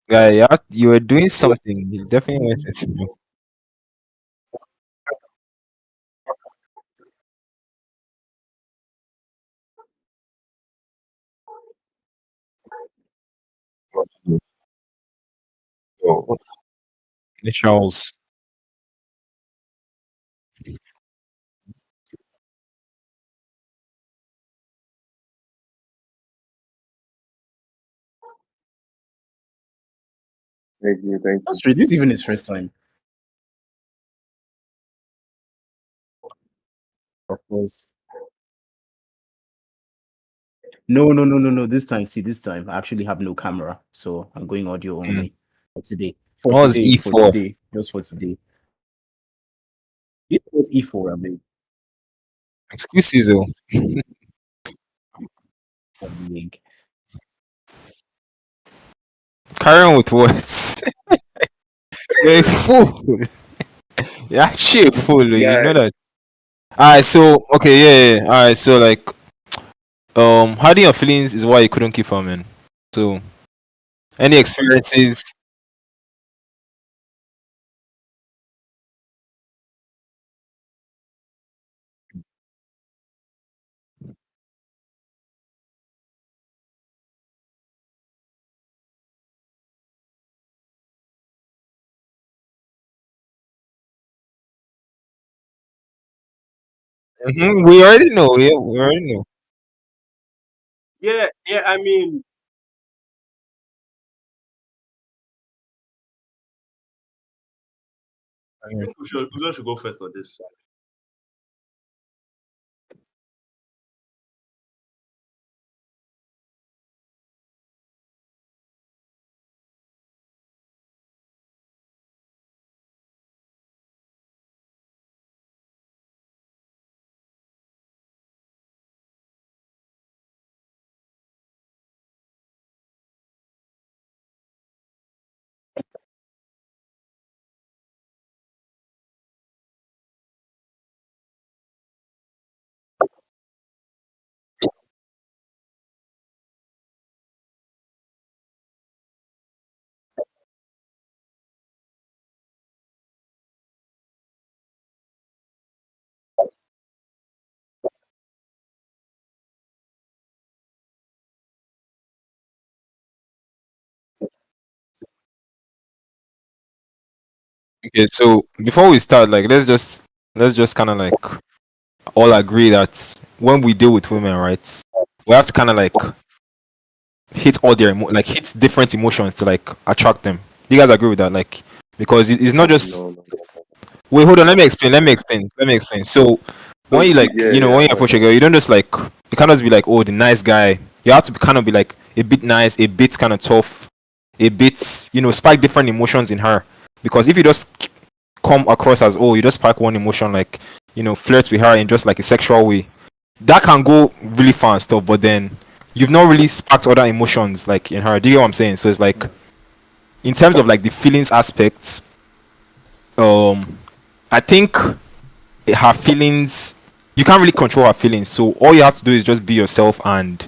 Yeah, yeah, you were doing something. You definitely went into your initials. Thank you, thank you. That's true. This is even his first time. Of course. No. This time, see, this time I actually have no camera, so I'm going audio Mm. only for today. For What was today, for E4? today, just for today. It was E4, I mean. Excuses, oh. Of the link. Carry on with what? You're a fool. You're actually a fool. You Yeah, know that. Alright, so okay, yeah. Alright, so like, hiding your feelings is why you couldn't keep from it. So, any experiences? We already know. Yeah, we already know. yeah, yeah. I mean, I think we should go first on this side. Okay, so before we start, like, let's just kind of like all agree that when we deal with women, right, we have to kind of like hit all their like hit different emotions to like attract them. Do you guys agree with that? Like, because it's not just No, no, no. wait, hold on, let me explain. So when you like, Yeah, yeah. when you approach a girl, you don't just like, you can't just be like, oh, the nice guy. You have to kind of be like a bit nice, a bit kind of tough, a bit, spark different emotions in her. Because if you just come across as, oh, you just spark one emotion, like, flirt with her in just like a sexual way, that can go really far and stuff. But then you've not really sparked other emotions like in her. Do you get what I'm saying? So it's like, in terms of like the feelings aspects, um, I think her feelings, you can't really control her feelings. So all you have to do is just be yourself and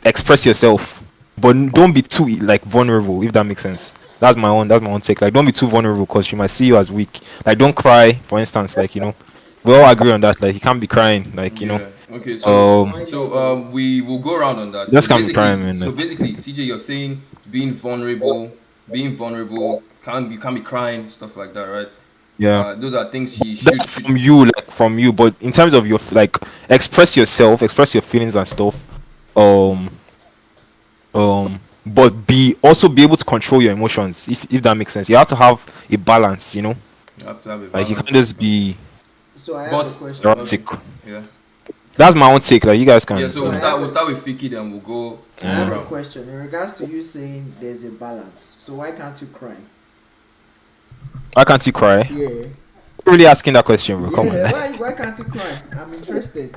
express yourself, but don't be too like vulnerable, if that makes sense. That's my own take. Like, don't be too vulnerable because she might see you as weak. Like, don't cry, for instance. Like, we all agree on that. Like, you can't be crying. Like, Yeah. Okay. um, We will go around on that. just can't be crying, man. So Like, basically, TJ, you're saying being vulnerable, can't be crying, stuff like that, right? yeah. Those are things she So should. that's from you, like from you. But in terms of your like, express yourself, express your feelings and stuff. Um, but be able to control your emotions. If that makes sense, you have to have a balance. You have to have a Like, you can't balance. just be So I have a Boss. question. erratic. Yeah. That's my own take. Like, you guys Yeah. can. So So we'll start with Fiki, then we'll go I have a around. question in regards to you saying there's a balance. So why can't you cry? Why can't you cry? Yeah. Really asking that question, bro. Come Yeah. on. Why can't you cry? I'm interested.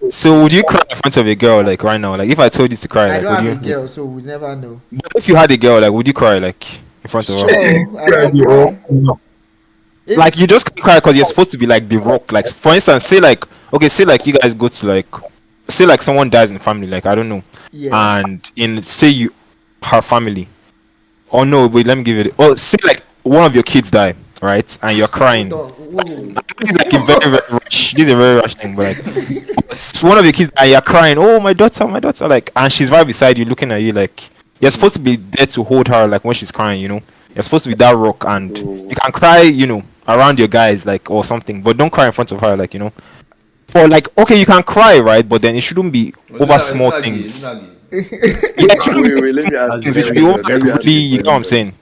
So would you cry in front of a girl, like, right now? Like, if I told you to cry, I like, don't would have you? a girl, so we never know. But if you had a girl, like, would you cry, like, in front of her? Sure, I might cry. It's like, you just can't cry because you're supposed to be like the rock. Like, for instance, say like, okay, say like you guys go to like, say like someone dies in the family, like, I don't know, Yeah. and in say her family. Oh no, wait, let me give it. Oh, say like one of your kids die, right, and you're crying. Hold on. Whoa. This is like a very very rush. This is a very rush thing, but like one of your kids and you're crying. Oh my daughter, like, and she's right beside you, looking at you like you're supposed to be there to hold her, like when she's crying. You're supposed to be that rock, and you can cry, around your guys, like or something, but don't cry in front of her, like. For like, okay, you can cry, right? But then it shouldn't be over small things. Yeah, it shouldn't be Wait, let me ask. That's things. It should very be good, over very really, good. you know what I'm saying?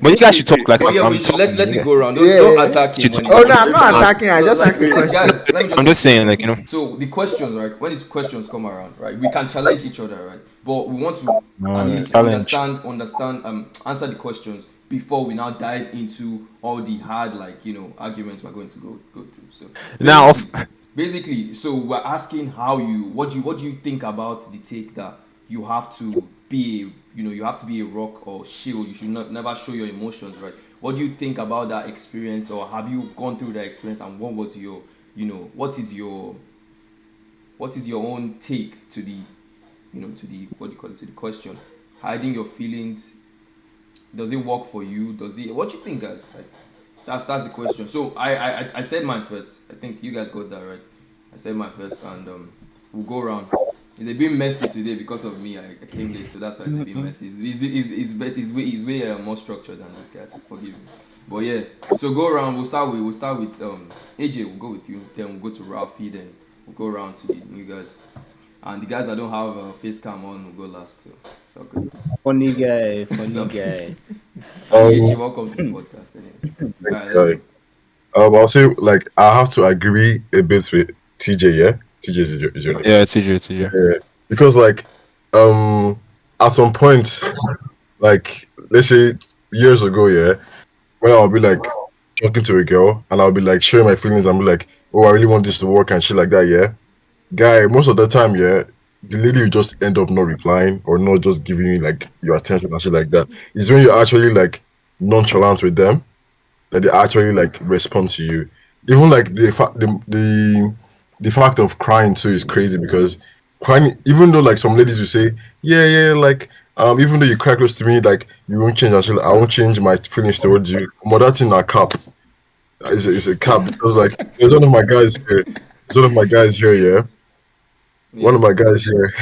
But you guys should talk like But yeah, I'm we should talking. let it Yeah. go around. Don't, Yeah. don't attack him. Should- when Oh he- no, I'm not attacking. I just asked the question. Guys, let me I'm just saying, like, So the questions, right? When the questions come around, right, we can challenge each other, right? But we want to at least challenge. understand, answer the questions before we now dive into all the hard, like arguments we're going to go through. So Now, basically, so we're asking what do you think about the take that you have to be you have to be a rock or shield. You should never show your emotions, right? What do you think about that experience, or have you gone through that experience, and what was your what is your own take to the to the what do you call it, to the question? Hiding your feelings, does it work for you? What do you think, guys? Like, that's the question. So I said mine first. I think you guys got that right. I said mine first, and we'll go around. It's a bit messy today because of me. I came late, so that's why it's a bit messy. It's way more structured than this, guys. Forgive me. But yeah, so go around. We'll start with AJ. We'll go with you. Then we'll go to Ralphie. Then we'll go around to the new guys. And the guys that don't have a face cam on will go last. So it's all good. Funny guy, So- funny guy. AJ, welcome to the podcast. Anyway. All right, let's go. I'll say like I have to agree a bit with TJ. Yeah, TJ is your name. yeah, TJ. Yeah, because like at some point, like let's say years ago, yeah, when I'll be like talking to a girl and I'll be like showing my feelings and be like, oh, I really want this to work and shit like that. Yeah, guy, most of the time, yeah, the lady will just end up not replying or not just giving you like your attention and shit like that. It's when you're actually like nonchalant with them that they actually like respond to you. Even like the fact of crying too is crazy because crying, even though like some ladies will say, yeah, like even though you cry close to me, like you won't change. Actually, I won't change my feelings towards you. But that's in a cap. It's a cap because like there's one of my guys here. There's one of my guys here, yeah. One of my guys here,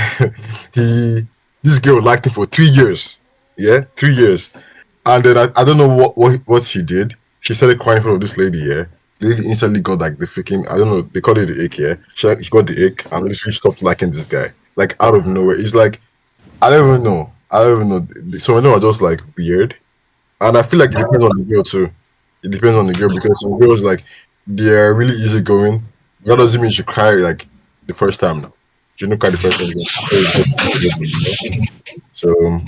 this girl liked him for 3 years. Yeah, 3 years. And then I don't know what she did. She started crying in front of this lady, yeah. The lady instantly got like the freaking, I don't know, they call it the ick, yeah. She got the ick and literally stopped liking this guy. Like out of nowhere. It's like, I don't even know. Some of them are just like weird. And I feel like it depends on the girl too. It depends on the girl because some girls like they're really easygoing. That doesn't mean you should cry like the first time now. You don't cry the first time. So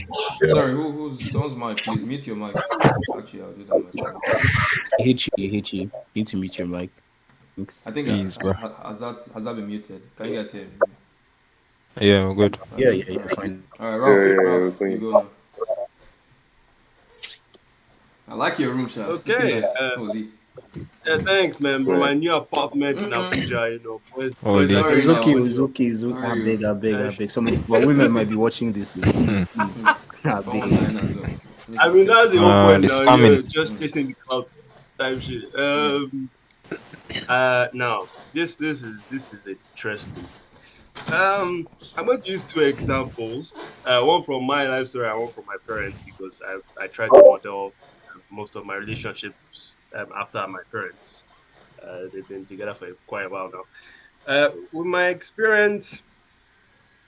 yeah. Sorry, who's someone's mic? Please mute your mic. Actually, I'll do that myself. I hate you. You need to mute your mic. Thanks. I think Please, bro. has that been muted? Can you guys hear me? Yeah, we're good. Yeah, it's fine. All right, Ralph, Yeah, you go now. I like your room, Sha. It's Okay, nice. Holy. Thanks, man. Bro, my new apartment in Abuja, boys, Holy. are It's Sorry, okay. now, It's okay. It's okay. Sorry. I beg. Some women might be watching this. Please. I Phone beg. line as well. I mean, that's the whole point the now. scamming. Just chasing the clouds type shit. Now this is interesting. I'm going to use two examples. One from my life story and one from my parents because I tried to model most of my relationships after my parents. They've been together for quite a while now. With my experience,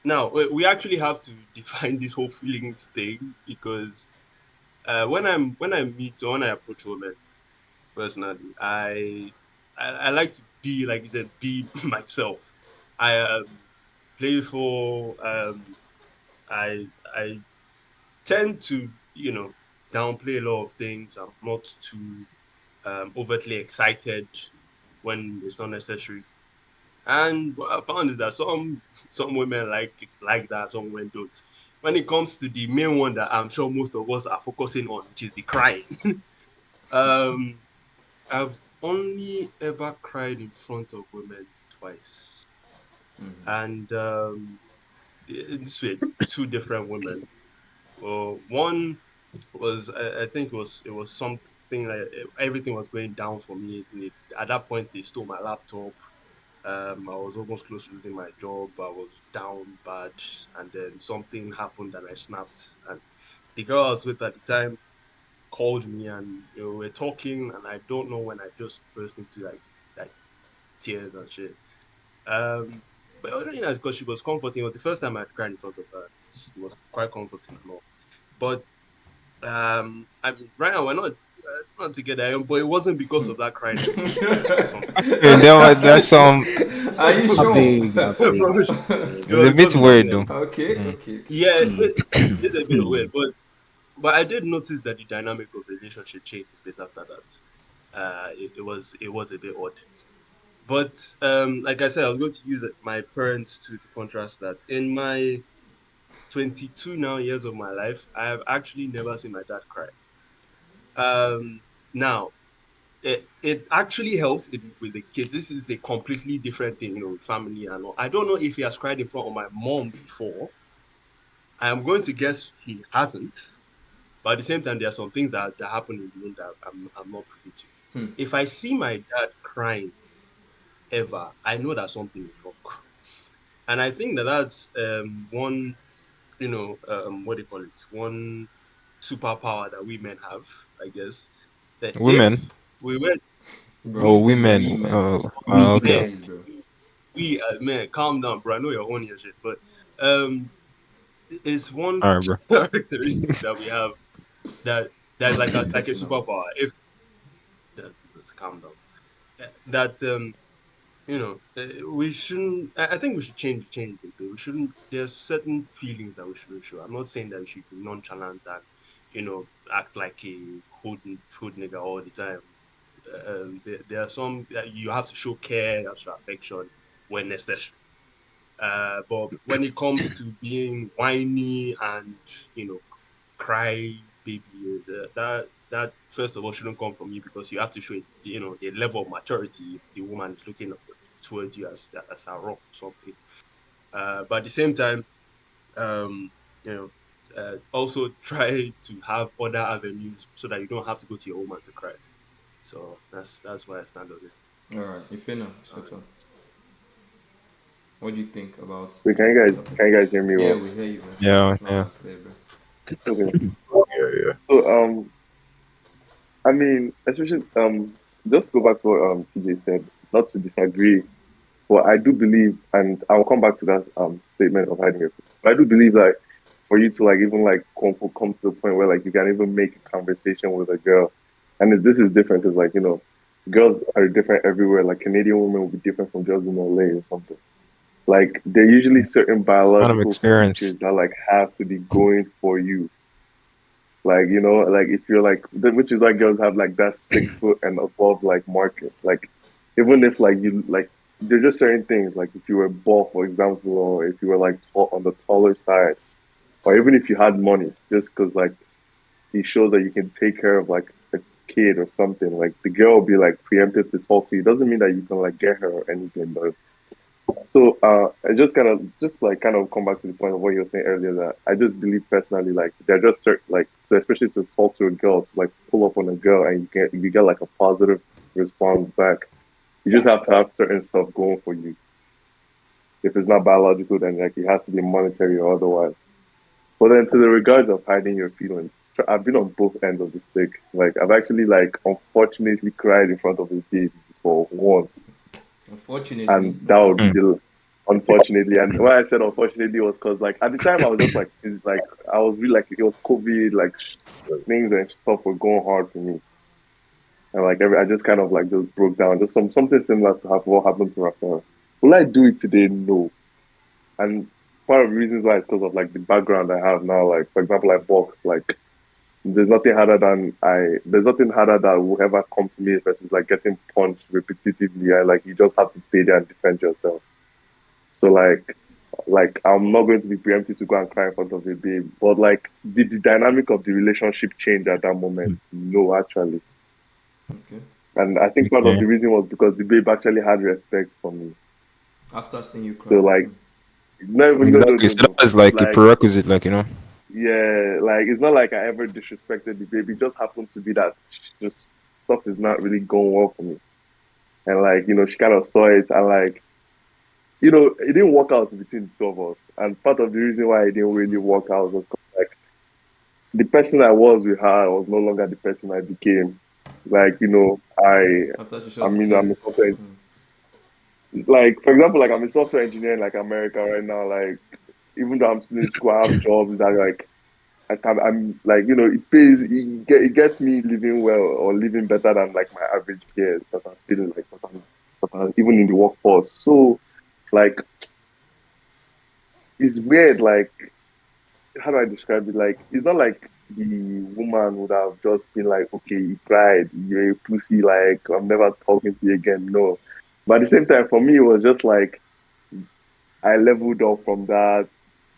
now we actually have to define this whole feelings thing because when I meet or when I approach women personally, I like to be, like you said, be myself. I playful. I tend to downplay a lot of things. I'm not too overtly excited when it's not necessary. And what I found is that some women like that, some women don't. When it comes to the main one that I'm sure most of us are focusing on, which is the crying, I've only ever cried in front of women twice, and this were two different women. Well, one was I think it was something like everything was going down for me. At that point, they stole my laptop. I was almost close to losing my job. I was down bad, and then something happened, and I snapped. And the girl I was with at the time called me, and we were talking, and I don't know when I just burst into like tears and shit. Um, but other than that, because she was comforting, it was the first time I'd cried in front of her. It was quite comforting and all. But I mean, right now we're not together, but it wasn't because of that crying that made me cry. It was something. And there's some. Are you sure? It's It a was bit something. weird though. Okay, Mm. okay. Yeah, it's a bit weird, but I did notice that the dynamic of the relationship changed a bit after that. It was a bit odd. But like I said, I was going to use my parents to contrast that. In my 22 now years of my life, I have actually never seen my dad cry. Now it actually helps with the kids. This is a completely different thing, with family and all. I don't know if he has cried in front of my mom before. I am going to guess he hasn't. But at the same time, there are some things that happen in the room that I'm not privy to. If I see my dad crying ever, I know that something is wrong. And I think that's one, what do you call it? One superpower that we men have, I guess. That Women. if we were Bro, he Oh, said women. we men. Oh, we okay. men, Jeez, bro. we man, calm down, bro. I know you're on your shit, but um, it's one All right, bro. characteristic that we have that that's like a Personal. superpower. If just calm down. That we shouldn't. I think we should change it. Though. We shouldn't. There's certain feelings that we shouldn't show. I'm not saying that we should be nonchalant and act like a hood nigga all the time. There are some that you have to show care, you have to show affection when necessary. But when it comes to being whiny and you know cry baby, that first of all shouldn't come from you because you have to show a level of maturity if the woman is looking towards you as a rock or something. But at the same time, um, you know. Also try to have other avenues so that you don't have to go to your woman to cry. So that's why I stand on it. Alright, Ifena, Soto. What do you think about So the topic? can you guys hear me Yeah, well? we hear you, man. Yeah, Loud yeah. and clear, bro. Okay. Yeah. So I mean, especially just to go back to what TJ said, not to disagree, but I do believe, and I'll come back to that statement of hiding your. But I do believe that for you to like even like come to the point where like you can even make a conversation with a girl, and this is different because like girls are different everywhere. Like Canadian women will be different from girls in LA or something. Like there are usually certain Kind of biological experience. features that like have to be going for you. Like like if you're like, which is why girls have like that 6 foot and above like market. Like even if like you like, there's just certain things like if you were buff, for example, or if you were like tall, on the taller side, or even if you had money, just because like it shows that you can take care of like a kid or something. Like the girl will be like preempted to talk to you. It doesn't mean that you can like get her or anything, but so I just kind of come back to the point of what you were saying earlier that I just believe personally like they're just certain like, so especially to talk to a girl, to like pull up on a girl and you get like a positive response back. You just have to have certain stuff going for you. If it's not biological, then like it has to be monetary or otherwise. But then to the regards of hiding your feelings, I've been on both ends of the stick. Like I've actually like unfortunately cried in front of a baby before once, Unfortunately, and that would be Mm. the unfortunately. And why I said unfortunately was because like at the time I was just like it's like I was really like it was COVID, like things and stuff were going hard for me, and like I just kind of like just broke down. Just something similar to what happened to Rafael. Will I do it today? No. And part of the reasons why is because of like the background I have now. Like for example, I box. Like there's nothing harder that will ever come to me versus like getting punched repetitively. And like you just have to stay there and defend yourself. So like I'm not going to be preempted to go and cry in front of a babe. But like did the dynamic of the relationship change at that moment? No, actually. okay. And I think part of Okay. the reason was because the babe actually had respect for me. After seeing you cry. So like no, no, no, Exactly. no, So that no. was like a Like prerequisite, like. Yeah, like it's not like I ever disrespected the baby. It just happened to be that just stuff is not really going well for me. And like, she kind of saw it and like, it didn't work out between the two of us. And part of the reason why it didn't really work out was 'cause, like the person I was with her was no longer the person I became. Like, After she I shot the mean, I'm a tears. software, like for example, like I'm a software engineer in like America right now. Like even though I'm still in school, I have jobs that like I'm like, it pays, it gets me living well or living better than like my average peers that are still like, that are even in the workforce. So, like, it's weird. Like, how do I describe it? Like, it's not like the woman would have just been like, okay, you cried, you're a pussy, like, I'm never talking to you again. No. But at the same time, for me, it was just like, I leveled up from that.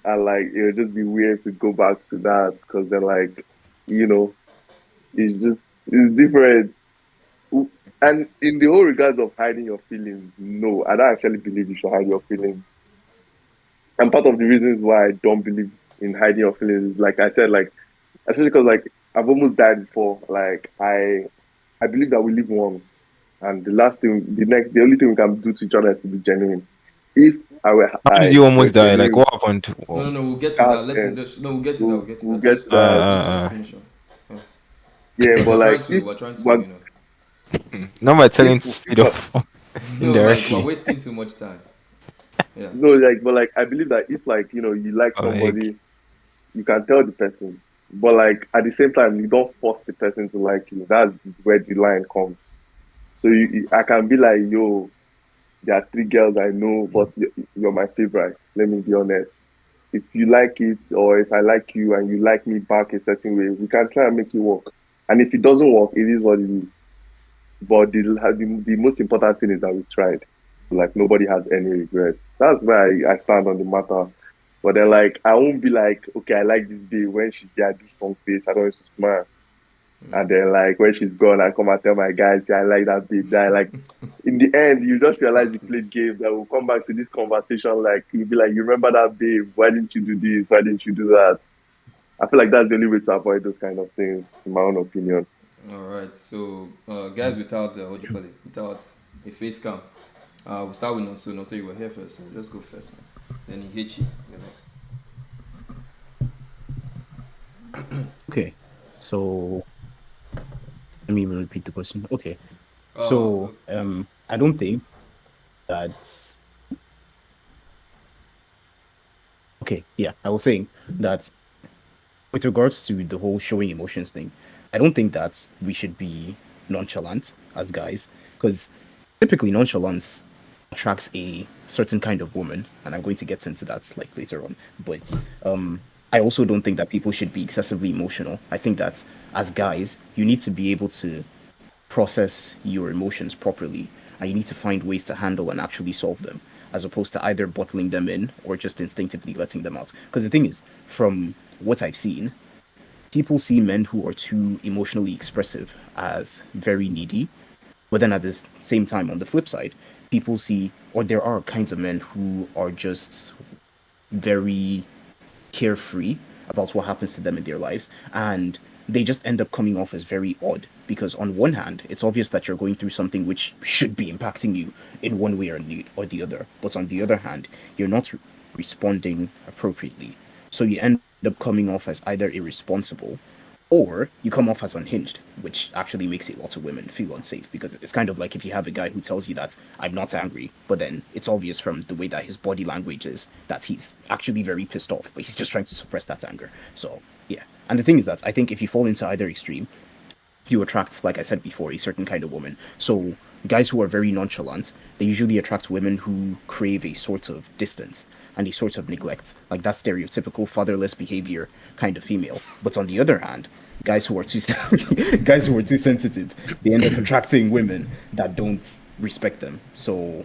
And like, it would just be weird to go back to that because then, like, you know, it's different. And in the whole regards of hiding your feelings, no, I don't actually believe you should hide your feelings. And part of the reasons why I don't believe in hiding your feelings is like I said, like especially because like I've almost died before. Like I believe that we live once, and the only thing we can do to each other is to be genuine. If How did I you were almost die? Like, genuine, what happened? No, no, Whoa. no. We'll get to out that. Let him. then No, we'll get to that. We'll get to we'll that. get Just, to that. just finish up. Yeah. Yeah, but We're trying like to. if We're trying to. but Now by telling to if speed up No, like we're indirectly. wasting too much time. Yeah. no, like, but like I believe that if like you like Like, somebody, you can tell the person, but like at the same time, you don't force the person to like you. That's where the line comes. So I can be like, yo, there are three girls I know, but you're my favorite. Let me be honest. If you like it, or if I like you and you like me back a certain way, we can try and make it work. And if it doesn't work, it is what it is. But the most important thing is that we tried. Like nobody has any regrets. That's where I stand on the matter. But then like I won't be like, okay, I like this day when she got this strong face, I don't used to smile. And then like when she's gone, I come and tell my guys, yeah, I like that babe. That like in the end, you just realize you Classic. played games. That will come back to this conversation. Like you'll be like, you remember that babe? Why didn't you do this? Why didn't you do that? I feel like that's the only way to avoid those kind of things, in my own opinion. All right. So, guys, without what do you call it? Without a face cam. We'll start with Nonso. Nonso, you were here first, so just go first, man. Then Ihechi, the next. Okay. So let me repeat the question. Okay. Uh, So I don't think that okay, yeah, I was saying that with regards to the whole showing emotions thing, I don't think that we should be nonchalant as guys, because typically nonchalance attracts a certain kind of woman, and I'm going to get into that like later on. But I also don't think that people should be excessively emotional. I think that as guys, you need to be able to process your emotions properly, and you need to find ways to handle and actually solve them, as opposed to either bottling them in or just instinctively letting them out. Because the thing is, from what I've seen, people see men who are too emotionally expressive as very needy, but then at the same time, on the flip side, people see, or there are kinds of men who are just very carefree about what happens to them in their lives, and they just end up coming off as very odd, because on one hand it's obvious that you're going through something which should be impacting you in one way or the other, but on the other hand you're not responding appropriately, so you end up coming off as either irresponsible or you come off as unhinged, which actually makes a lot of women feel unsafe, because it's kind of like if you have a guy who tells you that I'm not angry, but then it's obvious from the way that his body language is that he's actually very pissed off, but he's just trying to suppress that anger. So, yeah. And the thing is that I think if you fall into either extreme, you attract, like I said before, a certain kind of woman. So guys who are very nonchalant, they usually attract women who crave a sort of distance and a sort of neglect, like that stereotypical fatherless behavior kind of female. But on the other hand, guys who are too guys who are too sensitive, they end up attracting women that don't respect them. So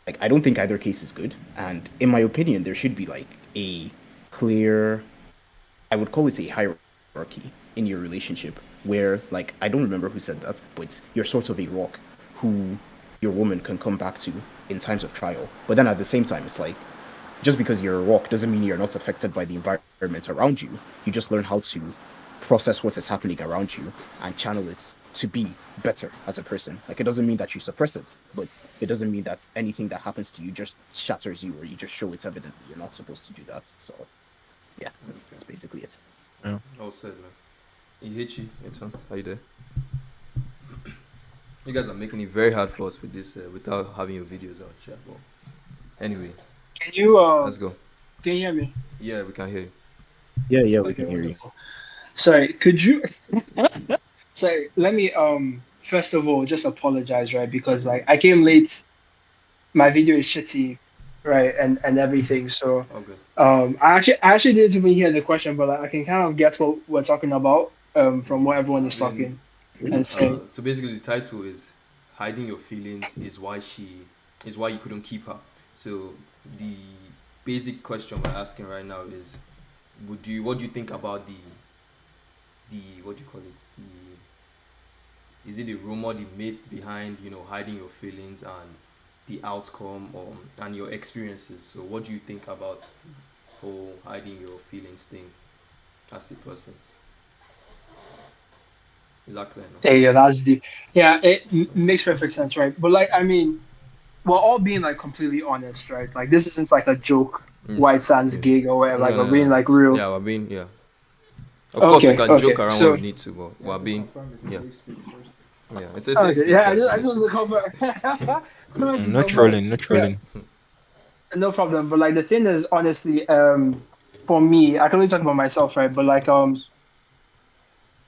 like I don't think either case is good. And in my opinion, there should be like a clear, I would call it a hierarchy in your relationship where, like, I don't remember who said that, but you're sort of a rock who your woman can come back to in times of trial. But then at the same time, it's like just because you're a rock doesn't mean you're not affected by the environment around you. You just learn how to process what is happening around you and channel it to be better as a person. Like, it doesn't mean that you suppress it, but it doesn't mean that anything that happens to you just shatters you or you just show it evidently. You're not supposed to do that. So yeah, that's basically it. All said, man. Ihechi, your turn. How you there? You guys are making it very hard for us with this without having your videos out, chat. Well, anyway, Can you let's go. can you hear me? Yeah, we can hear you. Yeah, we Okay, can hear you. wonderful. Sorry, could you sorry, let me first of all just apologize, right? Because like I came late, my video is shitty, right, and everything. So Okay. I actually didn't even hear the question, but like, I can kind of get what we're talking about from what everyone is talking and saying. So basically, the title is "Hiding Your Feelings is why you couldn't keep her." So the basic question we're asking right now is, what do you think about the what do you call it? Is it the rumor, the myth behind hiding your feelings and the outcome and your experiences? So what do you think about the whole hiding your feelings thing as a person? Is that clear enough? Yeah, that's deep. Yeah, it makes perfect sense, right? But like, I mean, we're all being like completely honest, right? Like, this isn't like a joke, White Sands gig or whatever. Like, we're being like real. Yeah, we're being Of course, we can joke around so, when we need to, but we're being it's a okay, safe yeah, I space, just want to cover. Not trolling. No problem. But like the thing is, honestly, for me, I can only talk about myself, right? But like,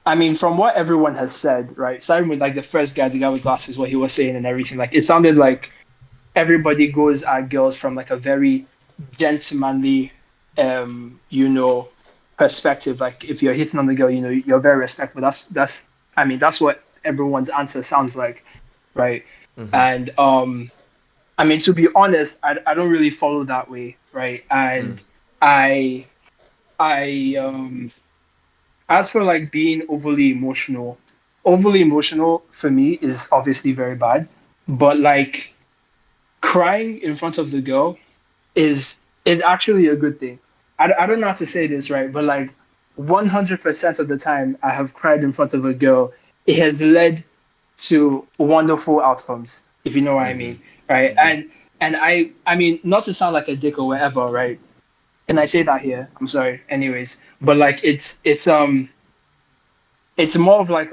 I mean, from what everyone has said, right? Starting with like the first guy, the guy with glasses, what he was saying and everything, like it sounded like everybody goes at girls from like a very gentlemanly, perspective. Like if you're hitting on the girl, you're very respectful. That's what everyone's answer sounds like, right? Mm-hmm. And I mean, to be honest, I don't really follow that way, right? And I as for like being overly emotional for me is obviously very bad, but like crying in front of the girl is actually a good thing. I don't know how to say this, right, but like 100% of the time I have cried in front of a girl, it has led to wonderful outcomes, if you know what I mean, right? And I mean, not to sound like a dick or whatever, right? And I say that here, I'm sorry, anyways, but like it's more of like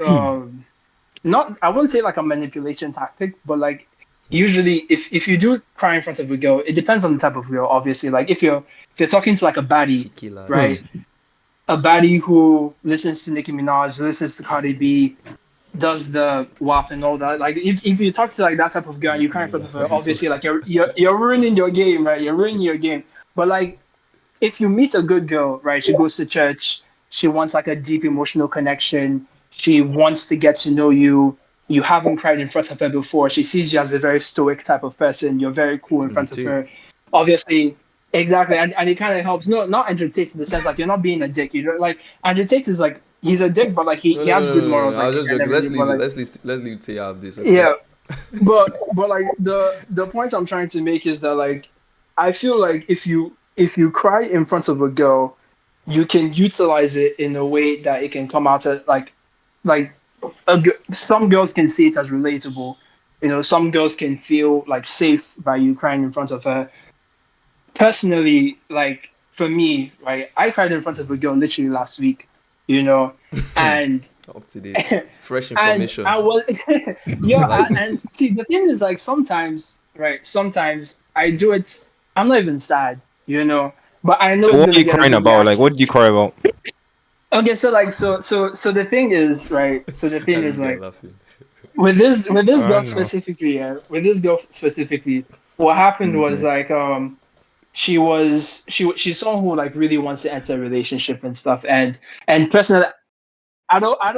not, I wouldn't say like a manipulation tactic, but like usually if you do cry in front of a girl, it depends on the type of girl, obviously. Like if you're talking to like a baddie, right? A baddie who listens to Nicki Minaj, listens to Cardi B, does the WAP and all that. Like if you talk to like that type of girl and you cry in front of her, obviously like you're ruining your game, right? You're ruining your game. But like if you meet a good girl, right? She goes to church, she wants like a deep emotional connection, she wants to get to know you. You haven't cried in front of her before. She sees you as a very stoic type of person. You're very cool in front of her. Obviously, exactly. And it kind of helps. No, not Andrew Tate in the sense like you're not being a dick. You know, like Andrew Tate is like he's a dick, but like he has good morals. I was just joking. Let's leave Tate out of this. Okay? Yeah, but like the point I'm trying to make is that like I feel like if you cry in front of a girl, you can utilize it in a way that it can come out as like some girls can see it as relatable. Some girls can feel like safe by you crying in front of her. Personally, like for me, right, I cried in front of a girl literally last week, and up to date, fresh information. And I was, yeah, and see, the thing is, like, sometimes I do it. I'm not even sad, but I know. So what are you crying about? Like, what did you cry about? Okay, so like, so the thing is, right? So the thing is, like, with this girl specifically, what happened was like, she's someone who like really wants to enter a relationship and stuff, and personally, I don't I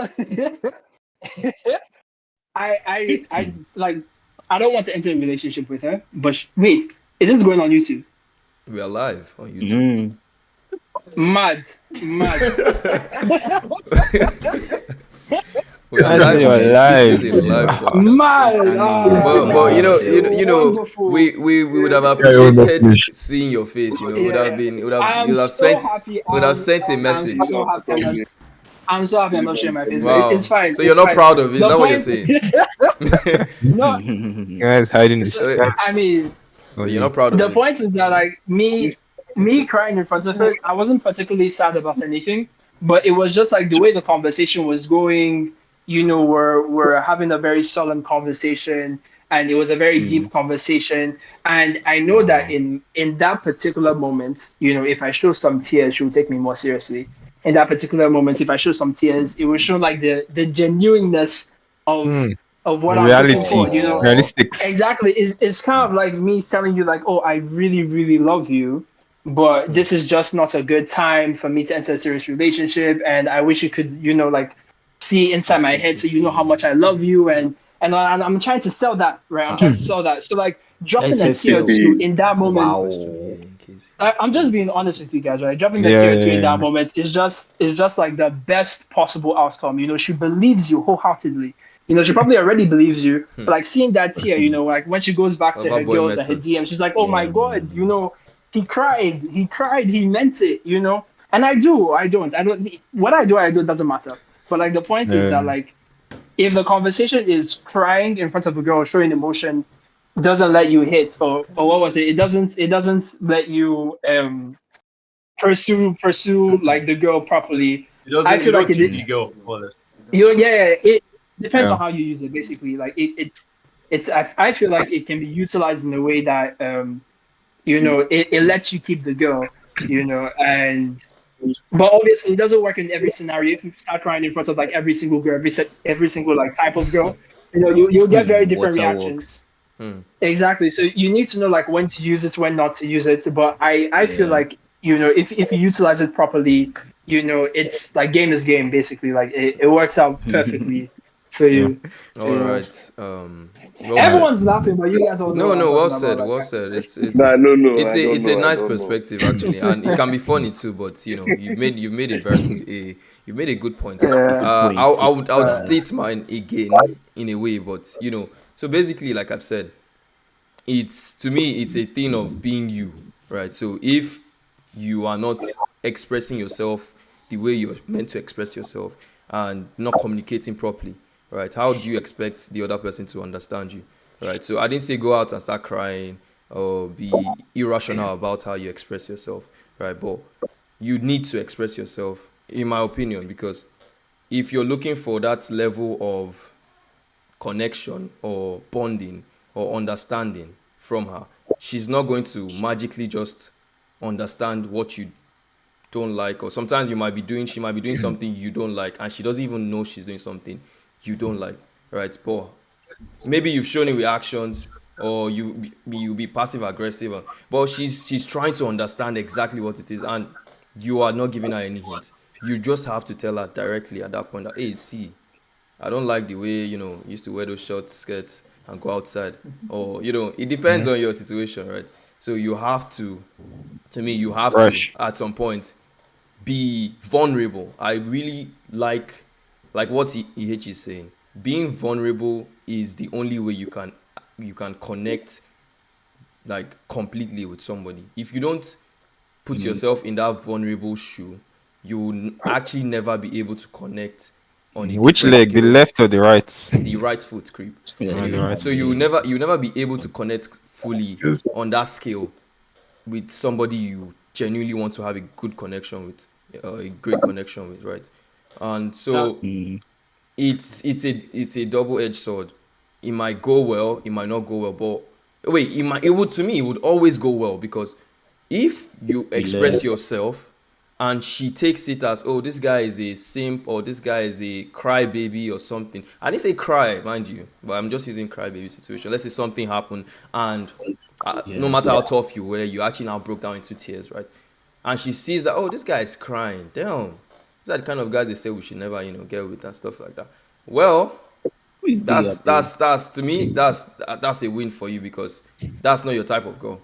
like I don't want to enter a relationship with her. But wait, is this going on YouTube? We are live on YouTube. Mad. We are That's live. your This is a life. live podcast. Man, But wonderful. we would have Yeah, you're not appreciated finished. seeing your face. It would have Yeah, been, I am you would have so sent, happy. would have sent a I'm message. so happy. I'm so happy I'm not showing my face, but it's Wow. fine. So It's you're not fine. proud of it? Is The that what you're point, saying? no. Guys hiding his So facts. I mean, Oh, You're yeah. not proud of the it. point is that like me crying in front of her, I wasn't particularly sad about anything, but it was just like the way the conversation was going. We're having a very solemn conversation, and it was a very deep conversation. And I know that in that particular moment, if I show some tears, she will take me more seriously. In that particular moment, if I show some tears, it will show like the genuineness of Hmm. of what I'm looking Reality. for. Realistics. Exactly. It's kind of like me telling you, like, oh, I really, really love you, but this is just not a good time for me to enter a serious relationship. And I wish you could, like, see inside my head so you know how much I love you. And I'm trying to sell that, right? I'm trying to sell that. So, like, dropping a tear or two in that moment. I'm just being honest with you guys, right? Dropping a tear or two in that moment is just like the best possible outcome. She believes you wholeheartedly. She probably already believes you, but like seeing that tear, like when she goes back to her Lover boy girls and her method. DM, she's like, "Oh my God, he cried, he meant it, And I do, I don't. What I do, it doesn't matter. But like the point is that like if the conversation is crying in front of a girl, showing emotion, doesn't let you hit, or what was it? It doesn't let you pursue like the girl properly. I feel like keep the girl, honest. It depends Yeah. on how you use it. Basically, like I feel like it can be utilized in a way that it lets you keep the girl, and but obviously it doesn't work in every scenario. If you start crying in front of like every single girl, every single like type of girl, you'll get very different reactions. Exactly. So you need to know like when to use it, when not to use it. But I feel like if you utilize it properly, it's like game is game basically. Like it works out perfectly for you. All right. Well Everyone's said. laughing, but you guys all know. No, what well I'm talking said, about, well like, said. It's Nah, no, no, it's I don't a know, I nice don't know. perspective actually, and it can be funny too. But you've made you've made a good point. Yeah. I would state mine again in a way, but so basically, like I've said, to me it's a thing of being you, right? So if you are not expressing yourself the way you're meant to express yourself and not communicating properly, right, how do you expect the other person to understand you, right? So I didn't say go out and start crying or be irrational about how you express yourself, right? But you need to express yourself, in my opinion, because if you're looking for that level of connection or bonding or understanding from her, she's not going to magically just understand what you don't like. Or sometimes she might be doing something you don't like, and she doesn't even know she's doing something you don't like, right? But maybe you've shown it with actions, or you be passive aggressive, but she's trying to understand exactly what it is, and you are not giving her any hints. You just have to tell her directly at that point that, hey, see, I don't like the way you used to wear those short skirts and go outside, or it depends on your situation, right? So you have to me, you have Fresh. to at some point be vulnerable. I really like what EH is saying. Being vulnerable is the only way you can connect like completely with somebody. If you don't put yourself in that vulnerable shoe, you will actually never be able to connect on a Which different leg? The scale. left or the right? The right foot creep. Yeah, Anyway, the right so you never be able to connect fully on that scale with somebody you genuinely want to have a good connection with, a great connection with, right? And so it's a double-edged sword. It might go well, it might not go well, but wait, it would always go well, because if you express yourself and she takes it as, oh, this guy is a simp, or this guy is a crybaby or something. I didn't say cry, mind you, but I'm just using crybaby situation. Let's say something happened, and no matter how tough you were, you actually now broke down into tears, right? And she sees that, oh, this guy is crying. Damn, these are the kind of guys they say we should never, get with and stuff like that. Well, that's to me, that's a win for you, because that's not your type of girl.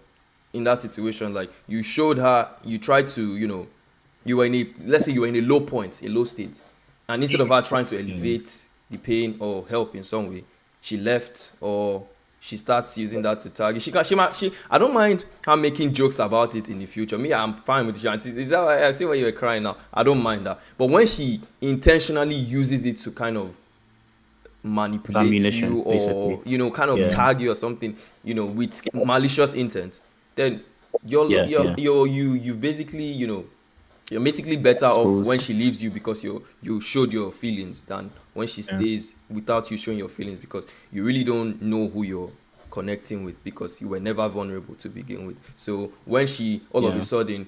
In that situation, like, you showed her, you tried to, you were let's say you were in a low point, a low state, and instead of her trying to elevate the pain or help in some way, she left or she starts using that to target. I don't mind her making jokes about it in the future. Me, I'm fine with it. Is that why I see why you were crying now? I don't mind that. But when she intentionally uses it to kind of manipulate ammunition, you, or basically. kind of Yeah. tag you or something, with malicious intent, then Yeah, yeah. you're basically, you're basically better off Exposed. when she leaves you because you showed your feelings than when she Yeah. stays without you showing your feelings, because you really don't know who you're connecting with because you were never vulnerable to begin with. So when she all of a Yeah. sudden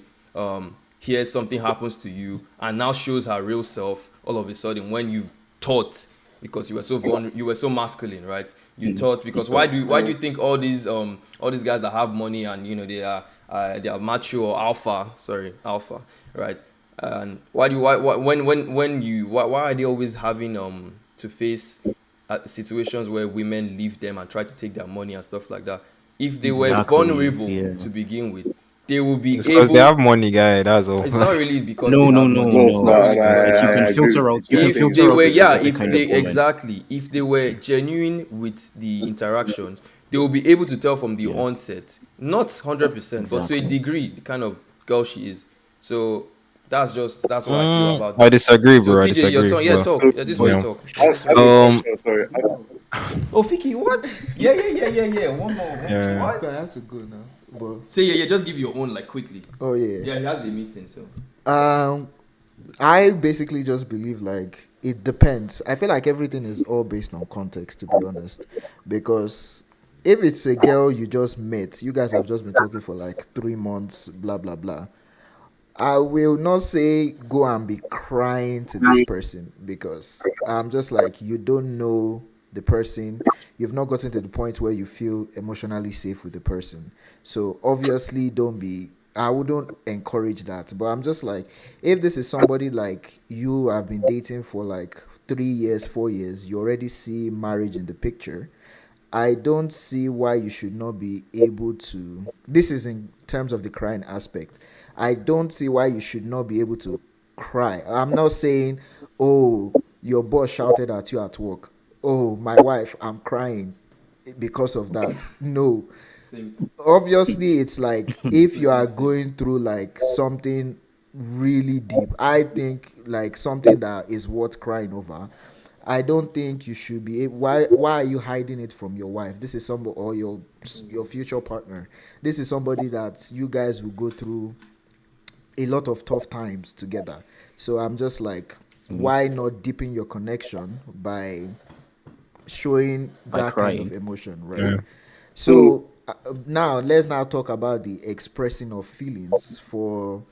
hears something happens to you and now shows her real self all of a sudden, when you've thought, because you were so you were so masculine, right? You thought, because why do you think all these guys that have money and they are macho or alpha, right? And why are they always having to face situations where women leave them and try to take their money and stuff like that? If they were Exactly, vulnerable yeah. to begin with, they will be It's because able. they have money, guy. That's all. It's not really because No, they no, have no, money. No, no. It's not really because Like they you have can money. filter out. You can If filter they out were, a specific if kind they of woman. exactly, if they were genuine with the interactions, they will be able to tell from the onset, not 100%, but to a Exactly. degree, the kind of girl she is. So that's what I feel about I that. disagree, So bro. I TJ, your disagree. turn. Yeah, But talk. Yeah, this is where you yeah. talk. I This is where have you a talk. Um. question. Sorry. Oh, Fiki, what? Yeah. One more. Yeah. What? Okay, I have to go now. But Say yeah. Just give your own like quickly. oh yeah. Yeah, he has a meeting, so. I basically just believe like it depends. I feel like everything is all based on context, to be honest. Because if it's a girl you just met, you guys have just been talking for like 3 months, blah blah blah. I will not say go and be crying to this person, because I'm just like, you don't know the person. You've not gotten to the point where you feel emotionally safe with the person. So obviously don't be, I wouldn't encourage that. But I'm just like, if this is somebody like you have been dating for like 3 years, 4 years, you already see marriage in the picture. I don't see why you should not be able to. This is in terms of the crying aspect. I don't see why you should not be able to cry. I'm not saying, oh, your boss shouted at you at work. Oh, my wife, I'm crying because of that. No. Same. Obviously, it's like if you are going through like something really deep, I think like something that is worth crying over. I don't think you should be. Why are you hiding it from your wife? This is somebody, or your future partner. This is somebody that you guys will go through a lot of tough times together. So I'm just like, why not deepen your connection by showing By that kind of crying. emotion, right? Yeah. So now let's now talk about the expressing of feelings for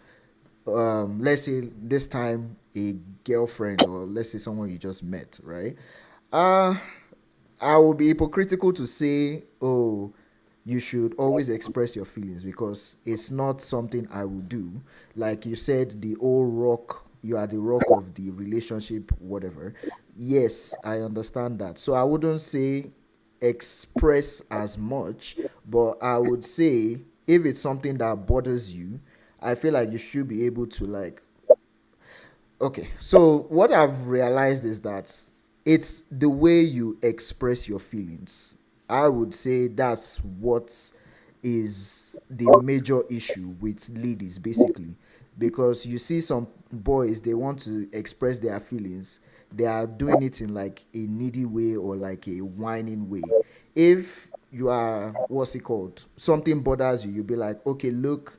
let's say this time a girlfriend, or let's say someone you just met, right? uh I will be hypocritical to say, oh, you should always express your feelings, because it's not something I would do. Like you said, the old rock, you are the rock of the relationship, whatever. Yes, I understand that. So I wouldn't say express as much, but I would say if it's something that bothers you, I feel like you should be able to like, okay, so what I've realized is that it's the way you express your feelings. I would say that's what is the major issue with ladies, basically. Because you see some boys, they want to express their feelings. They are doing it in like a needy way or like a whining way. If you are, what's it called? Something bothers you, you'll be like, okay, look,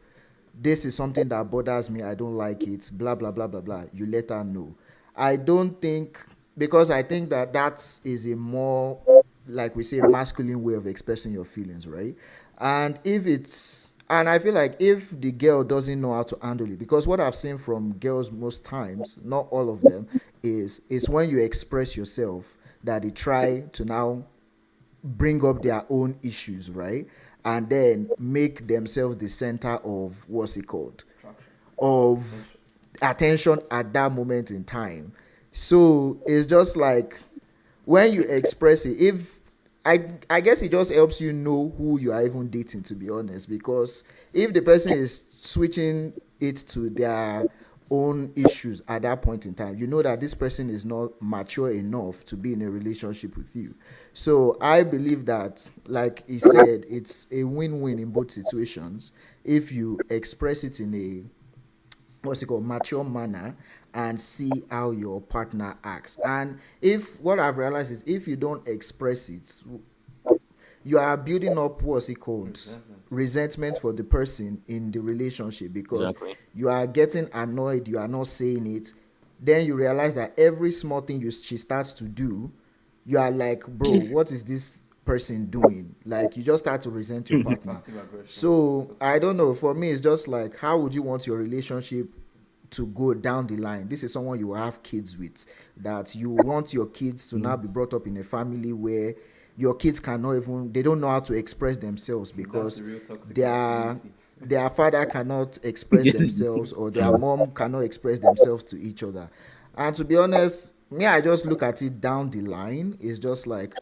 this is something that bothers me, I don't like it, blah blah blah blah blah, you let her know. I don't think, because I think that that is a more, like we say, masculine way of expressing your feelings, right? And if it's, and I feel like if the girl doesn't know how to handle it, because what I've seen from girls most times, not all of them, is it's when you express yourself that they try to now bring up their own issues, right? And then make themselves the center of, what's it called? Of attention at that moment in time. So it's just like when you express it, if I guess it just helps you know who you are even dating, to be honest. Because if the person is switching it to their own issues at that point in time. You know that this person is not mature enough to be in a relationship with you. So I believe that, like he said, it's a win-win in both situations if you express it in a mature manner and see how your partner acts. And if what I've realized is if you don't express it, you are building up resentment for the person in the relationship, because you are getting annoyed, you are not saying it. Then you realize that every small thing she starts to do, you are like, bro, what is this person doing? Like, you just start to resent your partner. So I don't know, for me it's just like, how would you want your relationship to go down the line? This is someone you will have kids with, that you want your kids to now be brought up in a family where your kids they don't know how to express themselves because their father cannot express themselves, or their mom cannot express themselves to each other. And to be honest, me, I just look at it down the line. It's just like,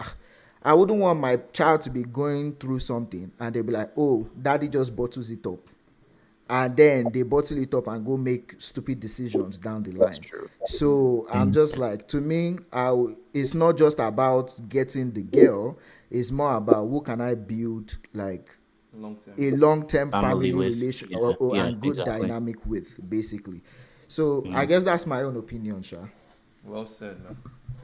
I wouldn't want my child to be going through something and they'll be like, oh, daddy just bottles it up, and then they bottle it up and go make stupid decisions down the line. So I'm just like, to me, it's not just about getting the girl, it's more about who can I build like a long-term family relation and good dynamic with, basically. So I guess that's my own opinion, Sha. Well said, man.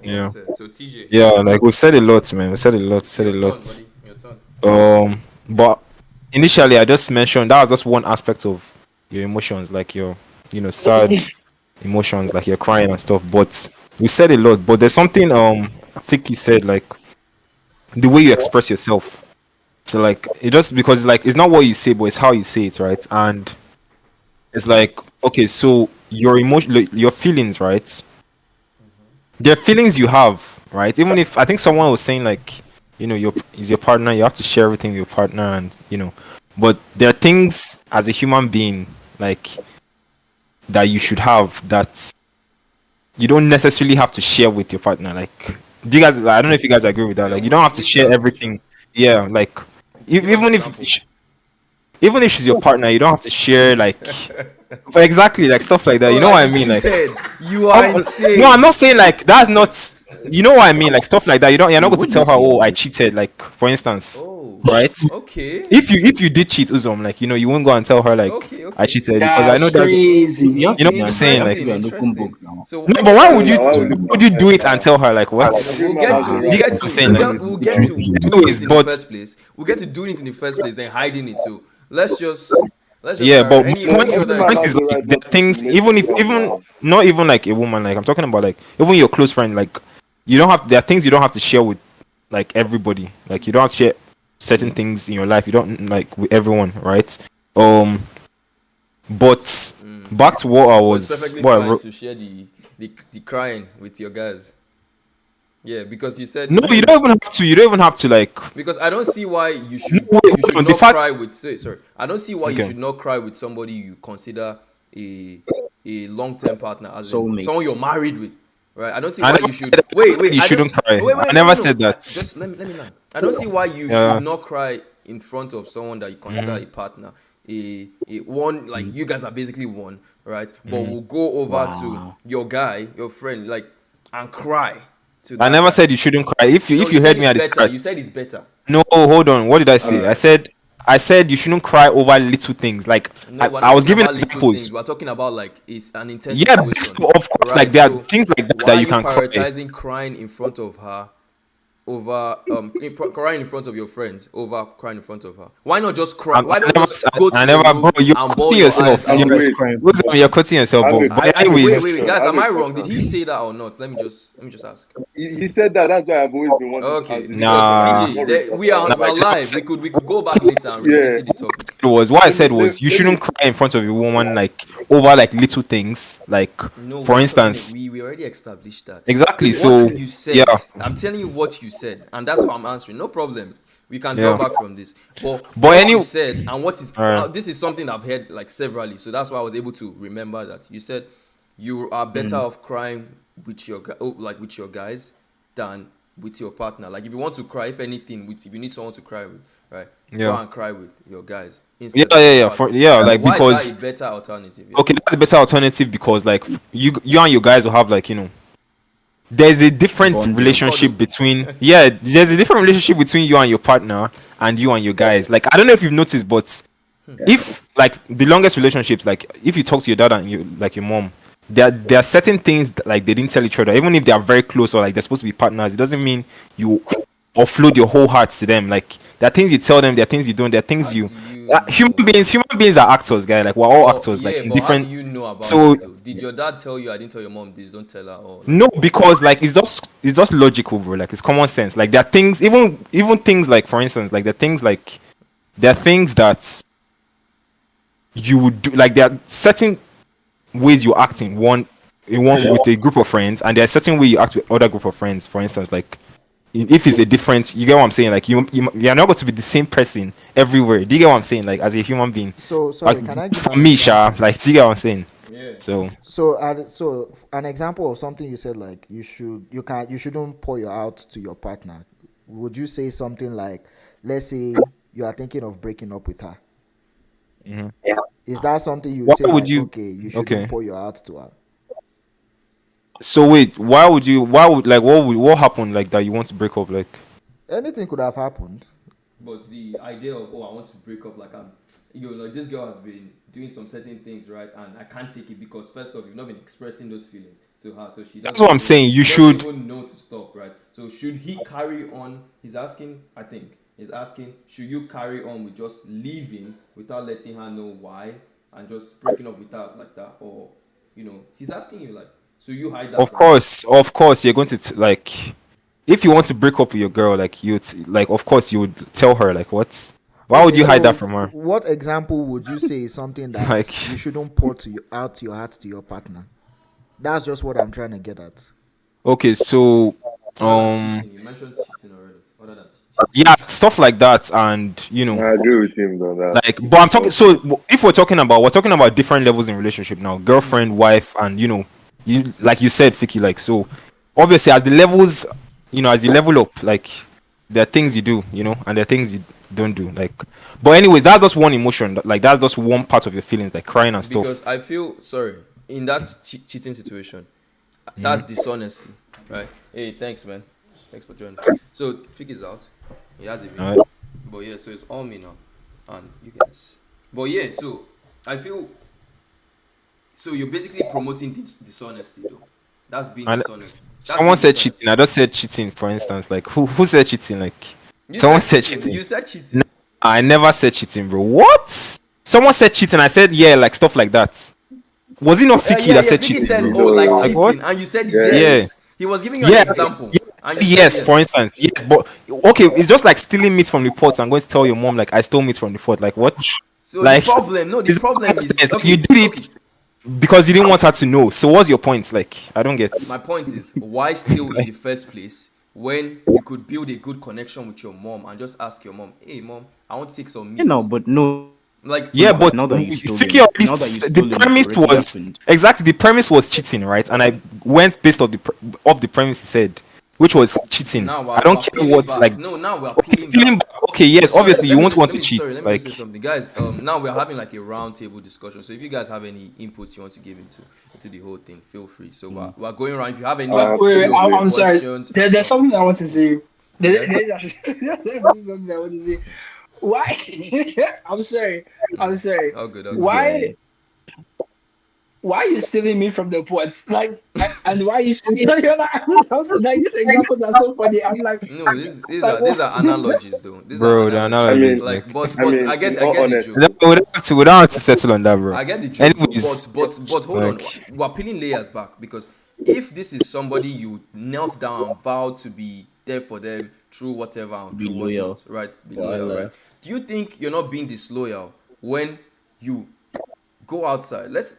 Yeah. Said. So TJ. Yeah, like we've said a lot, man. We said a lot. Your turn. But initially I just mentioned that was just one aspect of your emotions, like your, sad emotions, like you're crying and stuff. But we said a lot. But there's something I think he said, like the way you express yourself. So like it just, because it's like it's not what you say, but it's how you say it, right? And it's like, okay, so your your feelings, right? There are feelings you have, right? Even if I think someone was saying like, is your partner, you have to share everything with your partner, and but there are things as a human being like that you should have that you don't necessarily have to share with your partner. Like, do you guys? I don't know if you guys agree with that. Like, you don't have to share everything. Yeah, like even if she's your partner, you don't have to share like exactly like stuff like that. You know what I mean? Like, you are insane. no, I'm not saying like that's not. You know what I mean? Like stuff like that. You're not going to tell her, oh, I cheated. Like, for instance, right? Okay. If you did cheat, Uzom, like you won't go and tell her like I cheated, because I know that's crazy. you know what I'm saying. Like, Interesting. So no, but why would you do it and tell her like what? We'll get to You get what I'm saying, like, we'll get to doing it in the first place. We'll get to doing it in the first place, then hiding it. So let's just yeah, but any point other is like the things, even not even like a woman, like I'm talking about like even your close friend, like there are things you don't have to share with like everybody. Like, you don't have to share certain things in your life, you don't like with everyone, right? But back to what I was perfectly what I fine wrote. to share the crying with your guys. Yeah, because you said No, you don't even have to like, because I don't see why you should No, wait, you should hold on, not the fact- cry with sorry. I don't see why you Okay. should not cry with somebody you consider a long-term partner, as in Soulmate. someone you're married with. Right? I don't see I why never you said should that. I wait, said you I shouldn't don't- cry. Wait, I no, never no. said that. Just let me land. I don't see why you Yeah. should not cry in front of someone that you consider a partner. A one, like you guys are basically one, right? But we'll go over to your guy, your friend, like, and cry to that I never guy. said you shouldn't cry. If you No, heard said me at the it's better. start. You said it's better. No, hold on. What did I say? I said you shouldn't cry over little things. Like, No, we're I not was talking giving about little examples. things. We're talking about like it's an intense Yeah, situation. so of course, right? like there So are things like that why that are you can cry. prioritizing crying in front of her over crying in front of your friends over crying in front of her? Why not just cry? Why don't just go to your room Bro, you're and bawl cutting your yourself. eyes out? You're cutting yourself, bro. I But have a anyways, question. Guys, I am have I a wrong? Did question. he say that or not? Let me just ask. He said that. That's why I've always been wanting to Okay, ask this because Nah. question. TJ, we're live. We could go back later and Yeah. revisit the topic. what I said Let me- was you let shouldn't me- cry in front of a woman like over like little things. Like, No, for instance, we already established that. exactly. What So you said, yeah, I'm telling you what you said, and that's what I'm answering. No problem. We can Yeah. draw back from this. But But what any- you said and what is Alright. this is something I've heard like severally, so that's why I was able to remember that. You said you are better off crying with your with your guys than with your partner. Like if you want to cry, if anything, if you need someone to cry with, right? Go Yeah. and cry with your guys Yeah, instead of yeah, your yeah. partner. Like Why because is that a better alternative? Yeah. okay, that's a better alternative because like you and your guys will have like there's a different Bonding. relationship between there's a different relationship between you and your partner and you and your guys. Like I don't know if you've noticed, but if like the longest relationships, like if you talk to your dad and your mom, there are certain things that, like they didn't tell each other, even if they are very close or like they're supposed to be partners. It doesn't mean you offload your whole heart to them. Like there are things you tell them, there are things you don't, there are things How you. do you Human beings are actors, guy. Like we're all actors, like in but how do different. you know about So it though? Did your dad tell you? I didn't tell your mom this. Don't tell her. Or like, no, because like it's just logical, bro. Like it's common sense. Like there are things, even things like for instance, like there are things that you would do. Like there are certain ways you act in one with a group of friends, and there are certain way you act with other group of friends. For instance, like if it's a difference, you get what I'm saying. Like you're not going to be the same person everywhere. Do you get what I'm saying? Like as a human being. So sorry, Like, can I give for an me, example? like do you get what I'm saying? yeah. So So an example of something you said, like you shouldn't pour your out to your partner. Would you say something like, let's say you are thinking of breaking up with her? Mhm. Is that something you Why say would like, you- okay, you shouldn't okay. pour your out to her? So wait, why would like what happened like that you want to break up like? Anything could have happened. But the idea of I want to break up, like like this girl has been doing some certain things, right? And I can't take it because first off, you've not been expressing those feelings to her, so she doesn't. That's what I'm saying. You doesn't should. even know to stop, right? So should he carry on? He's asking. Should you carry on with just leaving without letting her know why and just breaking up with her like that, or he's asking you like, so you hide that Of from her? course, you're going to like, if you want to break up with your girl, like like, of course, you would tell her like what. Why would Okay, you hide so that from her? what example would you say is something that Like- you shouldn't pour out your heart to your partner? That's just what I'm trying to get at. Okay, so Other than cheating, you mentioned cheating already. Other than cheating. yeah, stuff like that, and I agree with him on that. like, but I'm talking. So if we're talking about different levels in relationship now, girlfriend, wife, and you like you said, Fiki, like so. Obviously, as the levels, as you level up, like there are things you do, and there are things you don't do. Like, but anyways, that's just one emotion. Like that's just one part of your feelings, like crying and stuff. Because I feel sorry in that cheating situation. That's dishonesty, right? Hey, thanks, man. Thanks for joining. So Fig is out. He has a meeting. Alright. But yeah, so it's all me now, and you guys. But yeah, so I feel. So you're basically promoting dishonesty, though. That's being And dishonest. That's Someone being said dishonest. cheating. I just said cheating, for instance. Like who said cheating? Like You someone said cheating. You said cheating. I never said cheating, bro. What? Someone said cheating. I said yeah, like stuff like that. Was it not Fiki that said Fiki cheating, said, bro? oh, like Like cheating, what? and you said Yeah. yes. He was giving you Yeah, an example. And you said Yes, for instance, yes, but okay, it's just like stealing meat from the pot and going to tell your mom like I stole meat from the pot. Like what? So like the problem it's is nonsense. Like, okay, you did it because you didn't want her to know. So what's your point? Like I don't get. My point is, why steal in the first place when you could build a good connection with your mom and just ask your mom, hey mom, I want to take some meat. But no. Like Yeah, But but now that you stole Fiki it- already now that you the stole it, premise it's already was happened. exactly the premise was cheating, right? And I went based off the premise he said, which was cheating. now I don't we're care peeling what's back. like. No, now we're Okay, peeling peeling back. back. Okay, yes, Sorry, obviously you won't want to cheat. Let me Like say something, guys. Now we're having like a round table discussion. So if you guys have any inputs you want to give into the whole thing, feel free. So we're going around. If you have any Wait, I'm sorry. questions, There's something I want to say. Yeah. There's actually there's something I want to say. Why? I'm sorry. Oh, good. Why? Why are you stealing me from the pots? Like, and why you? You're like, these examples are so funny. I'm like, No, these like, are analogies, though. These bro, are the analogies. analogies, Like, but I mean, I get in all the honesty- joke. we don't have to settle on that, bro. I get the joke, though, Anyways, but hold on, like- we're peeling layers back because if this is somebody you knelt down and vowed to be there for them through whatever and Be through loyal. whatnot, right? Be loyal, right? Do you think you're not being disloyal when you go outside? Let's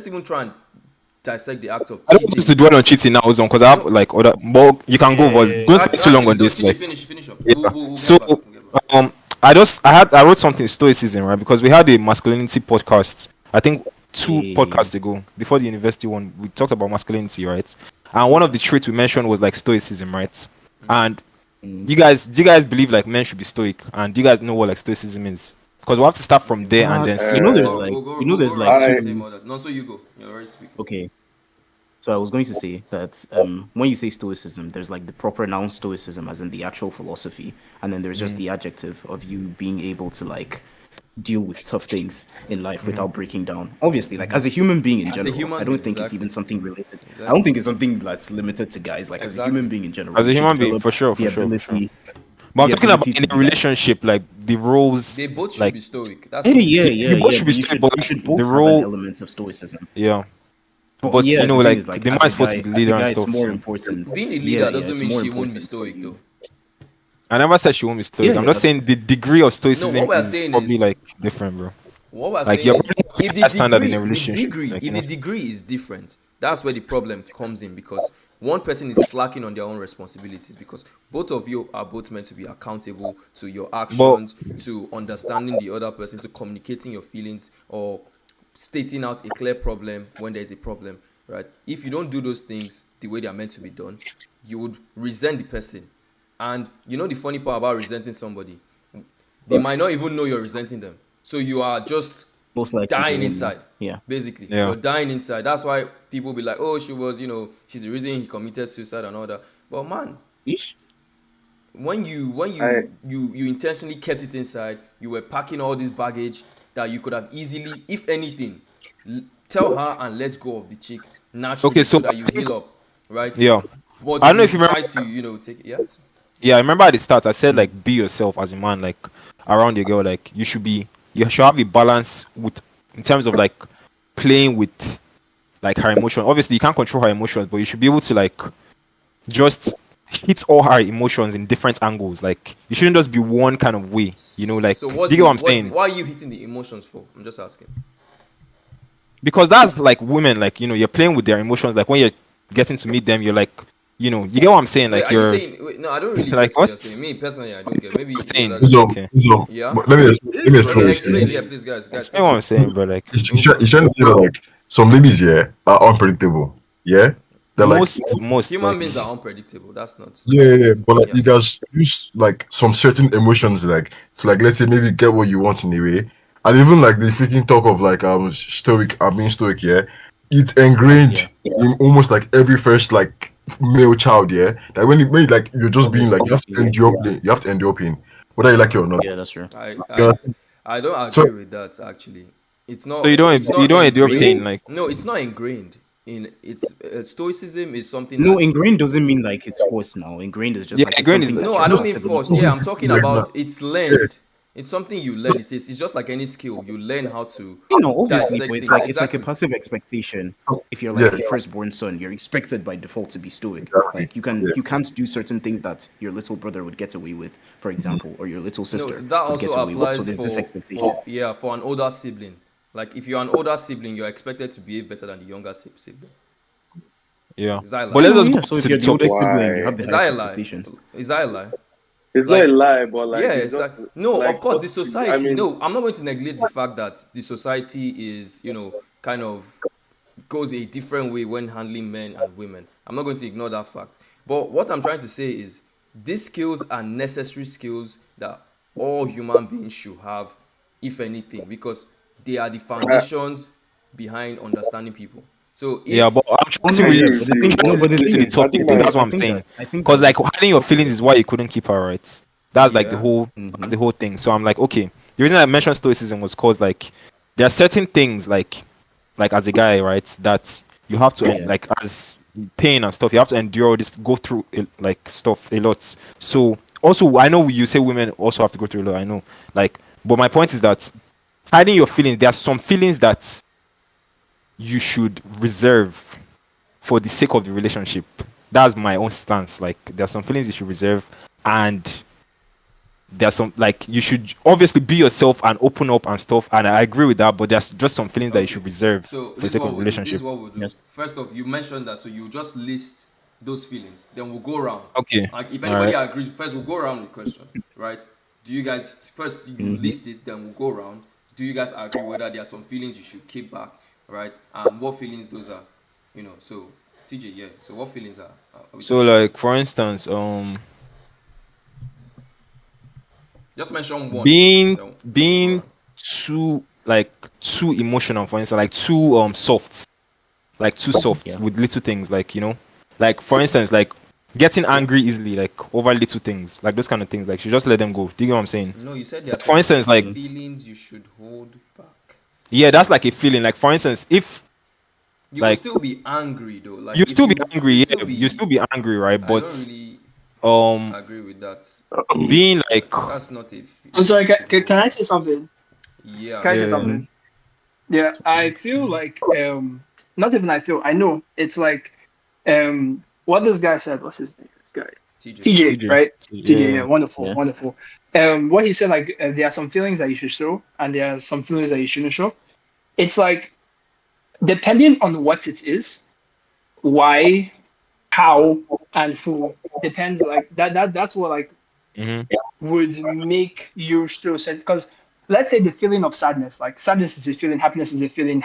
even try and dissect the act of I don't want us to dwell on cheating now, Ozone, because I have like other. But you can go, but don't take too long on this. Like, Finish up. yeah. We'll So, get back, we'll get back. I wrote something stoicism, right? Because we had a masculinity podcast. I think 2 podcasts ago, before the university one, we talked about masculinity, right? And one of the traits we mentioned was like stoicism, right? And do you guys believe like men should be stoic? And do you guys know what like stoicism is? Because we have to start from there and then see. there's Uh, like We'll go there's like around the I same two. order. No, so you go. You're already speaking. Okay, so I was going to say that when you say stoicism, there's like the proper noun stoicism, as in the actual philosophy, and then there's just the adjective of you being able to like deal with tough things in life without breaking down. Obviously, like as a human being in As a general, human I don't being, think it's exactly. even something related. I Exactly. don't think it's something that's limited to guys. Like as a human Exactly. being in general, As a you should human being, develop for sure, the for sure, for sure. ability. But I'm the talking about ability in to a be like, relationship, like the roles, They both should like be stoic. That's yeah, what we yeah, should. yeah, you both yeah. should be But straight, but you like should both the have an role, element of stoicism. yeah. But But yeah, the thing like is, like the man is supposed to be the as a leader and guy, it's stuff. more So important. Being a Yeah, leader yeah, doesn't it's mean more she won't be important for stoic you. though. I never said she won't be Yeah, stoic. I'm yeah, just that's saying the degree of No, stoicism what we're is saying probably is like different, bro. what we're Like saying you're is probably up to if a high standard in a the relationship, degree, like if you the know. degree is different, that's where the problem comes in because one person is slacking on their own responsibilities because both of you are both meant to be accountable to your But actions, to understanding the other person, to communicating your feelings or stating out a clear problem when there is a problem, right? If you don't do those things the way they are meant to be done, you would resent the person. And you know the funny part about resenting somebody, they might not even know you're resenting them. So you are just most likely they dying won't know. inside. Yeah. Basically, yeah, you're dying inside. That's why people be like, "Oh, she was, she's the reason he committed suicide and all that." But man, Ish. when you when I you intentionally kept it inside, you were packing all this baggage that you could have easily, if anything, tell her and let go of the chick okay. naturally So so that I you think heal up, right? yeah, But I don't know you if you remember. decide to, take it. Yeah. Yeah, I remember at the start I said like be yourself as a man, like around your girl, like you should have a balance with in terms of like playing with like her emotion. Obviously, you can't control her emotions, but you should be able to like just hit all her emotions in different angles. Like you shouldn't just be one kind of way, you know. Like So do you get what I'm saying? why are you hitting the emotions for? I'm just asking. Because that's like women, like you're playing with their emotions. Like when you're getting to meet them, you're like, you get what I'm saying? Wait, Like are you you're saying? Wait, no, I don't really like get what what you're saying. Me personally, I don't get. I'm Maybe the saying? other guys. Okay, Yeah. But let me explain Okay, what he's explain. saying. Yeah, please, guys, explain take what it. I'm saying, bro. Like He's trying to say that like some ladies here are unpredictable. Yeah, they're like most Human like beings are unpredictable. That's not. yeah. But like Yeah. you guys use like some certain emotions like to like let's say maybe get what you want in a way, and even like the freaking talk of like stoic, being stoic. Yeah, it's ingrained in almost like every first like male child. Yeah, that when you like you're just being like you have to endure pain. You have to endure pain, whether you like it or not. Yeah, that's true. I You I understand? I don't So agree with that actually. It's so not it's you not don't endure ingrained. pain, like No, it's not ingrained in it's stoicism is something No, that ingrained doesn't mean like it's forced now. Ingrained is just yeah, like it's grain is something like no, that I you're don't mean passively forced. Yeah, I'm used. talking like about that. it's learned. It's something you learn. It's just like any skill. You learn how to Obviously, dissect but things. it's like a Exactly. passive expectation. If you're Yeah, like a firstborn son, you're expected by default to be stoic. exactly. Like you can't do certain things that your little brother would get away with, for example, or your little No, sister that would also get away with. So applies there's this for expectation. for an older sibling. Like if you're an older sibling, you're expected to behave better than the younger sibling. yeah. Is that a But lie? let's just go Yeah. back So if to the you're the oldest topic. sibling, you why have the Is that highest a lie? expectations. Is that a lie? it's not a Like lie, but like yeah, it's it's just like no, like of course what the I society. mean. No, I'm not going to neglect the fact that the society is, kind of goes a different way when handling men and women. I'm not going to ignore that fact. But what I'm trying to say is these skills are necessary skills that all human beings should have, if anything, because they are the foundations behind understanding people. So Yeah, if but I'm Oh trying to no, I really agree yes, with but the you, thing, no, but but the get to thing the is, I topic think though. okay, That's like what I I'm think saying. that I think Because that like hiding your feelings okay, is why you couldn't keep her right. That's like mm-hmm. the whole thing. So I'm like, okay. The reason I mentioned stoicism was cause like there are certain things like as a guy, right, that you have to Yeah, like as pain and stuff, you have to endure all this, go through like stuff a lot. So also I know you say women also have to go through a lot. I know, like, but my point is that hiding your feelings, there are some feelings that you should reserve for the sake of the relationship. That's my own stance. Like there are some feelings you should reserve, and there's some like you should obviously be yourself and open up and stuff. And I agree with that, but there's just some feelings that you okay, should reserve so for the this is sake of what the we'll do. This is relationship. what we'll do. yes, First off, you mentioned that, so you just list those feelings. Then we'll go around. Okay, Like if all anybody right. agrees, first we'll go around with question, right? Do you guys first you mm-hmm. list it, then we'll go around. Do you guys agree whether there are some feelings you should keep back, right? And what feelings those are, So TJ, yeah. So what feelings are we So talking about? like for instance, Just mention one. being Then being move on. too emotional, for instance, like too soft, like too soft Yeah. with little things, like like for instance, like getting angry easily, like over little things, like those kind of things. Like you just let them go. Do you get what I'm saying? No, you said there are For some instance, like feelings you should hold back. yeah, that's like a feeling. Like for instance, if You will like still be angry though. Like you if still be you angry, still yeah, you be. still be angry, right? I don't But really um, agree with that. being like That's not a I'm feeling sorry. you should Can hold. I say something? Yeah, Can I say yeah, something? Yeah, I feel like not even I feel. I know it's like what this guy said. What's his name? This guy. TJ. TJ, TJ, right? TJ, yeah, yeah, wonderful, Yeah. wonderful. What he said, like there are some feelings that you should show, and there are some feelings that you shouldn't show. It's like depending on what it is, why, how, and who depends. Like that's what like mm-hmm. would make you show sense. Because let's say the feeling of sadness, like sadness is a feeling, happiness is a feeling,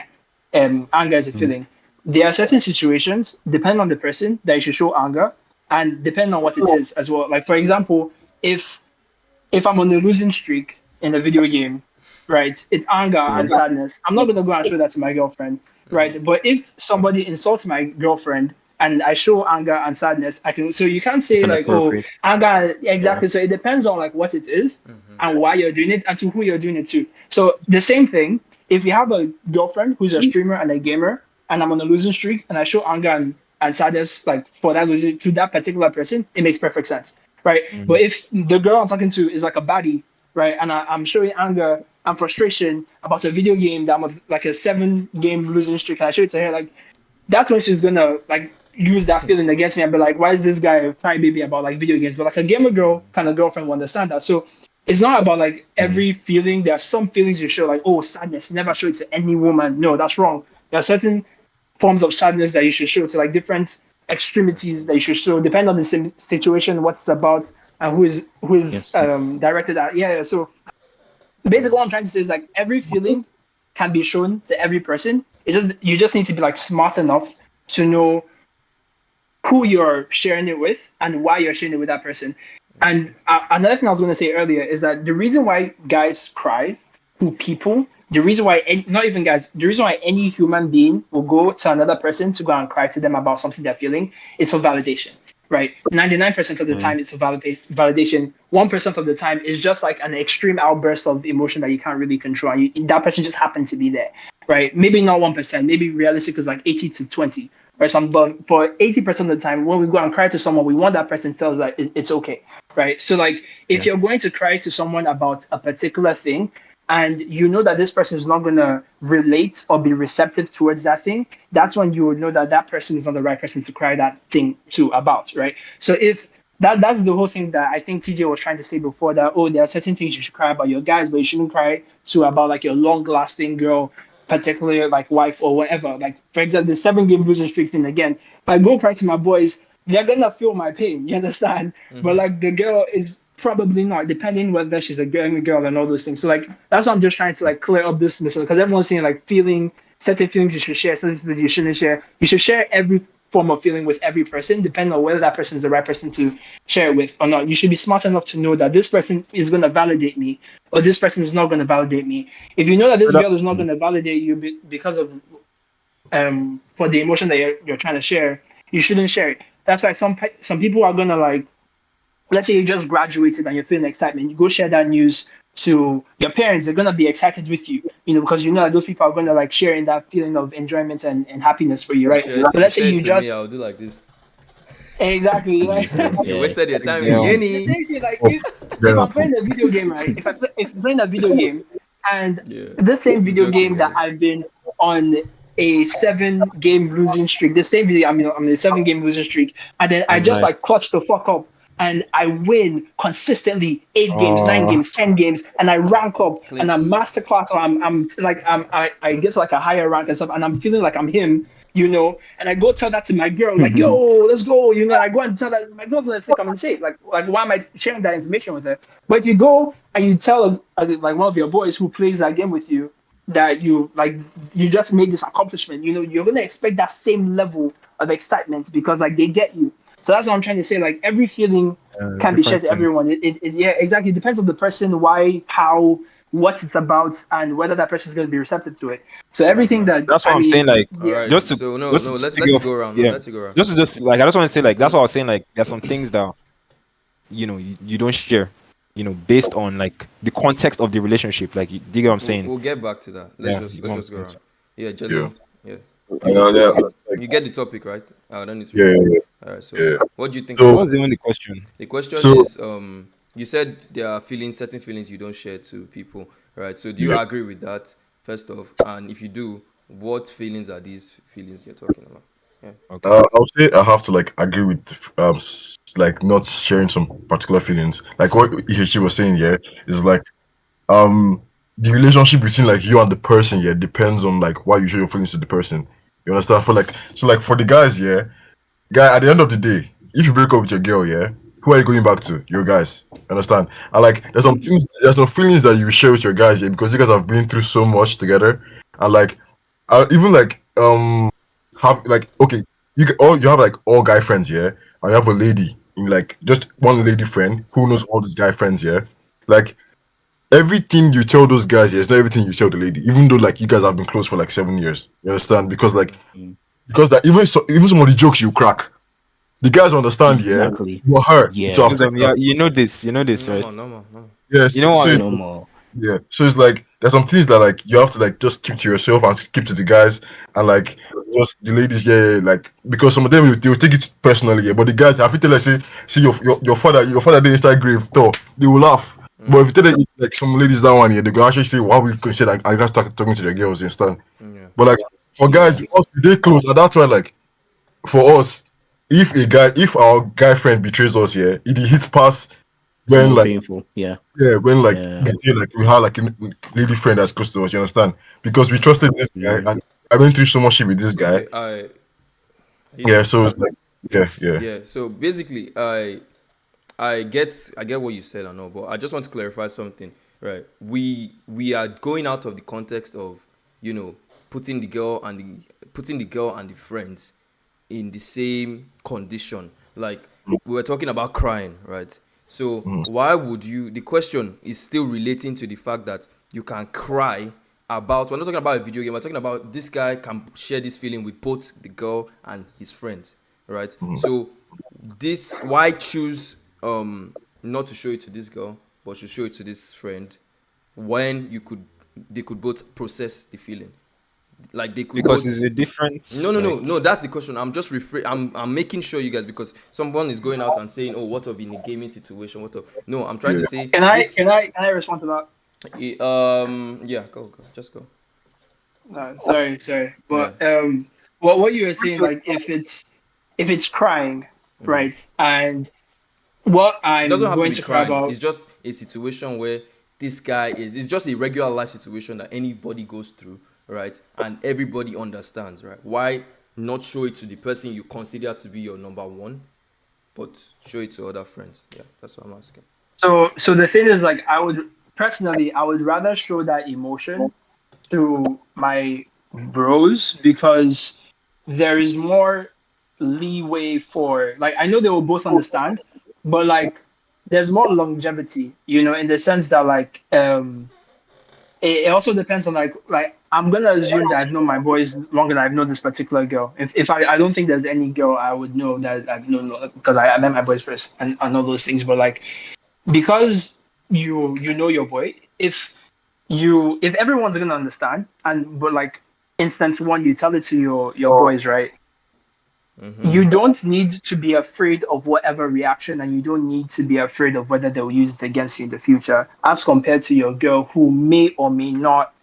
anger is a feeling. There are certain situations, depending on the person, that you should show anger, and depending on what it is as well. Like for example, if I'm on a losing streak in a video game, right, it's anger and sadness. I'm not gonna go and show that to my girlfriend, right? But if somebody insults my girlfriend and I show anger and sadness, I can. So you can't It's say like, oh, inappropriate. anger. Exactly. So it depends on like what it is and why you're doing it and to who you're doing it to. So the same thing. If you have a girlfriend who's a streamer and a gamer, and I'm on a losing streak, and I show anger and sadness like for that losing to that particular person, it makes perfect sense, right? But if the girl I'm talking to is like a baddie, right, and I'm showing anger and frustration about a video game that like a 7-game losing streak, and I show it to her, like that's when she's gonna like use that feeling against me and be like, why is this guy crying baby about like video games? But like a gamer girl kind of girlfriend will understand that. So it's not about like every feeling. There are some feelings you show like, oh, sadness. You never show it to any woman. No, that's wrong. There are certain forms of sadness that you should show to like different extremities that you should show, depending on the situation, what it's about, and who is directed at. Yeah. So basically, what I'm trying to say is like every feeling can be shown to every person. You just need to be like smart enough to know who you're sharing it with and why you're sharing it with that person. And another thing I was going to say earlier is that the reason why guys cry to people, the reason why not even guys, the reason why any human being will go to another person to go and cry to them about something they're feeling is for validation, right? 99% of the time it's for validation. 1% of the time is just like an extreme outburst of emotion that you can't really control. And that person just happened to be there, right? Maybe not 1%, maybe realistic is like 80 to 20. Right, so but for 80% of the time, when we go and cry to someone, we want that person to tell us that it's okay, right? So like, if you're going to cry to someone about a particular thing, and you know that this person is not going to relate or be receptive towards that thing, that's when you would know that that person is not the right person to cry that thing to about, right? So if that's the whole thing that I think TJ was trying to say before, that oh, there are certain things you should cry about your guys, but you shouldn't cry to about like your long-lasting girl, particularly like wife or whatever. Like for example, the 7-game losing streak thing again. If I go cry to my boys, they're gonna feel my pain. You understand? But like the girl is probably not, depending whether she's a girl and all those things. So like that's why I'm just trying to like clear up this missile, because everyone's saying like feeling certain feelings you should share, certain feelings you shouldn't share. You should share every form of feeling with every person, depending on whether that person is the right person to share it with or not. You should be smart enough to know that this person is going to validate me or this person is not going to validate me. If you know that this girl is not going to validate you because of for the emotion that you're trying to share, you shouldn't share it. That's why some people are going to like, let's say you just graduated and you're feeling excitement, you go share that news to your parents, they're gonna be excited with you, because you know that those people are gonna like sharing that feeling of enjoyment and happiness for you, right? Share So let's say it you to me, just I'll do like this. exactly like You wasted your time Yeah. with the Jenny. same thing, like Yeah. if I'm playing a video game, right? If I'm playing a video game and Yeah. the same I'm video joking, game that guys. I've been on a 7-game losing streak, the same video, I'm in a 7-game losing streak, and then I just Nice. like clutch the fuck up and I win consistently 8 games, 9 games, 10 games, and I rank up and I'm Clicks. masterclass, or I get to like a higher rank and stuff, and I'm feeling like I'm him, and I go tell that to my girl, like, yo, let's go, and I go and tell that my girl's gonna think I'm insane. Like why am I sharing that information with her? But if you go and you tell like one of your boys who plays that game with you that you just made this accomplishment, you're gonna expect that same level of excitement because like they get you. So that's what I'm trying to say. Like every feeling can't be shared different to things. everyone. Yeah, exactly. It depends on the person, why, how, what it's about, and whether that person is going to be receptive to it. So everything that That's what I'm saying. Like, All right. just to So no, just no. to Let's figure you off, go around. yeah. Let's you go around. Just like I just want to say like that's what I was saying. Like, there's some things that you don't share, based on like the context of the relationship. Like, do you get what I'm saying? We'll get back to that. Yeah, Let's just go around. Yeah, Yeah. Genuine. Yeah. Yeah, You get the topic, right? I don't need to. yeah. All right. So, Yeah. what do you think So- What about was it? even the question? The question So- is, you said there are certain feelings you don't share to people, right? So, do you Yeah. agree with that? First off, and if you do, what feelings are these feelings you're talking about? I would say I have to like agree with like not sharing some particular feelings. Like what she was saying, yeah, is like the relationship between like you and the person, yeah, depends on like why you show your feelings to the person. You understand? For like for the guys, yeah, guy at the end of the day, if you break up with your girl, yeah, who are you going back to? Your guys. You understand? And like there's some feelings that you share with your guys, yeah, because you guys have been through so much together. And like even like have like okay, you have like all guy friends, yeah, and you have a lady in like just one lady friend who knows all these guy friends, yeah. Like everything you tell those guys, yeah, it's not everything you tell the lady, even though like you guys have been close for like 7 years. You understand? Because like because that even some of the jokes you crack, the guys understand, Exactly. yeah, for her Yeah. to affect her. You know this, right? No. Yes, You know so what? it's, No more. yeah, so it's like there's some things that like you have to like just keep to yourself and keep to the guys, and like just the ladies, yeah, like because some of them they will take it personally, yeah, but the guys, have you tell like see your father didn't start grave, though they will laugh. But if you tell them like some ladies that one, yeah, they can actually say why we can say that I guys start talking to their girls instead. Yeah. But like for guys, us, they close, and that's why like for us, if our guy friend betrays us, yeah, it hits past It's when more like painful. Yeah. when like Yeah. we had like a lady friend that's close to us, you understand? Because we trusted this guy, and I went through so much shit with this guy. Okay. Yeah, so it's like yeah. Yeah. So basically, I get what you said, I know, but I just want to clarify something, right? We are going out of the context of putting the girl and the friends in the same condition. Like we were talking about crying, right? So why would you? The question is still relating to the fact that you can cry about. We're not talking about a video game. We're talking about this guy can share this feeling with both the girl and his friends, right? So why choose not to show it to this girl but to show it to this friend when they could both process the feeling, like they could Because both. it's a difference. No, that's the question. I'm just I'm making sure you guys, because someone is going out and saying, oh, what of in a gaming situation, what of. No, I'm trying to say Can I this. can I respond to that? Yeah, go, just go. No, sorry, but what you were saying, like if it's crying, right, and what It doesn't I'm have to going be to cry crying. about. It's just a situation where this guy it's just a regular life situation that anybody goes through, right? And everybody understands, right? Why not show it to the person you consider to be your number one, but show it to other friends? Yeah, that's what I'm asking. So the thing is, like, I would rather show that emotion to my bros, because there is more leeway for, like, I know they will both understand, but like there's more longevity, in the sense that like it also depends on like I'm gonna assume that I've known my boys longer than I've known this particular girl. If I don't think there's any girl I would know that I've known, because I met my boys first and all those things, but like because you know your boy, if everyone's gonna understand, but like instance one, you tell it to your boys, right? You don't need to be afraid of whatever reaction, and you don't need to be afraid of whether they'll use it against you in the future, as compared to your girl, who may or may not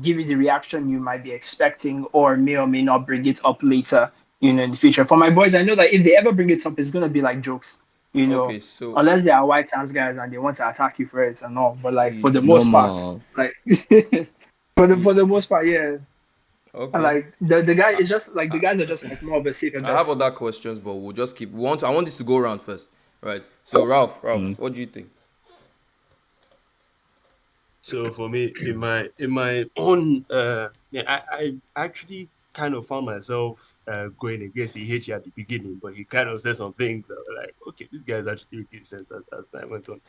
give you the reaction you might be expecting, or may not bring it up later, in the future. For my boys, I know that if they ever bring it up, it's gonna be like jokes, Okay, so unless they are white sands guys and they want to attack you for it and all. But like for the No most part, more. like for the most part, yeah. And okay. like the guy is just like, the guys are just like more of a safer I have bet. other questions, but we'll just keep. I want this to go around first, right? So Ralph, what do you think? So for me, in my own, yeah, I actually kind of found myself going against EHG at the beginning, but he kind of said some things that were like, okay, this guy is actually making sense as time went on.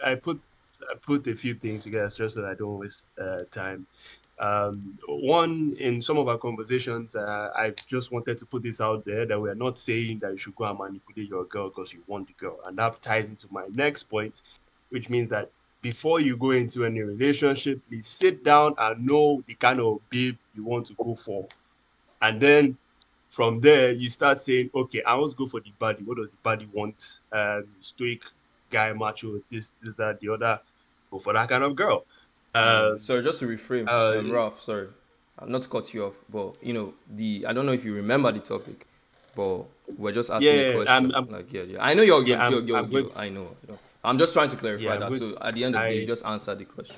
I put a few things together just so that I don't waste time. One, in some of our conversations, I just wanted to put this out there that we're not saying that you should go and manipulate your girl because you want the girl. And that ties into my next point, which means that before you go into any relationship, please sit down and know the kind of babe you want to go for. And then from there, you start saying, okay, I want to go for the body. What does the body want? Stoic guy, macho, this, that, the other. Go for that kind of girl. Sorry, just to reframe, Ralph, sorry, not to cut you off, but I don't know if you remember the topic, but we're just asking a yeah, question. I know I'm going. I know. I'm just trying to clarify Yeah, I'm that. going. So at the end of the day, you I just answer the question.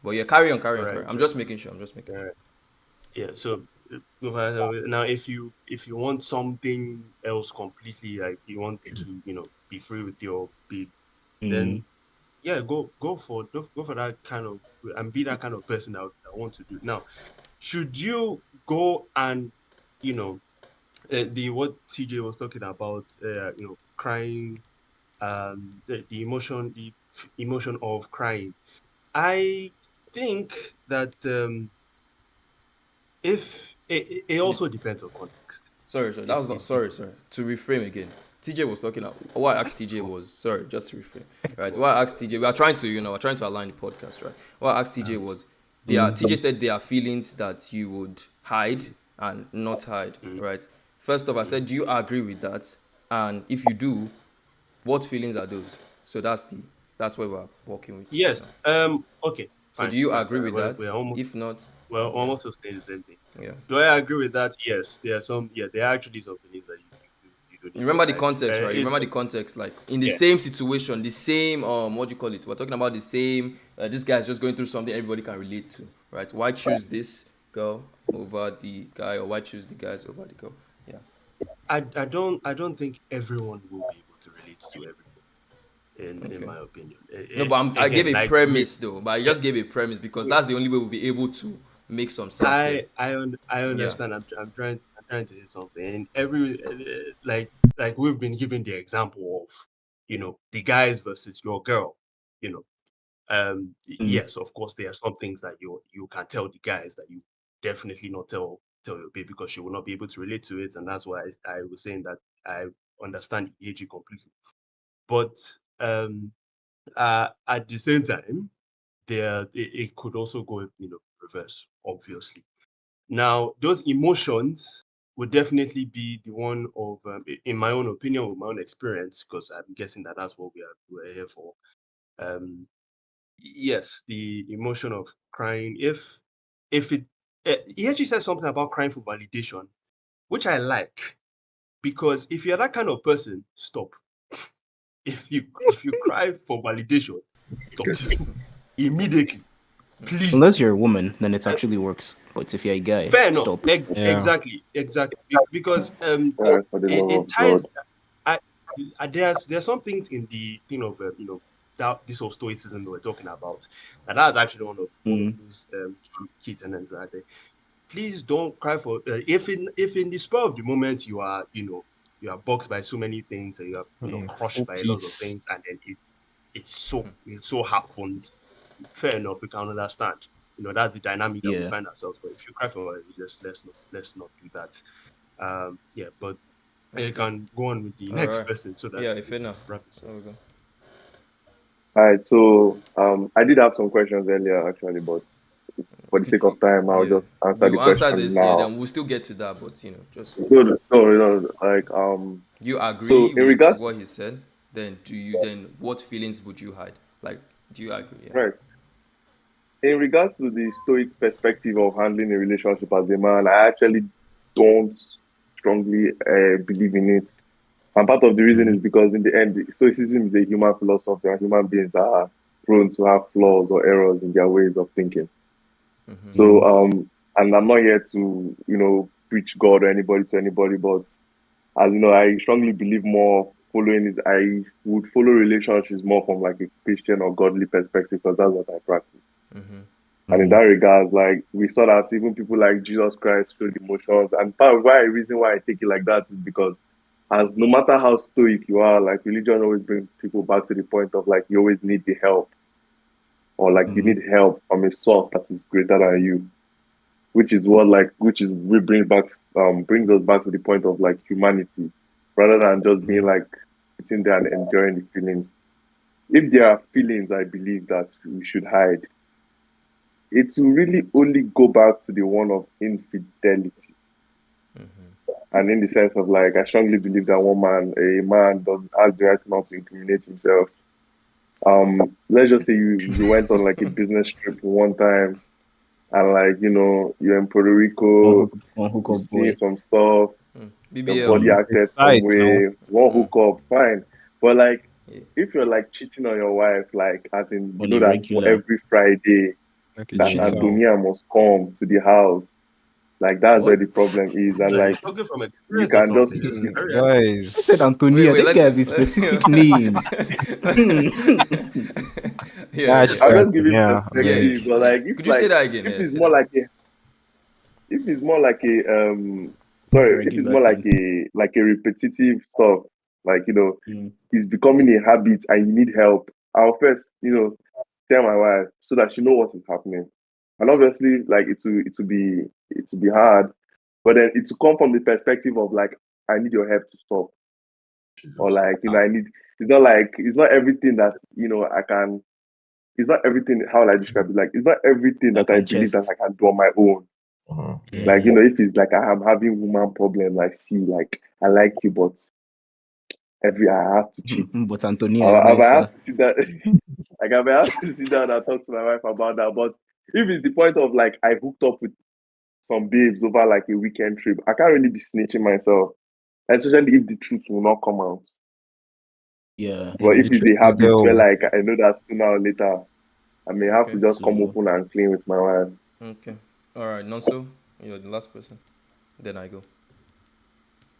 But yeah, carry on. right. I'm just making sure. Yeah. So now, if you want something else completely, like you want to, be free with your babe, then yeah, go for that kind of, and be that kind of person that want to do. Now, should you go and, the what TJ was talking about, crying, the emotion of crying. I think that if it also depends on context. Sorry. That was not sorry. To reframe again. TJ was talking. What I asked TJ was sorry. Just to reframe. Right. What I asked TJ, we are trying to we're trying to align the podcast. Right. What I asked TJ was, TJ said there are feelings that you would hide and not hide. Right. First off, I said, do you agree with that? And if you do, what feelings are those? So that's where we're working with. Yes. Okay. So Fine. do you Fine. agree with that? We're almost If not, almost saying the same thing. yeah. Do I agree with that? Yes. There are some. Yeah. There are actually some feelings that you don't You need to remember the hide. context, right? You It's remember the context, like in the yeah. same situation, the same what do you call it? We're talking about the same. This guy's just going through something everybody can relate to, right? Why choose this girl over the guy, or why choose the guys over the girl? Yeah. I don't think everyone will be able to relate to everyone. In Okay. my opinion. No, but I gave Again, a like premise though. But I yeah, just gave a premise because that's the only way we'll be able to make some sense here. I Yeah. understand. I'm trying to say something. And every like we've been given the example of, the guys versus your girl. You know, yes, of course, there are some things that you can tell the guys that you definitely not tell your baby, because she will not be able to relate to it, and that's why I was saying that I understand EG completely. But at the same time, it could also go, reverse, obviously. Now, those emotions would definitely be the one of, in my own opinion, with my own experience, because I'm guessing that that's what we're here for. Yes, the emotion of crying. If it, he actually said something about crying for validation, which I like, because if you're that kind of person, stop. If you cry for validation, stop immediately, Unless please. you're a woman, then it actually works. But if you're a guy, Fair enough. stop. Yeah. Exactly. Because For the love it of God. ties. I, there's some things in the thing of that this of stoicism that we're talking about, and that's actually one of those key tenets that I think. Please don't cry for if in the spur of the moment you are boxed by so many things, and you are crushed Oh, by a lot of please. things, and then it so happens. Fair enough, we can understand. That's the dynamic that we Yeah. find ourselves. But if you cry for it, just let's not do that. Yeah, but you Okay. can go on with the All next right. person so that Yeah, we if enough. wrap it So we go. All right, so I did have some questions earlier actually, but for the sake of time, I'll Yeah. just answer We the will answer question this, yeah, now. then we'll still get to that, but just Like you so agree in with regards what he said, then what feelings would you hide? Like, do you agree? Yeah. right in regards to the stoic perspective of handling a relationship as a man, I actually don't strongly believe in it. And part of the reason is because in the end, stoicism is a human philosophy, and human beings are prone to have flaws or errors in their ways of thinking. So, and I'm not here to, preach God or anybody to anybody, but as you know, I strongly believe more following it. I would follow relationships more from like a Christian or godly perspective because that's what I practice. And in that regard, like we saw that even people like Jesus Christ showed emotions. And part of why reason why I take it like that is because as no matter how stoic you are, like religion always brings people back to the point of like you always need the help, or like you need help from a source that is greater than you, which brings us back to the point of like humanity, rather than just being like sitting there and enjoying the feelings. If there are feelings I believe that we should hide, it will really only go back to the one of infidelity. And in the sense of like, I strongly believe that a man does has the right not to incriminate himself. Let's just say you went on like a business trip one time, and like you're in Puerto Rico, One hook you've up seen boy. some stuff, your body BBL. acted some Besides, way, one hookup, fine. But like, Yeah. if you're like cheating on your wife, like as in On you a know that regular. every Friday okay, that cheats out. Antonia must come to the house, like that's where What? the problem is, and You're like talking from you experience or can just something. This is very I said Guys, Antonia. Wait, This guy has a let's specific name. yeah, yeah, yeah. she's I'm right. just giving Yeah, Yeah, perspective, but yeah. like Could you say that again? if Yeah, it's say more that. like a if it's more like a sorry, if it's Regular more like thing. a repetitive stuff, like Mm. it's becoming a habit and you need help, I'll first, tell my wife so that she know what is happening. And obviously, like it will be hard, but then it will come from the perspective of like, I need your help to stop. Or like, I need it's not everything that I can it's not everything how will I describe it? Like it's not everything I that I can believe that just. I can do on my own. Like, Yeah. if it's like I am having woman problem, like see, like I like you, but I have to cheat. But Antonia is I might nicer. have to sit down like I might have to sit down and talk to my wife about that. But if it's the point of like I hooked up with some babes over like a weekend trip, I can't really be snitching myself. Especially if the truth will not come out. Yeah. But if the it's truth a is habit where though. like I know that sooner or later I may have to Okay. just come So open and clean with my wife. Okay. All right, Nonso, you're the last person. Then I go.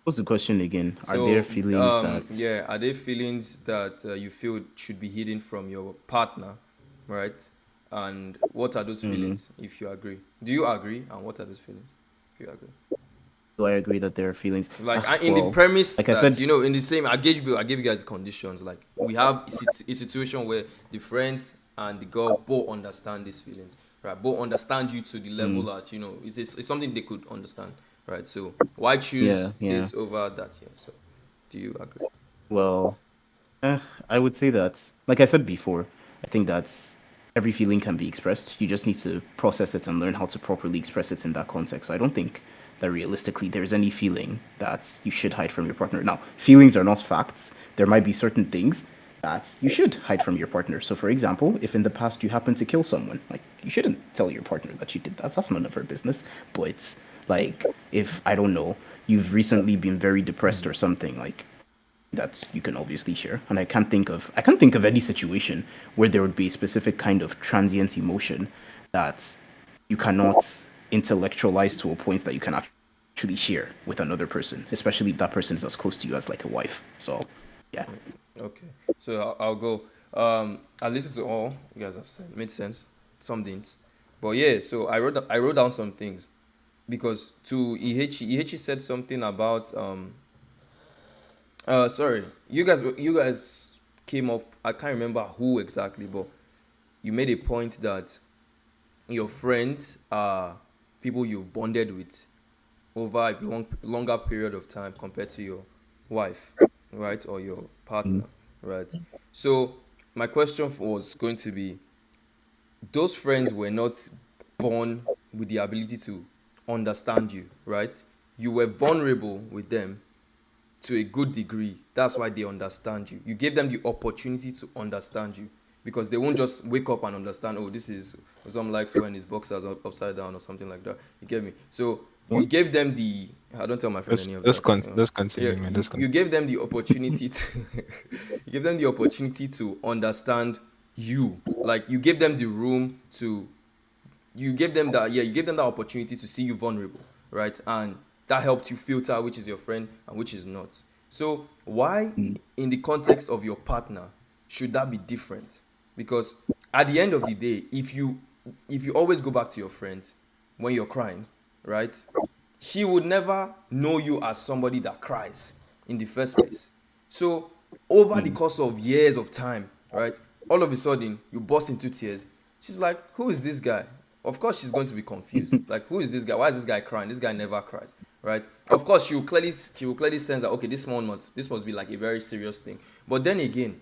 what's the question again? Are there So, feelings that yeah, are there feelings that you feel should be hidden from your partner, right? And what are those mm, feelings, if you agree? Do you agree? And what are those feelings, if you agree? do I agree that there are feelings? Like in the Well, premise like I that said, in the same, I gave you guys the conditions. Like we have a situation where the friends and the girl both understand these feelings, right? Both understand you to the level mm, that it's something they could understand, right? So why choose yeah. this over that? Yeah. So do you agree? Well, I would say that, like I said before, I think that every feeling can be expressed. You just need to process it and learn how to properly express it in that context. So I don't think that realistically there's any feeling that you should hide from your partner. Now, feelings are not facts. There might be certain things that you should hide from your partner. So, for example, if in the past you happen to kill someone, like you shouldn't tell your partner that you did that. That's none of her business. But like, if I don't know, you've recently been very depressed or something, like that you can obviously share. And I can't think of any situation where there would be a specific kind of transient emotion that you cannot intellectualize to a point that you can actually share with another person, especially if that person is as close to you as like a wife. So yeah. Okay, so I'll go. I listened to all you guys have said. Made sense. Some didn't, but yeah. So I wrote down some things because to Ihechi said something about sorry, you guys came off. I can't remember who exactly, but you made a point that your friends are people you've bonded with over a longer period of time compared to your wife, right, or your partner, right? So my question was going to be: those friends were not born with the ability to understand you, right? You were vulnerable with them to a good degree. That's why they understand you. You gave them the opportunity to understand you because they won't just wake up and understand, oh, this is some likes when his boxers are upside down or something like that. You get me? So you gave What? them the, I don't tell my friend any of Let's that. let's Yeah, continue, man. Let's you continue. gave them the opportunity to you gave them the opportunity to understand you. Like you gave them the room to you gave them that opportunity to see you vulnerable, right? And that helped you filter which is your friend and which is not. So why in the context of your partner should that be different? Because at the end of the day, if you if you always go back to your friends when you're crying, right? She would never know you as somebody that cries in the first place. So over the course of years of time, right? All of a sudden you burst into tears. She's like, who is this guy? Of course she's going to be confused. Like, who is this guy? Why is this guy crying? This guy never cries, right? Of course she will clearly sense that, okay, this must be like a very serious thing. But then again,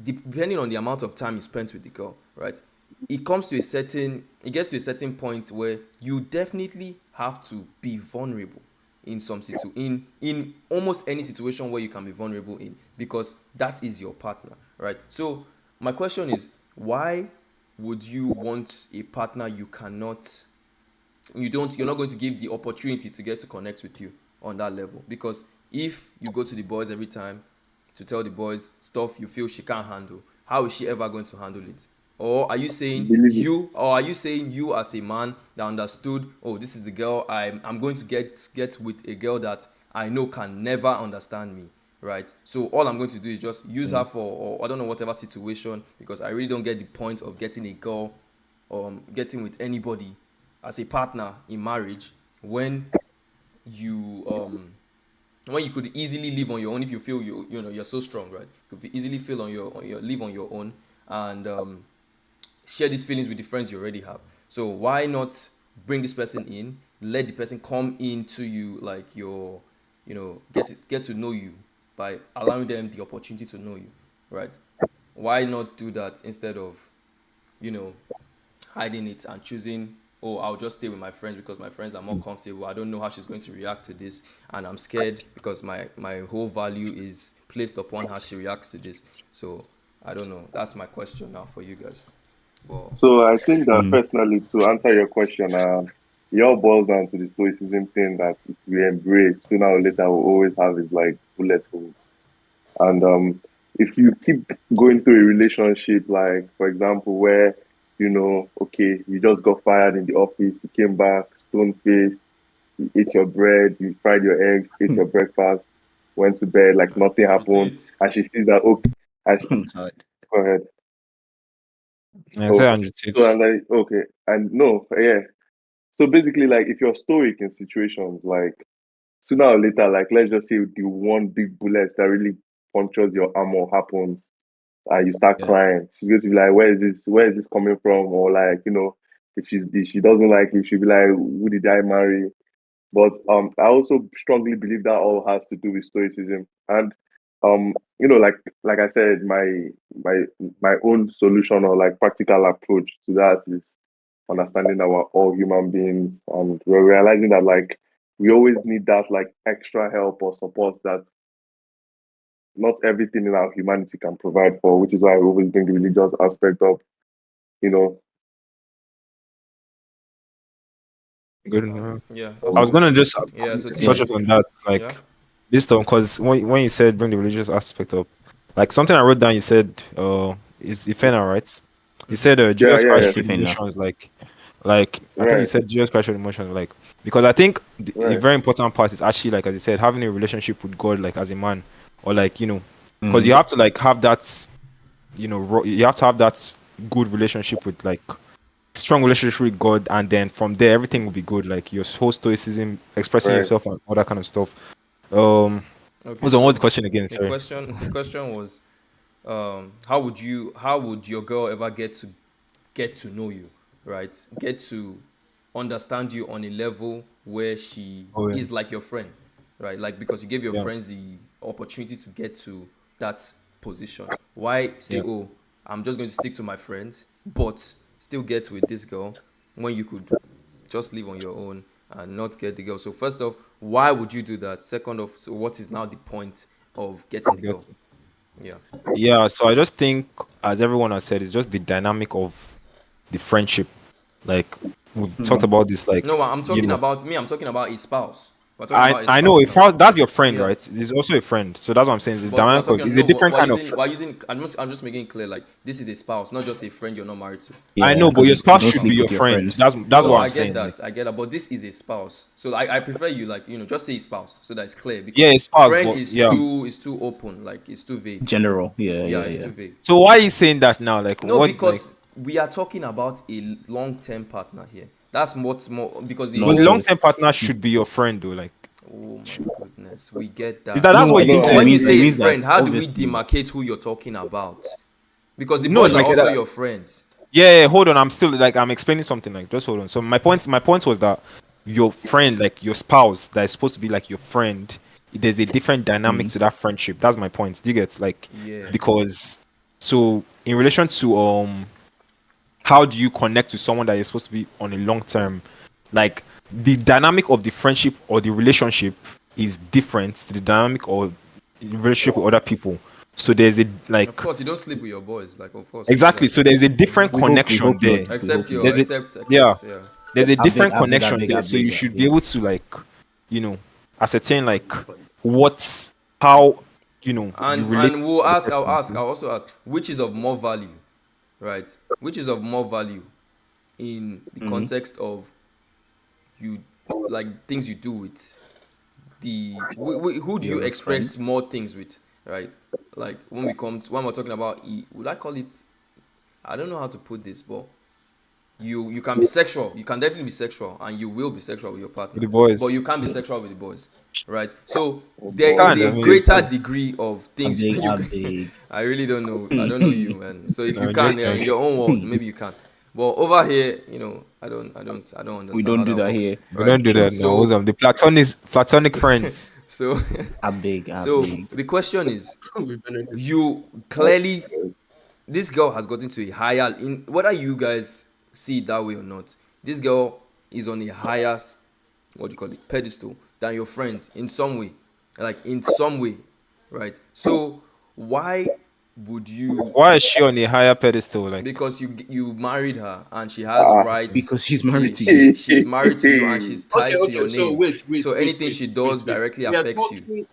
depending on the amount of time you spent with the girl, right? It gets to a certain point where you definitely have to be vulnerable in in almost any situation where you can be vulnerable in, because that is your partner, right? So my question is, why would you want a partner you're not going to give the opportunity to get to connect with you on that level? Because if you go to the boys every time to tell the boys stuff you feel she can't handle, how is she ever going to handle it? Or are you saying you as a man that understood, oh, this is the girl I'm going to get with a girl that I know can never understand me, right? So all I'm going to do is just use her for, or I don't know, whatever situation, because I really don't get the point of getting a girl, getting with anybody as a partner in marriage when you could easily live on your own if you feel you're so strong, right? You could easily feel live on your own and share these feelings with the friends you already have. So why not bring this person in, let the person come into you, like get to know you by allowing them the opportunity to know you, right? Why not do that instead of hiding it and choosing, oh, I'll just stay with my friends because my friends are more comfortable. I don't know how she's going to react to this, and I'm scared because my whole value is placed upon how she reacts to this. So I don't know. That's my question now for you guys. Well, So I think that personally, to answer your question, it all boils down to the stoicism thing that if we embrace, sooner or later we'll always have is like bullet holes. And if you keep going through a relationship, like for example, where okay, you just got fired in the office, you came back, stone faced, you ate your bread, you fried your eggs, ate your breakfast, went to bed like nothing happened, and she sees that, okay, go ahead. I say Oh, 100 so I'm like, okay, and no, yeah. So basically, like, if you're stoic in situations, like, sooner or later, like, let's just say the one big bullet that really punctures your armor happens, and you start crying. She's going to be like, where is this coming from? Or like, if she doesn't like you, she'll be like, who did I marry? But I also strongly believe that all has to do with stoicism. And like I said, my my own solution or like practical approach to that is understanding that we're all human beings, and we're realizing that like we always need that like extra help or support that not everything in our humanity can provide for, which is why I always bring the religious aspect up, you know. Good enough. yeah. I was gonna just Yeah. So touch up on that, like yeah. this time, because when you said bring the religious aspect up, like something I wrote down, you said, is Ifena, right? You said, Yeah, Jesus yeah, Christ yeah. showed Ifena. emotions, like I think you Right, said Jesus Christ showed emotions, like, because I think a right, very important part is actually, like as you said, having a relationship with God, like as a man, or like because Mm. you have to like have that, you have to have that good relationship with like strong relationship with God, and then from there everything will be good. Like your whole stoicism, expressing right. yourself, and all that kind of stuff. Um, Okay. what's the So question again? the Sorry. question was, how would your girl ever get to know you, right? Get to understand you on a level where she Oh yeah, is like your friend, right? Like, because you gave your yeah, friends the opportunity to get to that position. Why say, yeah. oh, I'm just going to stick to my friends, but still get with this girl when you could just live on your own and not get the girl? So first off, why would you do that? Second off, so what is now the point of getting the girl? Yeah. Yeah, so I just think, as everyone has said, it's just the dynamic of the friendship. Like we've talked about this, like No, I'm you talking know, about me. I'm talking about a spouse. We're talking I about a I know spouse if now. that's your friend, Yeah. right? He's also a friend, so that's what I'm saying. It's But we're dynamic. talking It's a no. different kind of. We're using. I'm just making it clear. Like, this is a spouse, not just a friend you're not married to. I Yeah, know, but because your you spouse don't should be sleep your with your friend. friends. That's No, what I'm I get saying. Like, that. I get that. But this is a spouse, so I prefer you, like, just say spouse so that it's clear, yeah, because it's spouse, friend but is yeah. too open. Like, it's too vague. General. Yeah, Yeah, yeah, it's yeah. too vague. So why are you saying that now? Like, No, what? Like, because we are talking about a long-term partner here. That's what's more because the No, But whole long-term partner should be your friend, though. Like, oh my goodness, we get is that. that's No, what I you mean, said. When you I say mean friend, that, how do we obviously. demarcate who you're talking about? Because the No, boys like are also that. your friends. Yeah, hold on. I'm still like I'm explaining something. Like, just hold on. So my point was that your friend, like your spouse, that is supposed to be like your friend, there's a different dynamic to that friendship. That's my point. Do you get like Yeah. because so in relation to how do you connect to someone that you're supposed to be on a long term, like the dynamic of the friendship or the relationship is different to the dynamic or relationship with other people. So there's a like Of course, you don't sleep with your boys. Like, of course, we do exactly. that. So there's a different We connection hope there. not. We Except hope your, not. There's a except, yeah. yeah. There's a I beg, different I beg, I connection beg, there, I so you beg, I should be beg. able to like, ascertain what's how you relate And to we'll the ask. person. I'll also ask which is of more value, right? Which is of more value in the Mhm. context of you, like things you do with who do you Your express friends. more things with, right? Like when we're talking about would I call it? I don't know how to put this, but you can be sexual. You can definitely be sexual, and you will be sexual with your With partner. the boys. But you can't be sexual with the boys, right? So Oh, there boy. is Can, I a mean, greater degree of I things beg, you I can. beg. I really don't know. I don't know you, man. So if you I'm can, joking, I'm in your own world, maybe you can. But over here, I don't We understand how don't do that that works, here. we right? don't do that now. What's So up? The platonic friends. so I beg, I so beg. the question is, We've been in this. you clearly this girl has gotten to a higher in whether you guys see it that way or not. This girl is on a higher what do you call it pedestal than your friends in some way, like in some way, right? So why would you? Why is she on a higher pedestal? Like, Because you married her and she has rights. Because she's married to you. She's married to you and she's Okay, tied to okay. your So name. wait, So anything she does wait. directly We are affects you. talking.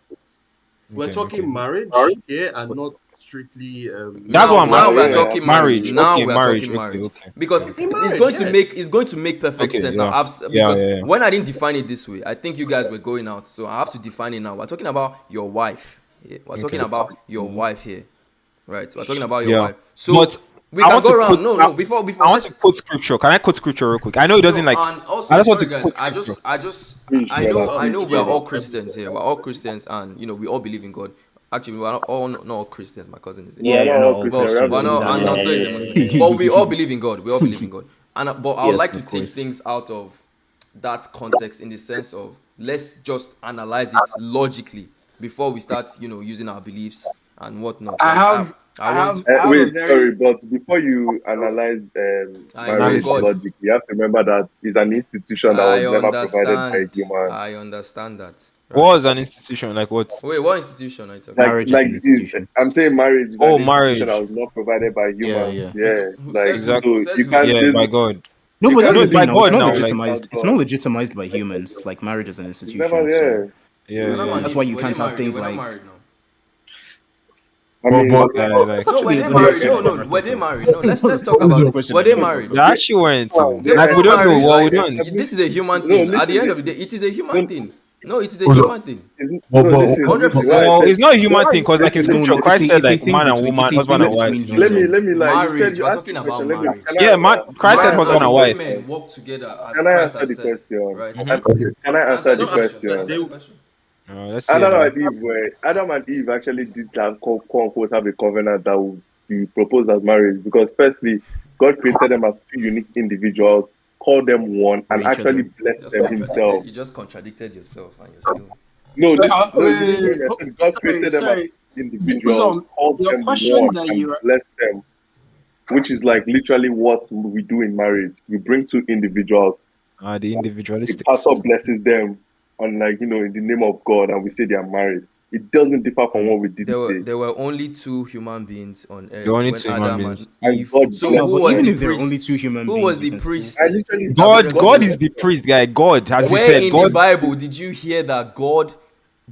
We're okay, talking okay. marriage here and not strictly. That's what I'm Now we are asking. Like, talking marriage. marriage. Now Okay, we are marriage. talking Okay, marriage okay. because Okay. it's marriage, going to yes. make perfect Okay, sense yeah. now. Yeah, Because yeah, yeah. when I didn't define it this way, I think you guys were going out, so I have to define it now. We're talking about your wife. Yeah, we're talking Okay. about your wife here, right? We're talking about your Yeah. wife. So But we I can want go to around. quote. No, before I want to let's quote scripture. Can I quote scripture real quick? I know it doesn't no, like. and I also just want to sorry guys, quote scripture. Preach, brother, I preach, know we are all brother. Christians here. We're all Christians, and we all believe in God. Actually, we are not all Christians. My cousin is a No, Yeah, not you're Muslim. not all all Christian. We Well, have Christian. we're not, and Muslim. also is a Muslim. Exactly. But we all believe in God. We all believe in God. But I would Yes, like to of take course. things out of that context in the sense of let's just analyze it logically before we start, using our beliefs and whatnot. I Right? have I want. I have a Wait, sorry, very but before you analyze marriage Analysis. God. logic, you have to remember that it's an institution that was I never provided by a understand. human. I understand that. What Right. was an institution? Like what? Wait, what institution are you talking Like, about? Marriage is like an is institution. I'm saying marriage is Oh, an institution that marriage. was not provided by Yeah, humans. yeah. Yeah, Who like says who? Exactly. so Says you who? can't Yeah, by this, God. No, you but can't that's No, the it's just by thing now. It's God not now. explain Like, it legitimized. as It's not God. legitimized by humans. Like marriage is an It's institution. never So yeah, Adam and yeah. that's Eve, why you were they can't have married? They things were not like. married now. I But mean, Yeah, That's like No, were actually they not married? a No, question no, at were they all. married? No, let's talk That's about not a it. question Were at they all. married? they actually went to. They Like, were we don't know married. what we Like don't. this is a human no, thing. At the listen, end of the day, it is a human no, thing. No, it is a who's human thing. but, no, listen, Hundred listen. Why I percent. Well, said, it's not a no, human thing because, like in listen, No, scripture, no, Christ said it's a like thing man and between woman, it's a husband thing and wife between should be the let me, same. humans. like, you said, Marriage. you We're asked talking the about question. marriage. Can I Yeah, answer? man. Christ Can I said Man answer husband the and and wife. women question? work together as Can I Christ answer has the said. question? Right? okay. Can I answer Answer the the question. question? Answer the question. Let's see it now. Adam and Eve actually did have quote unquote have a covenant that would be proposed as marriage because firstly, God created them as two unique individuals, called them one, For and each actually other. blessed them himself. You just contradicted yourself, and you're still. No, wait, listen, no, you didn't hear me. I oh, said God sorry, created them as sorry. individuals, Uzom, called your them question one, that and you blessed them, which is like literally what we do in marriage. We bring two individuals, The the individualistics. pastor blesses them, and like in the name of God, and we say they are married. It doesn't differ from what we did today. There were only two human beings on The earth only when two human Adam and beings. And Eve. God So No, blessed who but was even the if there are only two priest? human Who beings, was you the can still. I priest? literally That brought them God together? is the priest, guy. God, as he Where said, in the God. Bible did you hear that God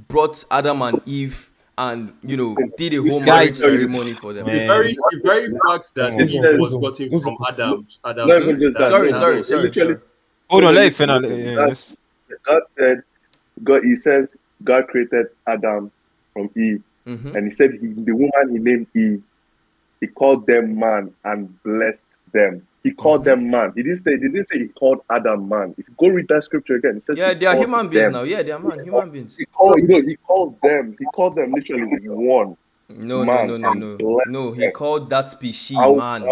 brought Adam and Eve and did a whole listen, Guy, let me marriage tell you. ceremony for them? man. The very fact Come that on. It Eve says was gotten from Adam's not rib, even just that. that's No, Sorry, enough. no. sorry, It sorry, literally. sorry. Hold No, on, no. let it Listen, finish. listen. Yes. God said. God. He says God created Adam from Eve, Mm-hmm. and he said the woman he named Eve. He called them man and blessed them. He called them man. He didn't say he called Adam man. If you go read that scripture again, it says Yeah, he they are called human beings them. now. Yeah, they are man, human beings. He called them literally one No, man no. and blessed No, he them. called that species How- man.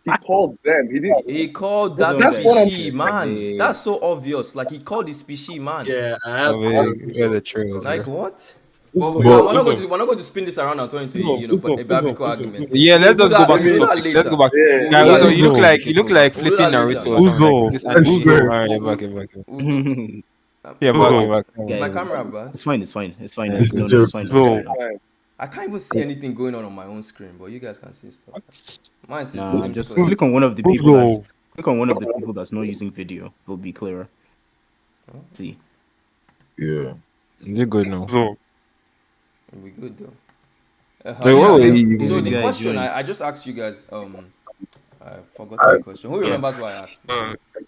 he called them. He didn't. He called That's that what I'm saying. species man. That's so obvious. Like he called the species man. Yeah, I have Yeah, the truth. Like what? But- We're not going to spin this around and turn into a biblical argument. Yeah, let's just go back to We'll do that topic. Let's go later. back to Yeah. topic. We'll do Guys, that so you later. look like We'll do flipping that later. Naruto or something like this. And Uzo. all right, yeah, back. Yeah, back. Yeah, My camera, bro. It's fine. It's fine. It's fine. Yeah, No, it's no, a it's fine. joke. It's fine. I can't even see anything going on my own screen, but you guys can see stuff. Mine Nah, seems just clear. click on one of the people that's not using video. It'll be clearer. See. Yeah. Is it good now? We good though. Wait, what were you- So the Yeah, question join. I just asked you guys. I forgot the question. Who remembers what I asked?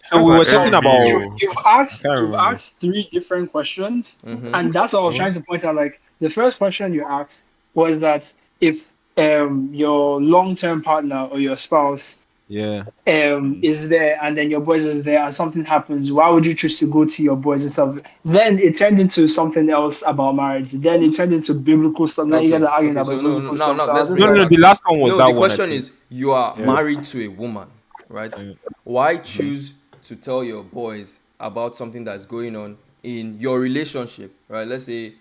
So we were talking about. You've asked Can't you've remember. asked three different questions, Mhm. and that's what I was trying to point out. Like the first question you asked was that if your long-term partner or your spouse Yeah. is there and then your boys is there and something happens, why would you choose to go to your boys and stuff? Then it turned into something else about marriage. Then it turned into biblical stuff. Now you guys are arguing about biblical stuff. So I was just No, like, the last one was No, that the one. question is you are married to a woman, right? Why choose to tell your boys about something that's going on in your relationship, right? Let's say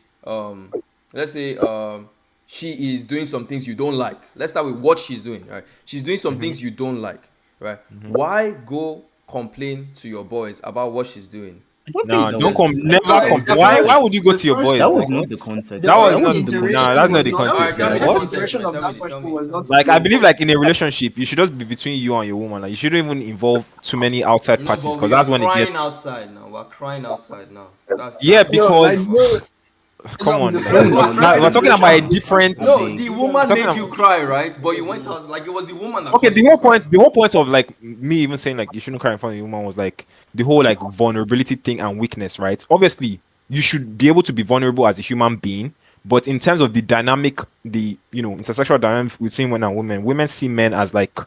she is doing some things you don't like. Let's start with what she's doing, right? She's doing some things you don't like, right? Why go complain to your boys about what she's doing? No, That don't was- come. Never come. Why would you go to your boys? That was like, not the context. That was the not. iteration Nah, that's not was the not- context. Alright, tell me the the What? context. iteration of Tell that me, question tell me. was not Like I believe, like in a relationship, you should just be between you and your woman. Like you shouldn't even involve too many outside No, parties but because we that's are when it crying gets. outside now. We're crying outside now. Yeah, That's- because come on, the like, first- now we're talking about a different. No, the woman Talking made you about- cry, right? But you went out like it was the woman that Okay, caused the you whole to cry. point of like me even saying like you shouldn't cry in front of your woman was like the whole like vulnerability thing and weakness, right? Obviously, you should be able to be vulnerable as a human being, but in terms of the dynamic, the intersexual dynamic between men and women see men as like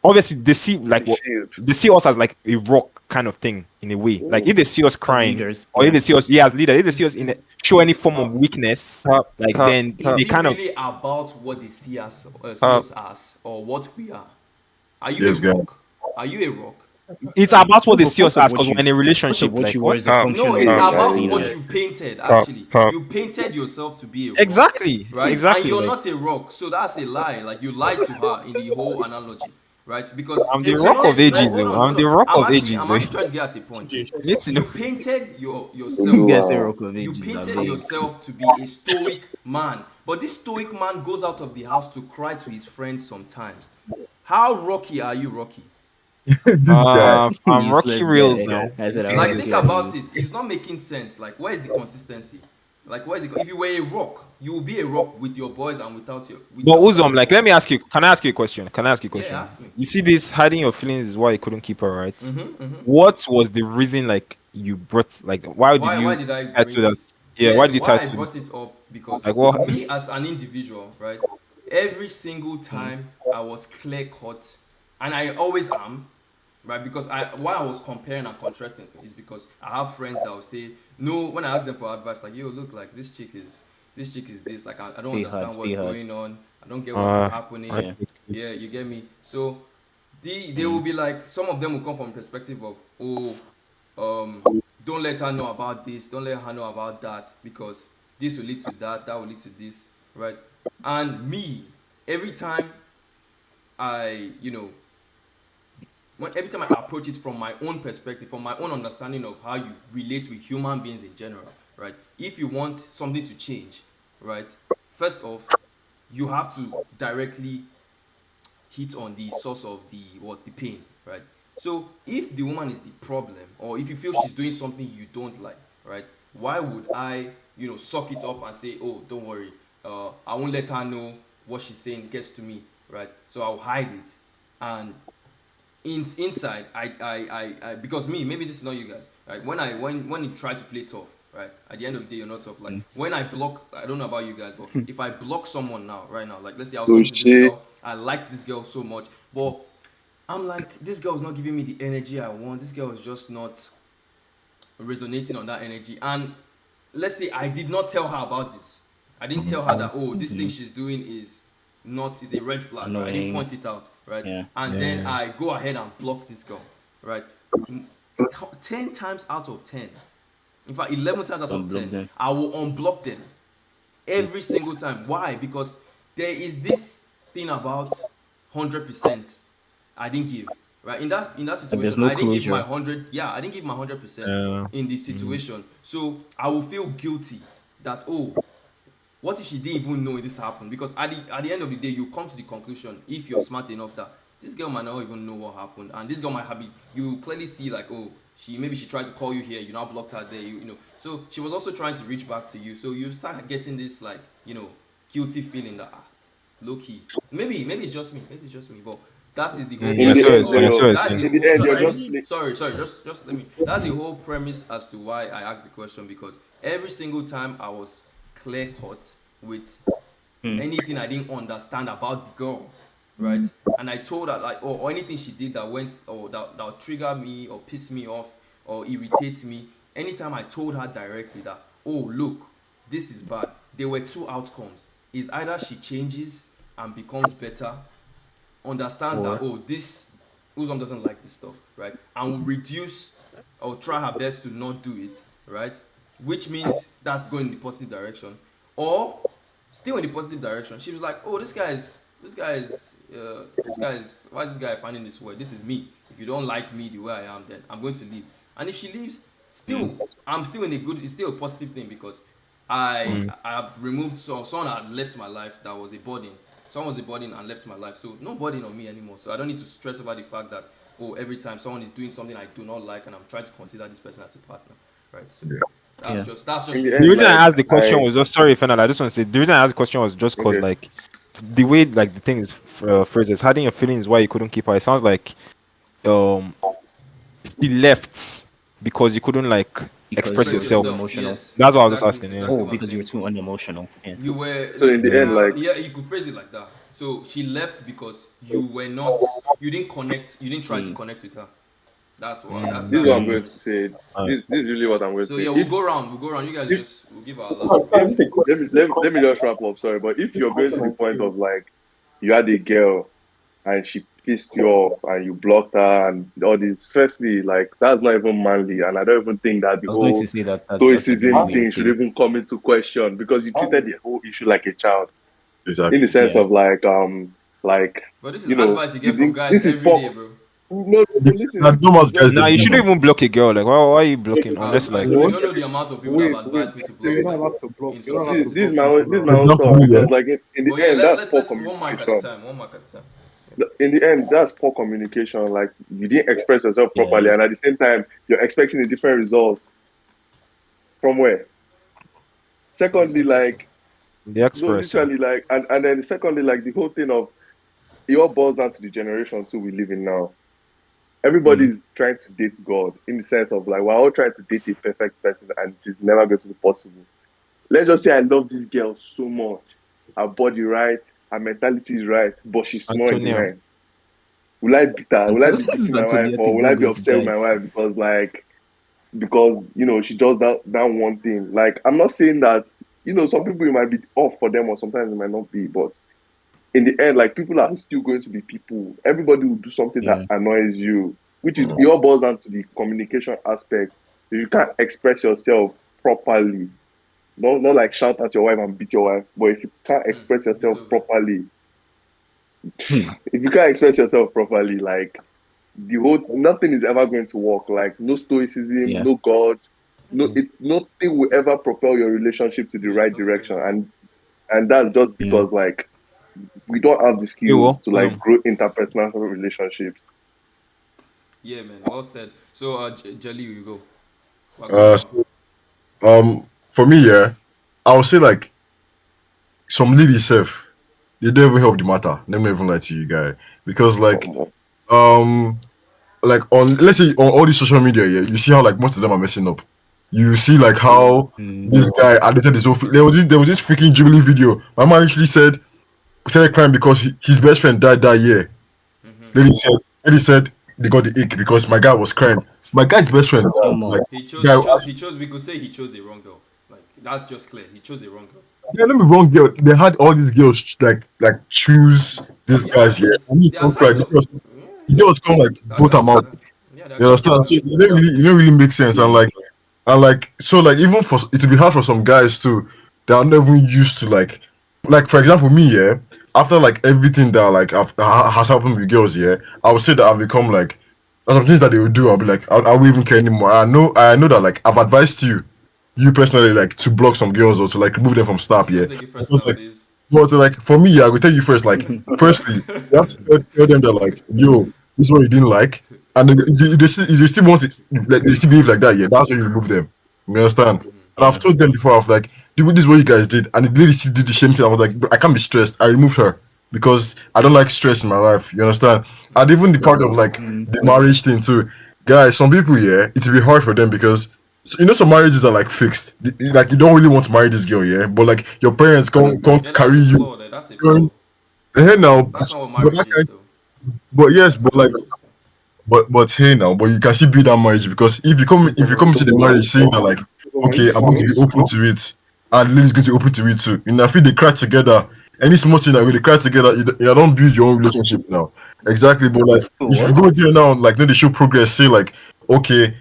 obviously they see like what they see us as like a rock kind of thing in a way. Like if they see us crying, leaders, or if they see us, as leaders, if they see us show any form of weakness, like then Is they it kind of. really about what they see us as or what we are? Are you Yes, a guy. rock? Are you a rock? It's about what they see us Most of as what because you- we're in a most relationship. of what Like you what? were is a function No, of it's what you're about seen what as. you painted. Actually, you painted yourself to be a rock. Exactly. Right? Exactly. And you're like- not a rock, so that's a lie. Like you lied to her in the whole analogy, right? Because I'm they the rock of painted- ages, hold though. on, I'm hold the on. rock I'm of actually, ages, I'm though. actually trying to get at a point. You need to You know. painted This yourself. guy's a rock of You ages, painted I beg. yourself to be a stoic man, but this stoic man goes out of the house to cry to his friends sometimes. How rocky are you, Rocky? I'm Rocky Useless Reels guy. now. I said, Like I'm think useless. about it. It's not making sense. Like where is the consistency? Like where is it? If you were a rock, you will be a rock with your boys and without your. But Uzom, like, let me ask you. Can I ask you a question? Yeah, ask me. You see, this hiding your feelings is why you couldn't keep her, right? Mm-hmm. What was the reason, like, you brought, like, why did you Why did I tie to bring that? it? Yeah, why did you tie I to this? brought it up because Like, what? me as an individual, right? Every single time I was clear cut, and I always am, right? Because why I was comparing and contrasting is because I have friends that will say no when I ask them for advice, like, yo, look, like this chick is this, like I don't understand what's going on. I don't get what's happening. Yeah, you get me. So they will be like, some of them will come from a perspective of, don't let her know about this, don't let her know about that, because this will lead to that will lead to this, right? And me, every time every time I approach it from my own perspective, from my own understanding of how you relate with human beings in general, right? If you want something to change, right, first off, you have to directly hit on the source of the pain, right? So if the woman is the problem, or if you feel she's doing something you don't like, right, why would I, suck it up and say, oh, don't worry, I won't let her know what she's saying gets to me, right? So I'll hide it. And inside, I because maybe this is not you guys, right? When you try to play tough, right, at the end of the day you're not tough. Like when I block, I don't know about you guys, but if I block someone right now, like let's say I was talking to this girl I liked this girl so much, but I'm like, this girl's not giving me the energy I want. This girl is just not resonating on that energy. And let's say I did not tell her about this. I didn't tell her that, oh, this thing she's doing is a red flag. Right? I didn't point it out, right? Yeah. And then I go ahead and block this girl, right? 10 times out of 10, in fact 11 times out of Unblock 10, them. I will unblock them every single time. Why? Because there is this thing about 100% I didn't give. Right, in that situation, no I didn't give closure. my 100. Yeah, I didn't give my 100% in this situation. So I will feel guilty that, oh, what if she didn't even know this happened? Because at the end of the day, you come to the conclusion, if you're smart enough, that this girl might not even know what happened, and this girl might have you clearly see like, oh, she tried to call you here, you now blocked her there, you know. So she was also trying to reach back to you. So you start getting this like, guilty feeling that low key. Maybe it's just me. But that is the whole. In the end, you're just Sorry. Just let me. That's the whole premise as to why I asked the question, because every single time I was clear cut with anything I didn't understand about the girl, right? And I told her like, or anything she did that went or that trigger me or piss me off or irritate me. Anytime I told her directly that, oh look, this is bad. There were two outcomes. Is either she changes and becomes better, understands that, oh, this Uzom doesn't like this stuff, right? And will reduce or try her best to not do it, right? Which means that's going in the positive direction. Or still in the positive direction, she was like, oh, this guy is why is this guy finding this way? This is me. If you don't like me the way I am, then I'm going to leave. And if she leaves, I'm still in it's still a positive thing, because I have removed someone had left my life that was a burden. Someone was a burden and left my life, so no burden on me anymore. So I don't need to stress about the fact that, oh, every time someone is doing something I do not like and I'm trying to consider this person as a partner, right? So that's just the reason I asked the question was just, sorry, Fernand, I just want to say the reason I asked the question was just because like the way like the thing is phrased is hiding your feelings why you couldn't keep her. It sounds like she left because you couldn't like express yourself. Emotional. Yes, that's what I was just asking. Yeah. Oh, because you were too unemotional. Yeah. You were. So in the end, like, yeah, you could phrase it like that. So she left because you didn't connect. You didn't try to connect with her. That's what. This is what I'm going to say. This is really what I'm going to So say. yeah, we'll go around. You guys we'll give our last. Let me just wrap up. Sorry, but if you're going to the point of like, you had a girl and she pissed you off and you blocked her and all this, firstly, like, that's not even manly, and I don't even think that the I was going whole to say that stoicism thing should even come into question, because you treated the whole issue like a child. Exactly. In the sense of like But this is advice you get from guys this is every day, bro. No, listen. Nah, you shouldn't even block a girl. Like, why are you blocking? Unless like, you don't know the amount of people that have advised me to block. This is my own thought, because like in the end, that's poor one mic communication. One mic at a time. In the end, that's poor communication. Like, you didn't express yourself properly, and at the same time, you're expecting a different result. From where? Secondly, like, the express. literally, like, and then secondly, like, the whole thing of it all boils down to the generation too we live in now. Everybody's trying to date God, in the sense of like, we're all trying to date a perfect person, and it is never going to be possible. Let's just say I love this girl so much. Her body right, her mentality is right, but she's small in the mind. Will I beat her? Will I be beating my wife, or will I be upset with my wife because she does that one thing? Like, I'm not saying that, some people it might be off for them, or sometimes it might not be, but in the end, like, people are still going to be people. Everybody will do something that annoys you, which is it all boils down to the communication aspect. If you can't express yourself properly, not like shout at your wife and beat your wife, but if you can't express yourself properly, like, nothing is ever going to work. Like, no stoicism, no God, nothing will ever propel your relationship to the right direction, and that's just because like, we don't have the skills to like grow interpersonal relationships. Yeah, man. Well said. So, Jelly, you go. For me, I would say like some ladies they don't even help the matter. Let me even lie to you, guy, because like like on, let's say, on all these social media, you see how like most of them are messing up. You see like how this guy edited his own. There was this freaking Jubilee video. My man actually said, started crying because his best friend died that year. Lady said they got the ick because my guy was crying. My guy's best friend died. Come Like on. He chose. guy, He chose. He chose. We could say he chose a wrong girl. Like that's just clear. He chose a wrong girl. yeah, let me wrong girl. They had all these girls like choose these Yeah, guys here. it's And he there are don't cry. times of. The girls come like vote That him out. yeah, there You can be understand? So times. it don't really make sense. And like so like even for it will be hard for some guys too. They are not even used to like for example me, yeah. After like everything that like has happened with girls, yeah, I would say that I've become like there's some things that they will do. I'll be like, I won't even care anymore. I know that like I've advised you personally, like to block some girls or to like remove them from Snap, yeah. Don't take it Because personal, like, please. but like for me, yeah, I will tell you first. Like, firstly, you have to tell them that like, yo, this is what you didn't like, and then if they still want it, like they still behave like that, yeah, that's when you remove them. You understand? And I've told them before, I've like, dude, this is what you guys did, and the lady still did the same thing. I was like, "Bro, I can't be stressed. I removed her because I don't like stress in my life. You understand? And even the part of like the marriage thing too, guys. Some people, yeah, it will be hard for them because some marriages are like fixed. Like you don't really want to marry this girl, yeah, but like your parents can't Yeah, that's carry a you. flaw. That's a Going flaw. hey now, That's not what but marriage is, though. but yes, That's not but what like marriage is. Though. but hey now, but you can still build that marriage because if you come into the marriage saying that like, okay, I'm going to be open to it, and the lady's going to be open to it too. I feel they cry together. Any small thing that when they cry together, you don't build your own relationship now. Exactly, but like if you go there now, like then they show progress, say like, okay,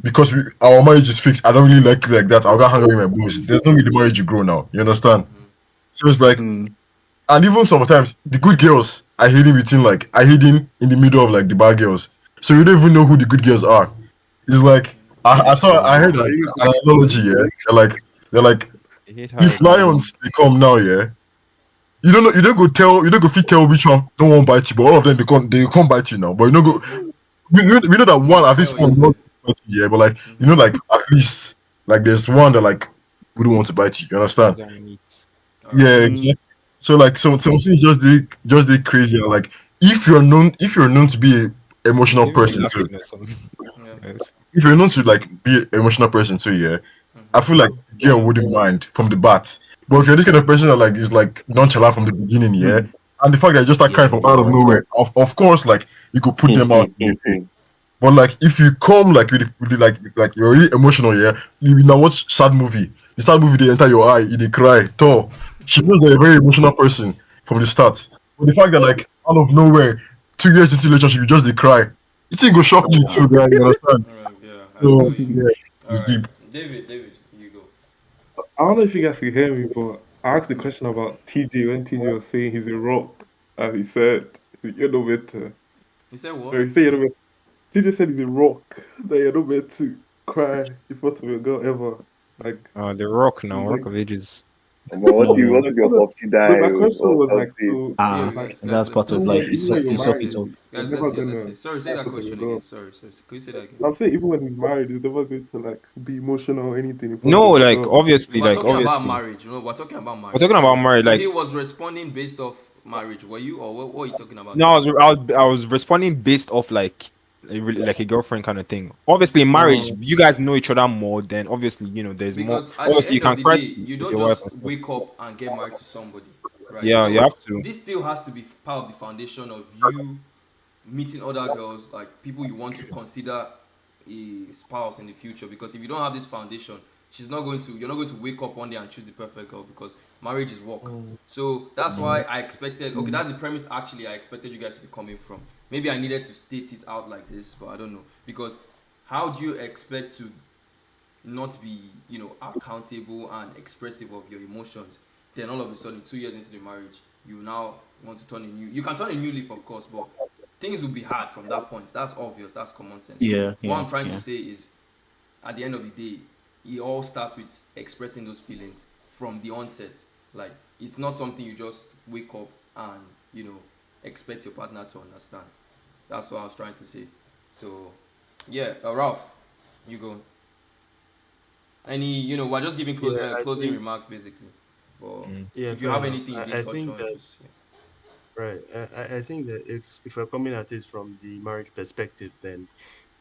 because our marriage is fixed, I don't really like that. I'll go hang out with my boys. There's no way the marriage will grow now. You understand? So it's like and even sometimes the good girls are hidden in the middle of like the bad girls. So you don't even know who the good girls are. It's like I heard like an analogy, yeah. They're like I hate if hiding. lions they come now, yeah. You don't go fit tell which one don't want bite you, but all of them they come bite you now. But you know go we know that one I at get least what one you're will not saying. bite you, yeah, but like like at least like there's one that like wouldn't want to bite you, you understand? Dominate. All right. Yeah, exactly. So like some things just crazy. And, like if you're known to be a He's emotional even person too, laughing at something. Yeah. Yes. if you're known to like be an emotional person too, yeah, I feel like the girl wouldn't mind from the bat. But if you're this kind of person that like is like nonchalant from the beginning, yeah, and the fact that you just start crying from out of nowhere, of course, like you could put them out immediately. But like if you come like with you're really emotional, yeah, you now watch sad movie. The sad movie they enter your eye, you dey cry. Tall. She knows they're a very emotional person from the start. But the fact that like out of nowhere, 2 years into relationship, you just dey cry. It ain't go shock me too, guy. You understand? All right. Yeah, I So feel you. yeah, All it's right, deep. David, you go. I don't know if you guys can hear me, but I asked the question about TJ when TJ was saying he's a rock, and he said you're not meant to. You said what? Or he said you're not meant. TJ said he's a rock that you're not meant to cry in front of a girl ever. Like, The Rock now, like Rock of Ages. But what if your no, popsy die my question or was like, something? so Yeah, Ah, like that's part of even life. when It's even so when you're it's let's tough. hear. It's married, tough. you're Guys, never let's gonna hear. Sorry, say cry that because of a question again. girl. Sorry. Can you say that again? I'm saying even when he's married, he's never going to like be emotional or anything in front No, of a girl. We're talking about obviously, marriage. We're talking about we're marriage. talking about marriage. So Like, he was responding based off marriage. Were you, or what are you talking about, no, David? I was responding based off like like a girlfriend kind of thing. Obviously, in marriage, you guys know each other more. Then obviously, there's more. Because at the Obviously, you end of can the cry day, to you with don't your wife just and stuff. wake up and get married to somebody, right? Yeah, you So have to. this still has to be part of the foundation of you meeting other girls, like people you want to consider a spouse in the future. Because if you don't have this foundation, you're not going to wake up one day and choose the perfect girl, because marriage is work. So that's why I expected, okay, that's the premise actually I expected you guys to be coming from. Maybe I needed to state it out like this, but I don't know. Because how do you expect to not be, accountable and expressive of your emotions? Then all of a sudden, 2 years into the marriage, you now want to you can turn a new leaf, of course, but things will be hard from that point. That's obvious. That's common sense. So Yeah, what yeah, I'm trying to yeah. say is, at the end of the day, it all starts with expressing those feelings from the onset. Like, it's not something you just wake up and expect your partner to understand. That's what I was trying to say. So yeah, Ralph, you go. Any, we're just giving Yeah, I closing think remarks basically. But yeah, if you fair have enough. anything you I didn't touch think on, that just right. I think that if we're coming at it from the marriage perspective, then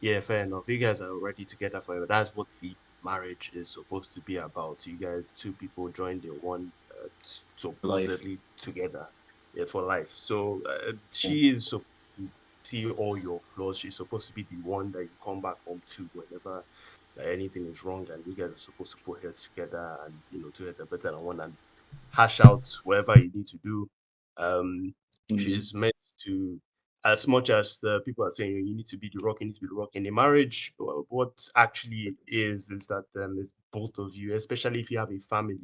yeah, fair enough. You guys are already together forever. That's what the marriage is supposed to be about. You guys, two people join the one supposedly together, for life. So she is supposed to see all your flaws. She's supposed to be the one that you come back home to whenever anything is wrong, and you guys are supposed to put heads together, and two heads are better than one, and hash out whatever you need to do. Um, she's meant to, as much as the people are saying you need to be the rock, you need to be the rock in a marriage. What actually is that it's both of you, especially if you have a family.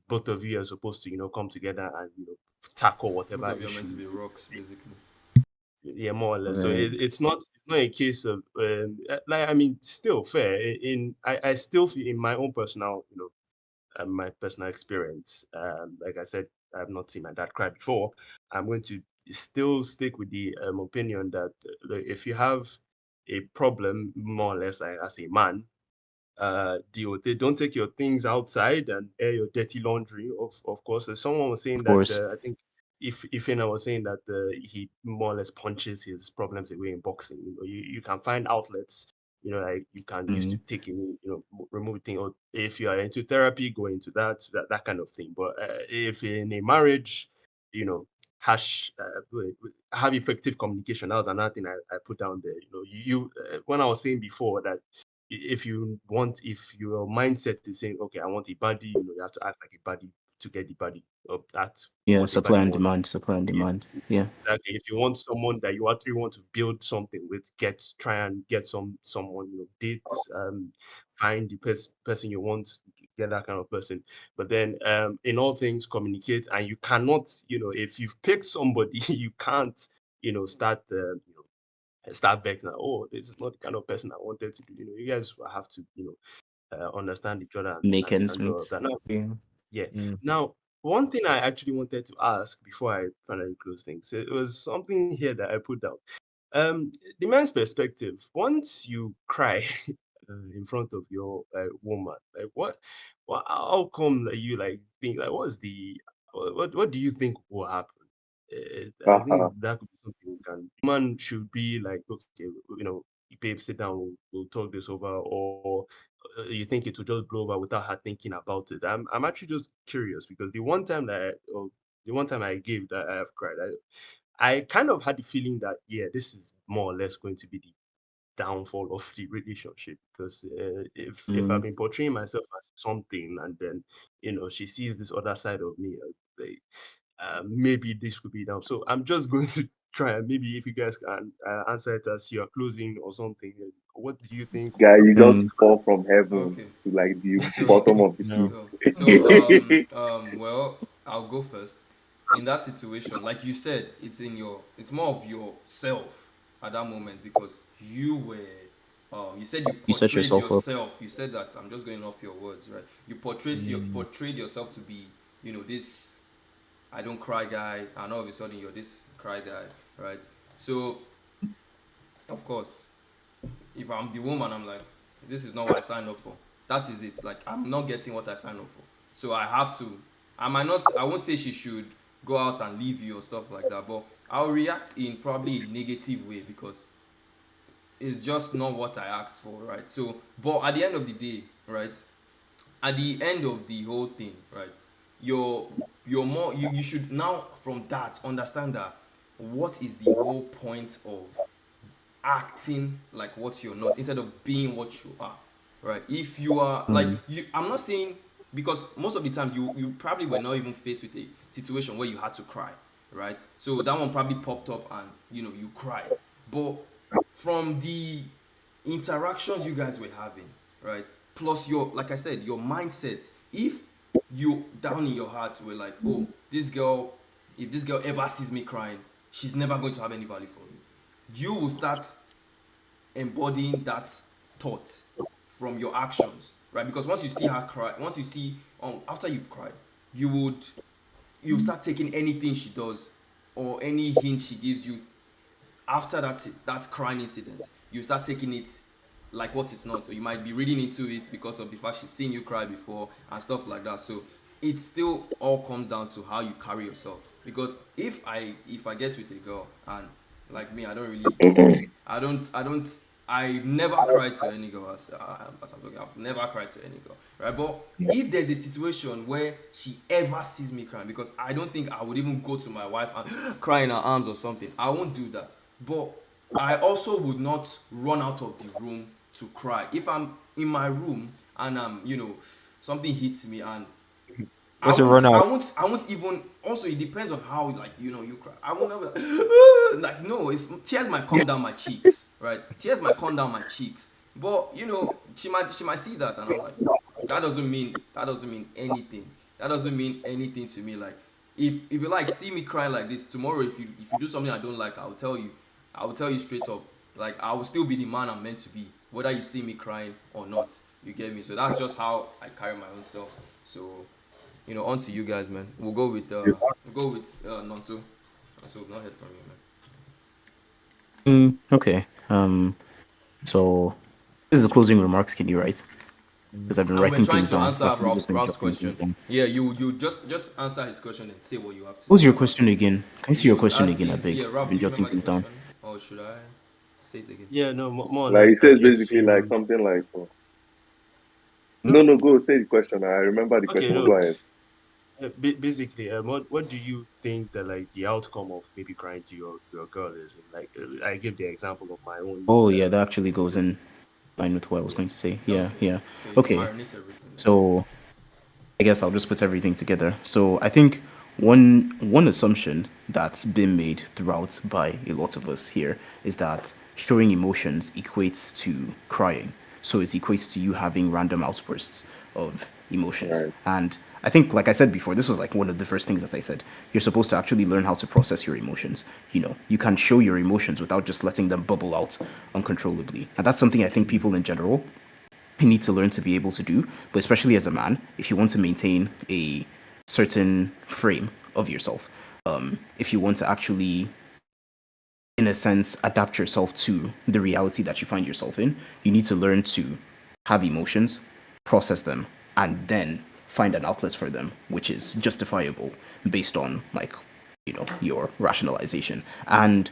Both of you are supposed to come together and tackle Both whatever of you are meant to issue. be rocks, basically. Yeah, more or less. So Right. it's not a case of like, I mean, still fair. I still feel in my own personal my personal experience. Like I said, I have not seen my dad cry before. I'm going to still stick with the opinion that if you have a problem, more or less, like as a man, they don't take your things outside and air your dirty laundry. Of course, someone was saying Of that course. I think if Ifena was saying that he more or less punches his problems away in boxing. You can find outlets. Like you can use to take in, remove thing. Or if you are into therapy, go into that kind of thing. But if in a marriage, you know, have effective communication. That was another thing I put down there. When I was saying before that if your mindset is saying, okay, I want a body, you have to act like a body to get the body, or that's Yeah, what a body supply and wants. demand, supply and Yeah, demand. Yeah. exactly. If you want someone that you actually want to build something with, try and get someone, date, find the person you want, get that kind of person. But then in all things, communicate, and you cannot, if you've picked somebody, you can't, start vexing. Oh, this is not the kind of person I wanted to do. You guys have to, understand each other and, Make and, ends and do all of meet. that. Now, Yeah. yeah. Mm. Now, one thing I actually wanted to ask before I finally close things, it was something here that I put down. Um, the man's perspective. Once you cry in front of your woman, like what, how come that you like think like what do you think will happen? I think that could be something we can. Man should be like, okay, babe, sit down, we'll talk this over, or you think it will just blow over without her thinking about it. I'm actually just curious because the one time I gave that I have cried, I kind of had the feeling that yeah, this is more or less going to be the downfall of the relationship because if I've Mm. been portraying myself as something and then she sees this other side of me, maybe this could be down. So I'm just going to try and maybe if you guys can answer it as you're closing or something. What do you think? Guy, you just Mm. fall from heaven Okay. to like the So, bottom of the No. sea. well, I'll go first. In that situation, like you said, it's more of yourself at that moment because you said you You set portrayed yourself up. yourself. You said that I'm just going off your words, right? You portrayed yourself to be, this I don't cry guy, and all of a sudden you're this cry guy, right? So, of course, if I'm the woman, I'm like, this is not what I signed up for. That is it. Like, I'm not getting what I signed up for. So I have to. I won't say she should go out and leave you or stuff like that, but I'll react in probably a negative way because it's just not what I asked for, right? So, but at the end of the day, right? At the end of the whole thing, right? You should now from that understand that what is the whole point of acting like what you're not instead of being what you are, right? If you are like Mm. I'm not saying because most of the times you probably were not even faced with a situation where you had to cry, right? So that one probably popped up and you cried, but from the interactions you guys were having, right? Plus your, like I said, your mindset. If you down in your heart were like, oh, this girl, if this girl ever sees me crying, she's never going to have any value for me. You will start embodying that thought from your actions, right? Because once you see her cry, once you see after you've cried, you start taking anything she does or any hint she gives you after that crying incident. You start taking it like what it's not, or you might be reading into it because of the fact she's seen you cry before and stuff like that. So it still all comes down to how you carry yourself. Because if I get with a girl and like me, I don't I never cried to any girl as I'm talking. I've never cried to any girl, right? But if there's a situation where she ever sees me crying, because I don't think I would even go to my wife and cry in her arms or something, I won't do that. But I also would not run out of the room to cry. If I'm in my room and something hits me and I What's a won't, run I out? won't, I won't even. Also, it depends on how, like, you cry. I won't ever like no. It's tears might come down my cheeks, right? Tears might come down my cheeks, but she might see that, and I'm like, that doesn't mean anything. That doesn't mean anything to me. Like, if you like see me crying like this tomorrow, if you do something I don't like, I will tell you straight up. Like, I will still be the man I'm meant to be, whether you see me crying or not. You get me? So that's just how I carry my own self. So. On to you guys, man. We'll go with Nonso. So we've not heard from you, man. Okay. So this is the closing remarks, can you write? Because I've been And we're writing trying things to down. answer I've just been Ralph's jotting things question. down. Yeah, you just answer his question and say what you have to What's say. your question again? Can I see He your was question again, I asking, beg? yeah, Ralph, I've do been you jotting remember the things down. question? Or should I say it again? Yeah, no, more or Like less he that says if basically like you something like, no, no, go say the question. I remember the okay, question. no, Go ahead. basically, what do you think that like the outcome of maybe crying to your girl is? Like, I give the example of my own. Oh yeah, that actually goes in line with what I was Yeah. going to say. Yeah, Okay. yeah. Okay, you Okay. marinate everything. So I guess I'll just put everything together. So I think one assumption that's been made throughout by a lot of us here is that showing emotions equates to crying. So it equates to you having random outbursts of emotions. Right. And I think, like I said before, this was like one of the first things that I said. You're supposed to actually learn how to process your emotions. You can show your emotions without just letting them bubble out uncontrollably. And that's something I think people in general you need to learn to be able to do, but especially as a man, if you want to maintain a certain frame of yourself, if you want to actually, in a sense, adapt yourself to the reality that you find yourself in, you need to learn to have emotions, process them, and then find an outlet for them, which is justifiable based on, like, your rationalization. And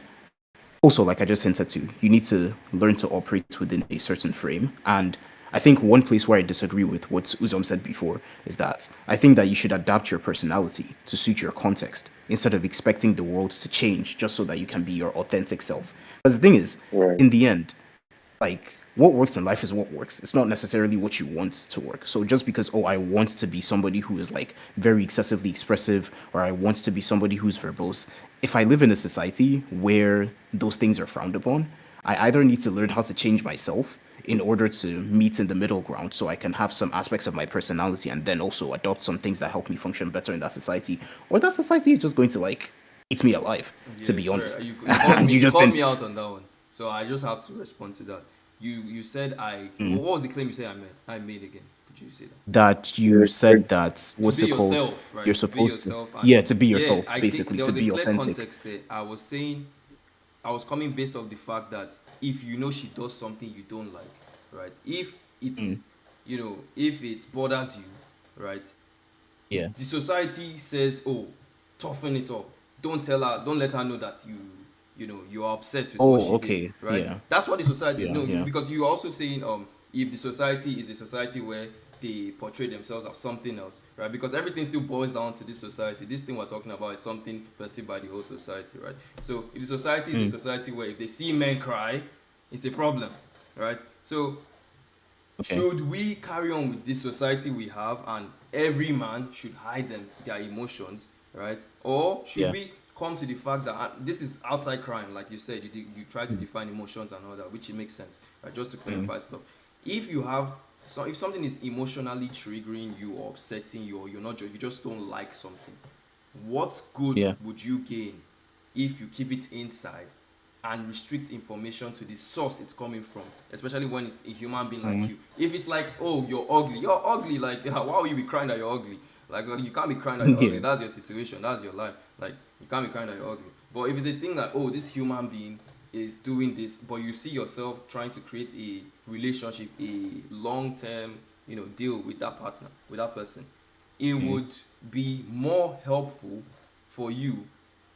also, like I just hinted to, you need to learn to operate within a certain frame. And I think one place where I disagree with what Uzom said before is that I think that you should adapt your personality to suit your context instead of expecting the world to change just so that you can be your authentic self. Because the thing is, Right. in the end, like what works in life is what works. It's not necessarily what you want to work. So just because I want to be somebody who is like very excessively expressive or I want to be somebody who's verbose, if I live in a society where those things are frowned upon, I either need to learn how to change myself in order to meet in the middle ground so I can have some aspects of my personality and then also adopt some things that help me function better in that society, or that society is just going to like eat me alive, to Yeah, be sorry, honest. you called And me. you You just called didn't. me out on that one, so I just have to respond to that. You said what was the claim you said I made again? Could you say that? That you said that To what's be it called? yourself, right? You're To be supposed to, yourself, and yeah, to be yeah, yourself, I think basically, there to was a be clear authentic. context there. I was saying I was coming based off the fact that if she does something you don't like, right? If it's if it bothers you, right? Yeah. The society says, "Oh, toughen it up. Don't let her know that you're upset with what Oh, she did." okay. Right? Yeah. That's what the society. Yeah. No, Yeah. because you're also saying if the society is a society where they portray themselves as something else, right? Because everything still boils down to this society. This thing we're talking about is something perceived by the whole society, right? So if the society is a society where if they see men cry, it's a problem, right? So Okay. should we carry on with this society we have and every man should hide their emotions, right? Or should Yeah. we come to the fact that this is outside crime, like you said, you try to define emotions and all that, which it makes sense, right? Just to clarify stuff. If you have if something is emotionally triggering you or upsetting you, or you just don't like something, what good Yeah. would you gain if you keep it inside and restrict information to the source it's coming from, especially when it's a human being like you? If it's like, oh, you're ugly, like why will you be crying that you're ugly? Like, you can't be crying that you're ugly. Yeah. That's your situation, that's your life. Like, you can't be crying that you're ugly. But if it's a thing like, oh, this human being is doing this, but you see yourself trying to create a relationship, a long-term deal with that partner, with that person, it would be more helpful for you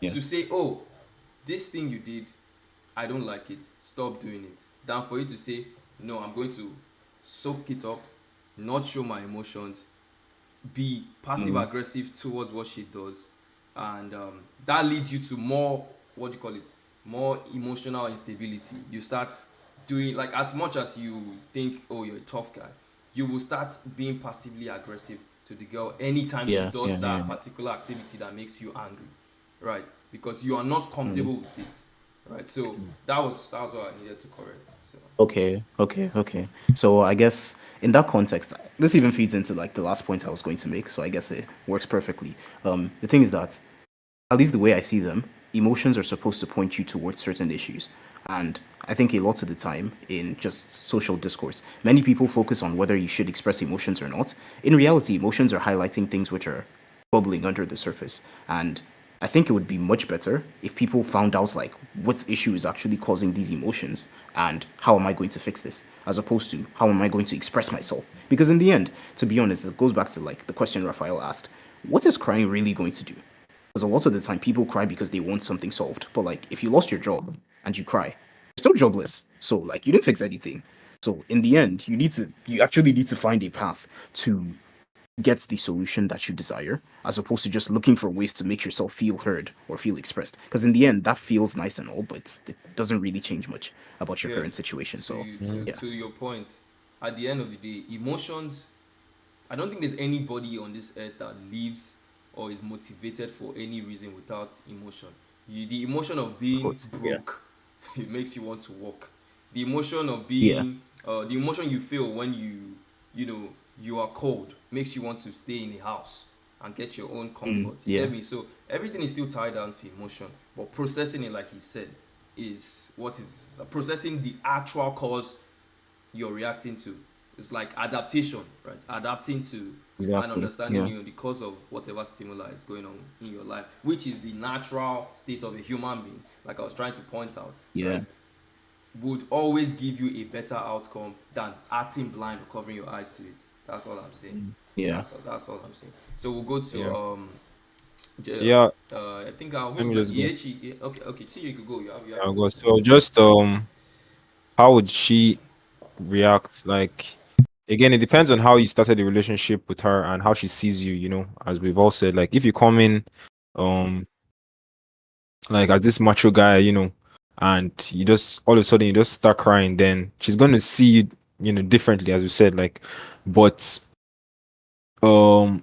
Yeah. to say, oh, this thing you did, I don't like it, stop doing it, than for you to say, no, I'm going to soak it up, not show my emotions, be passive aggressive towards what she does, and that leads you to more, what do you call it, more emotional instability. You start doing, like, as much as you think, oh, you're a tough guy, you will start being passively aggressive to the girl anytime she Yeah, does yeah, that yeah. particular activity that makes you angry, right? Because you are not comfortable with it, right? So that was what I needed to correct. So Okay. So I guess in that context, this even feeds into like the last point I was going to make. So I guess it works perfectly. The thing is that, at least the way I see them, emotions are supposed to point you towards certain issues. And I think a lot of the time in just social discourse, many people focus on whether you should express emotions or not. In reality, emotions are highlighting things which are bubbling under the surface. And I think it would be much better if people found out like what issue is actually causing these emotions and how am I going to fix this, as opposed to how am I going to express myself. Because in the end, to be honest, it goes back to like the question Raphael asked: what is crying really going to do? Because a lot of the time people cry because they want something solved. But like if you lost your job and you cry, you're still jobless. So like you didn't fix anything. So in the end, you actually need to find a path to get the solution that you desire, as opposed to just looking for ways to make yourself feel heard or feel expressed. Because in the end, that feels nice and all, but it doesn't really change much about your yeah, current situation. to So you, yeah, to your point, at the end of the day, emotions, I don't think there's anybody on this earth that lives or is motivated for any reason without emotion. The emotion of of being course. Yeah. broke, it makes you want to walk. The emotion of Yeah. being, the emotion you feel when you know, you are cold, makes you want to stay in a house and get your own comfort. You Yeah. get me? So everything is still tied down to emotion, but processing it, like he said, is what is processing the actual cause you're reacting to. It's like adaptation, right? Adapting to and Exactly. understanding, Yeah. you know, the cause of whatever stimuli is going on in your life, which is the natural state of a human being, like I was trying to point out, Yeah. right? Would always give you a better outcome than acting blind or covering your eyes to it. That's all I'm saying. Yeah. That's all I'm saying. So we'll go to Yeah. J- Yeah. I think Let who's me that? just go. Iechi. Okay, T, you could go. You have I'll your go. hand. So just how would she react? Like again, it depends on how you started the relationship with her and how she sees you. You know, as we've all said, like if you come in, um, like as this macho guy, you know, and you just all of a sudden you just start crying, then she's gonna see you, you know, differently, as we said. Like, but um,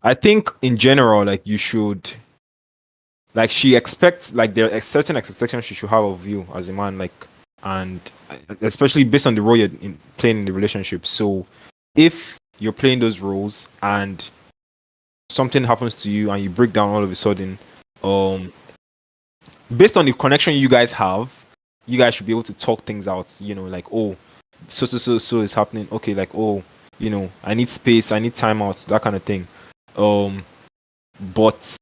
I think in general, like you should, like she expects, like there are certain expectations she should have of you as a man, like, and especially based on the role you're playing in the relationship. So if you're playing those roles and something happens to you and you break down all of a sudden, um based on the connection you guys have, you guys should be able to talk things out, you know, like, oh, so is happening, okay, like, oh, you know, I need space, I need time out, that kind of thing. um but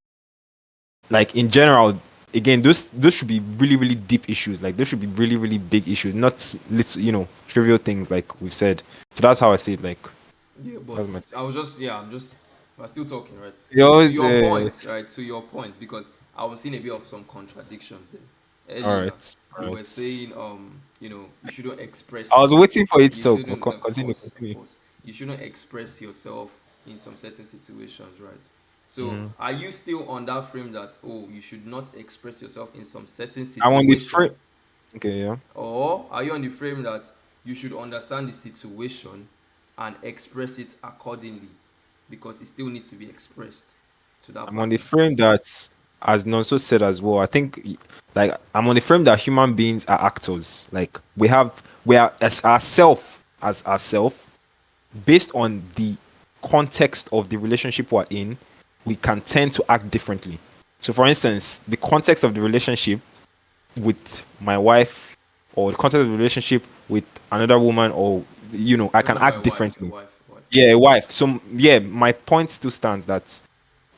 like in general, again, those should be really really deep issues, like those should be really really big issues, not little, you know, trivial things like we've said. So that's how I see it. Like Yeah, but that's my I was just, yeah, we're still talking, right? you So to always your point, right? To your point, because I was seeing a bit of some contradictions there. all Earlier, right, all you were right. saying, you know, you shouldn't I express, was waiting for it you to shouldn't, of continue. course, you shouldn't express yourself in some certain situations, right? So Mhm. are you still on that frame that, oh, you should not express yourself in some certain I'm on the situation, frame. Okay, yeah. or are you on the frame that you should understand the situation and express it accordingly because it still needs to be expressed to that I'm on the partner? frame that, as Nonso said as well, I think, like, I'm on the frame that human beings are actors. Like, we are as ourself, based on the context of the relationship we're in, we can tend to act differently. So, for instance, the context of the relationship with my wife, or the context of the relationship with another woman, or, you know, I Talking can about act a wife, a differently. wife, a wife. Yeah, a wife. So, yeah, my point still stands that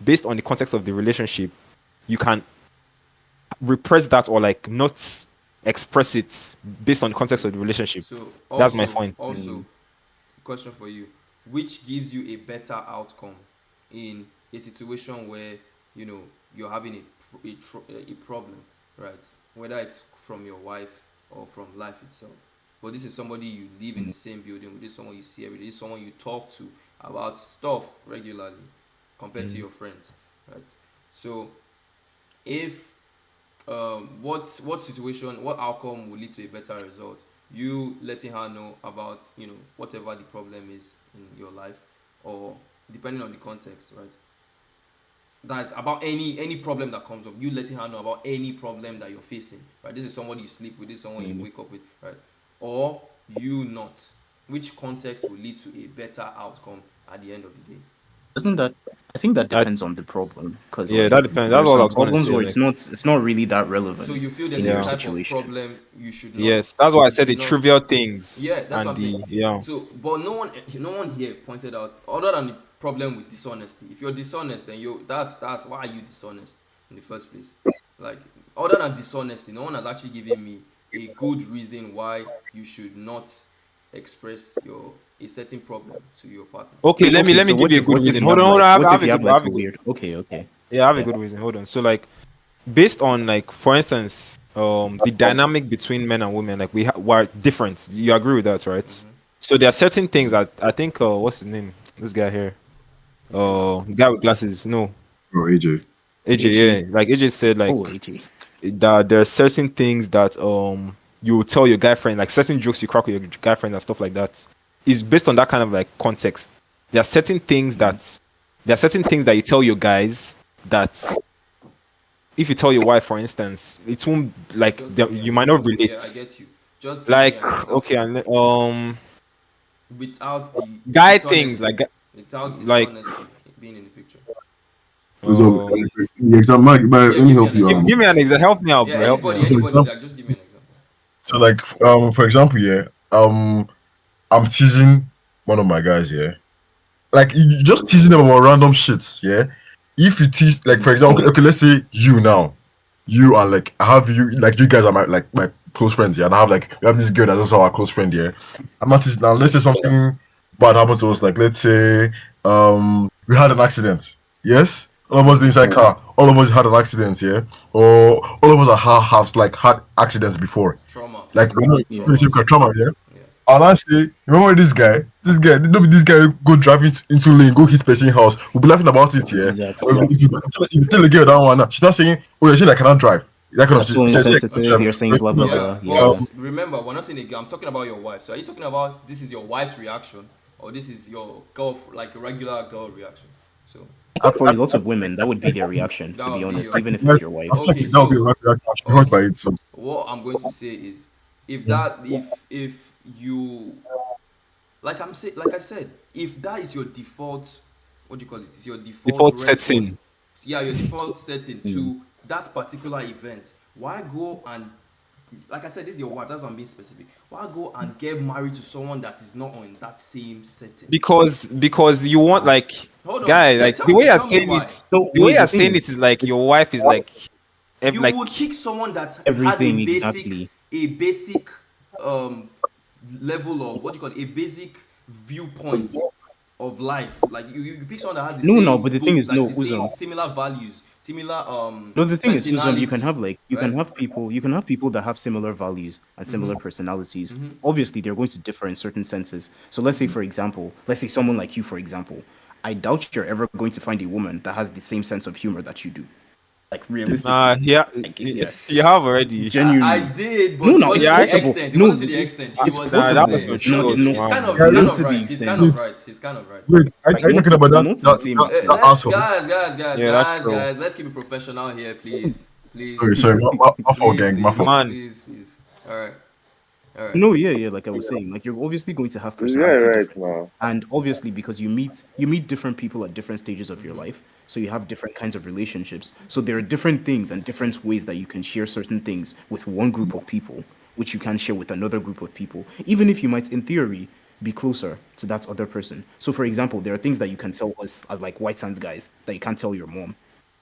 based on the context of the relationship, you can repress that or like not express it based on the context Okay. of the relationship. So That's my also, point. also, question for you: which gives you a better outcome in a situation where, you know, you're having a problem, right? Whether it's from your wife or from life itself. But this is somebody you live in the same building with. This is someone you see every day. This is someone you talk to about stuff regularly compared to your friends, right? So if what situation, what outcome will lead to a better result? You letting her know about, whatever the problem is in your life, or depending on the context, right? That's about any problem that comes up. You letting her know about any problem that you're facing, right? This is someone you sleep with. This is someone you wake up with, right? Or you not. Which context will lead to a better outcome at the end of the day? Doesn't that? I think that depends on the problem, because Yeah, that depends. there That's are what I some was gonna problems say. where Like, it's not really that relevant. So you feel there's in a your type of situation. problem you should not. yes, that's why I you said the should not- trivial things. Yeah, that's and what I'm saying. yeah. So, but no one here pointed out, other than the problem with dishonesty. If you're dishonest, then that's why are you dishonest in the first place? Like, other than dishonesty, no one has actually given me a good reason why you should not express a certain problem to your partner. Okay, let me so give you a good what if reason. you Hold have, on, hold on. like, I have what a if you good, have I like have a a good, weird? Okay. yeah, I have a Yeah. good reason. Hold on. So like, based on like, for instance, the dynamic between men and women, like we're different. You agree with that, right? So there are certain things that I think. What's his name? This guy here. The guy with glasses. No, Or AJ. AJ. Yeah, like AJ said, like Oh, AG. that there are certain things that you will tell your guy friend, like certain jokes you crack with your guy friend and stuff like that, is based on that kind of like context. There are certain things that you tell your guys that if you tell your wife, for instance, it won't like Just give me an you might not example. relate. Yeah, I get you. Just give me Like an example. okay, and Without the guy dishonesty, things without like dishonesty being in the picture. So, um, the example, Yeah, let me give me help an you. example. give me an example. Help me out, Yeah, bro. Help me out. anybody, like, just give me an example. So, like, for example, yeah, I'm teasing one of my guys, yeah, like you just teasing them about random shits, yeah. If you tease, like, for example, okay, let's say you now, you are like, I have you, like, you guys are my close friends, yeah, and I have like, we have this girl that's also our close friend, yeah. I'm not teasing now. Let's say something bad happened to us, like, let's say, we had an accident, yes. All of us inside car, all of us had an accident, yeah, or all of us have like had accidents before, Trauma. like we know the same car, trauma, yeah. Yeah. And actually, remember this guy? Don't be this guy who go driving into lane, go hit person house. We'll be laughing about it, yeah. Exactly. If you tell a girl that one, now, she's not saying, "Oh, yeah, she like cannot drive." That kind of That's so shit. She said, "Yeah, I cannot insensitive. drive." You're saying blah blah Yeah, blah. but Yeah. remember, we're not saying a girl. I'm talking about your wife. So are you talking about this is your wife's reaction, or this is your girl, like a regular girl reaction? So For lots of women, that would be their reaction. That To be would be honest, your- even if it's your wife. Okay, That would be so- right. I should be hurt by okay. it. So. what I'm going to say is, if you, like I said, if that is your default, what do you call it? It's your default Default response. setting. Yeah, your default setting to that particular event. Why go and, like I said, this is your wife. That's why I'm being specific. Why go and get married to someone that is not on that same setting? Because you want like Hold on. guy Yeah, like tell the way me you're saying why. it. No, The way wait, you're the thing saying it is like your wife is like You like would pick someone that Everything, had exactly. a basic level of, what do you call it, a basic viewpoint of life. Like you pick someone that has the No, same no, but the thing is, like no, the same Uzum. similar values, similar No, the thing is, Uzum, you can personality, have like you right? can have people that have similar values and similar personalities. Obviously, they're going to differ in certain senses. So let's say, for example, let's say someone like you, for example. I doubt you're ever going to find a woman that has the same sense of humor that you do. Like realistically, yeah, like, yeah. you have already. Genuinely. I did, but No, it no, wasn't it's to the possible. extent. It No, wasn't to the it's- extent. it's She was possible. that was It's not not- true. it's He's not- kind of Yeah, he's kind not of to the right. He's extent. kind of right. He's kind of right. Wait, are Like, you not talking to- about not to the same extent. asshole? Yeah, that's true. Guys, let's keep it professional here, please. Sorry, my fault, gang, my fault. Man. Please. All right. No, yeah, like I was saying, like you're obviously going to have Yeah, personality right differences. now. And obviously because you meet different people at different stages of your life, so you have different kinds of relationships. So there are different things and different ways that you can share certain things with one group of people, which you can share with another group of people, even if you might, in theory, be closer to that other person. So for example, there are things that you can tell us as like white sands guys that you can't tell your mom.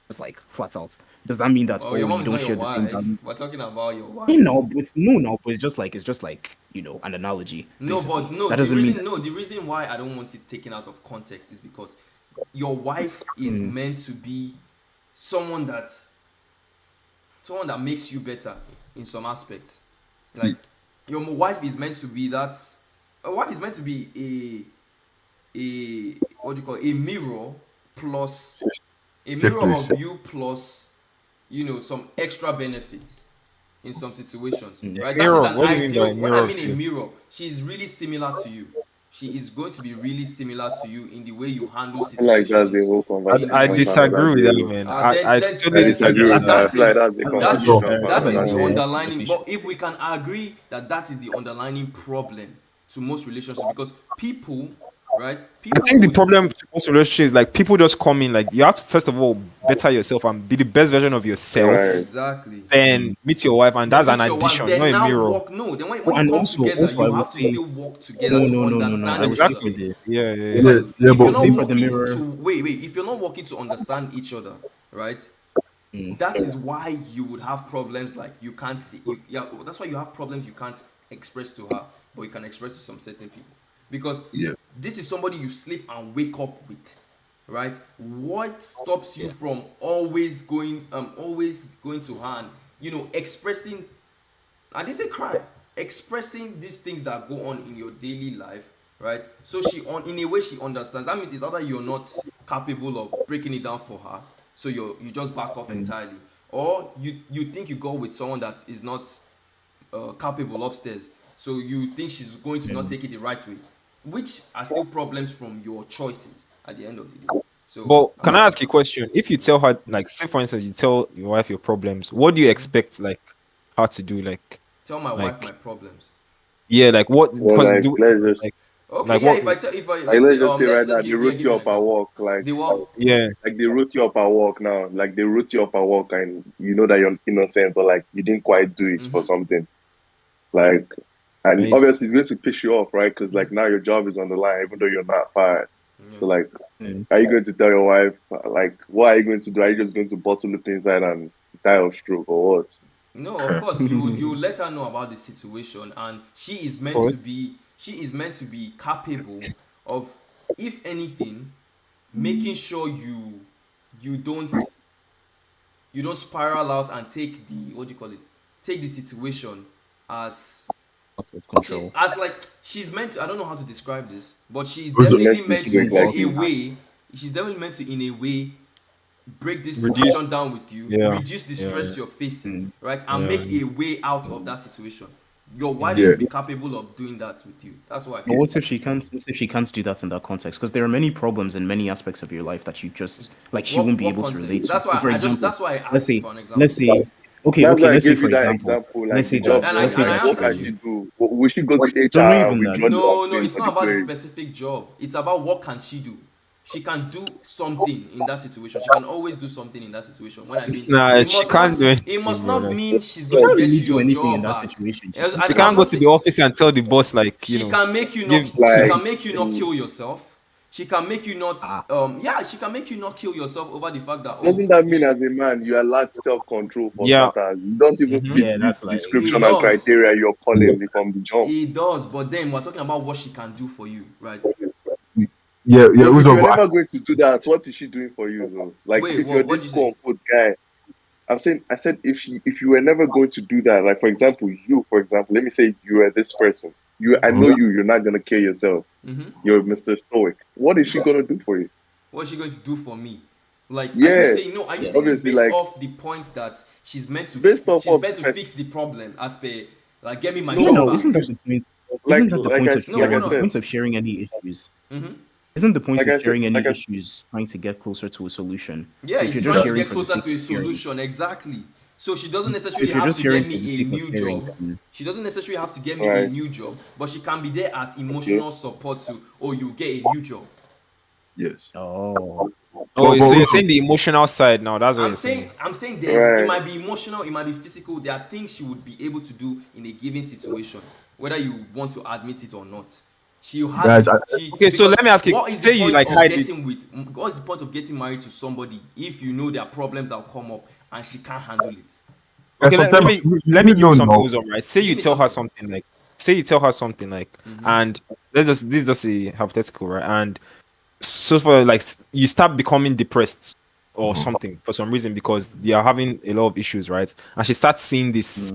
It's like flat out. Does that mean that Oh, your you mom's don't not share your the same wife. values? We're talking about your wife. But it's just like an analogy. No, basically. but no. That doesn't mean The reason why I don't want it taken out of context is because your wife is meant to be someone that someone that makes you better in some aspects. Like your wife is meant to be that. A wife is meant to be a what do you call it? A mirror plus a mirror Definitely. of you plus some extra benefits in some situations, right? That is Mirror. an What do you mean by ideal. When I mirror? mean a mirror, she is really similar to you. She is going to be really similar to you in the way you handle I feel like that's the situations. whole In the I conversation way, for disagree another with day. that, man. then, I then, totally I then, disagree disagree then with with that. I that. feel like that's the That's that a is conversation for fair another the day. underlining. conversation. But if we can agree that is the underlining problem to most relationships, because people, right? I People think the would. problem to most relationships is like people just come in like you have to first of all better yourself and be the best version of yourself. Right. Exactly. Then meet your wife, and Then that's an meet your wife. addition, not Then a now mirror. walk. No, then when Oh, you and come also, together, I you would have to say, still walk together to no. I understand would each say other. for the, Yeah, yeah. Yeah, Because yeah, if but you're not say for the working mirror. to wait, if you're not working to understand each other, right? Mm. That is why you would have problems like you can't see. Yeah, that's why you have problems you can't express to her, but you can express to some certain people. Because yeah, this is somebody you sleep and wake up with, right? What stops you from always going to her and expressing, I didn't say cry, expressing these things that go on in your daily life, right? So in a way she understands. That means it's either you're not capable of breaking it down for her, so you just back off entirely, or you think you go with someone that is not capable upstairs, so you think she's going to not take it the right way, which are still problems from your choices at the end of the day. So But can I ask you a question? If you tell her, like, say for instance, you tell your wife your problems, what do you expect, like, her to do? tell my wife my Like, problems. yeah, like what? Well, Because do like, Okay, like yeah. what? If I like let's say let's just say right let's now give they me root give you me an up at example. work, like The what? Yeah, they root you up at work now. Like they root you up at work and you know that you're innocent, but like you didn't quite do it for Mm-hmm. something. Like, and right. obviously it's going to piss you off, right? Because like now your job is on the line, even though you're not fired. Yeah. So like, Mm. are you going to tell your wife like what are you going to do? Are you just going to bottle it inside and die of stroke or what? No, of course you let her know about the situation, and Course. she is meant to be capable of, if anything, making sure you don't spiral out and take the what do you call it? Take the situation as Out of control. she's meant to. I don't know how to describe this, but she's Those are definitely Meant to meant do to like in a way. She's definitely meant to in a way break this Reduce. situation down with you, Yeah, reduce the yeah, stress you're facing, Mm. right, and yeah. make a way out of that situation. Your wife Mm. should be capable of doing that with you. That's why I But feel. what if she can't? What if she can't do that in that context? Because there are many problems in many aspects of your life that you just like she won't be What able to relate context? to. That's So why for example, that's why I let's asked say, for an let's example. say, that's okay, why I let's say gave for you that example, example, let's like say the job that, And I let's say and I like that, what answered can she you. do? Will she go to no, HR not and even that. withdraw the No, complaint it's for not the about the grade? specific job. It's about what can she do. She can do something in that situation. She can always do something in that situation. When I mean, Nah, it she must not can't do it anything, must bro. not Like, mean she's She going to can't get really you do your anything in job that back. situation. Yes, she I'm can't go not to the saying office and tell the boss, like, she can make you not give. she Like can make you not kill yourself. She can make you not Ah, she can make you not kill yourself over the fact that doesn't that mean as a man you are lack self control for Yeah. starters? You don't even Mm-hmm. fit yeah, this that's like it description and does. criteria you're calling me from the jump. It does, but then we're talking about what she can do for you, right? yeah. But Which if one? you're never going to do that, what is she doing for you though? Like Wait, if you're what did this you say? quote unquote guy, I said if you were never going to do that, like for example, let me say you are this person. I know you're not gonna kill yourself. Mm-hmm. You're Mr. Stoic. What is she gonna do for you? What's she going to do for me? Like, are you Yeah, saying no? Are you yeah. saying it obviously, based like off the point that based off she's of meant to fix the problem as per like get me my No, job no, back? isn't that the point? like Isn't that the like point I of No, like sharing? I hold The on. said point of sharing any issues Mm-hmm. isn't the point like of I said sharing like any I issues trying to get closer to a solution. Yeah, So if it's you're just trying to sharing get for the closer sake to of a sharing, solution, exactly. So she doesn't so necessarily if you're have just to sharing get for the me a sake of new sharing, job. then She doesn't necessarily have to get me a right. new job, but she can be there as Okay. emotional support to, oh, you get a new job. Yes. oh, Oh, But so you're which saying the emotional side now? That's what you're saying. I'm saying it Right. might be emotional, it might be physical. There are things she would be able to do in a given situation, whether you want to admit it or not. She has guys, she Okay, so because let me ask you. what is the Say you point like of hide it. what is the point of getting married to somebody if you know there are problems that will come up and she can't handle it? Okay, let sometimes me you let me really give you don't something, know. Uzom, right? Say you Give me tell her something. something like, say you tell her something like, Mm-hmm. and this is just a hypothetical, right? And so for like you start becoming depressed, or something for some reason because they are having a lot of issues, right? And she starts seeing this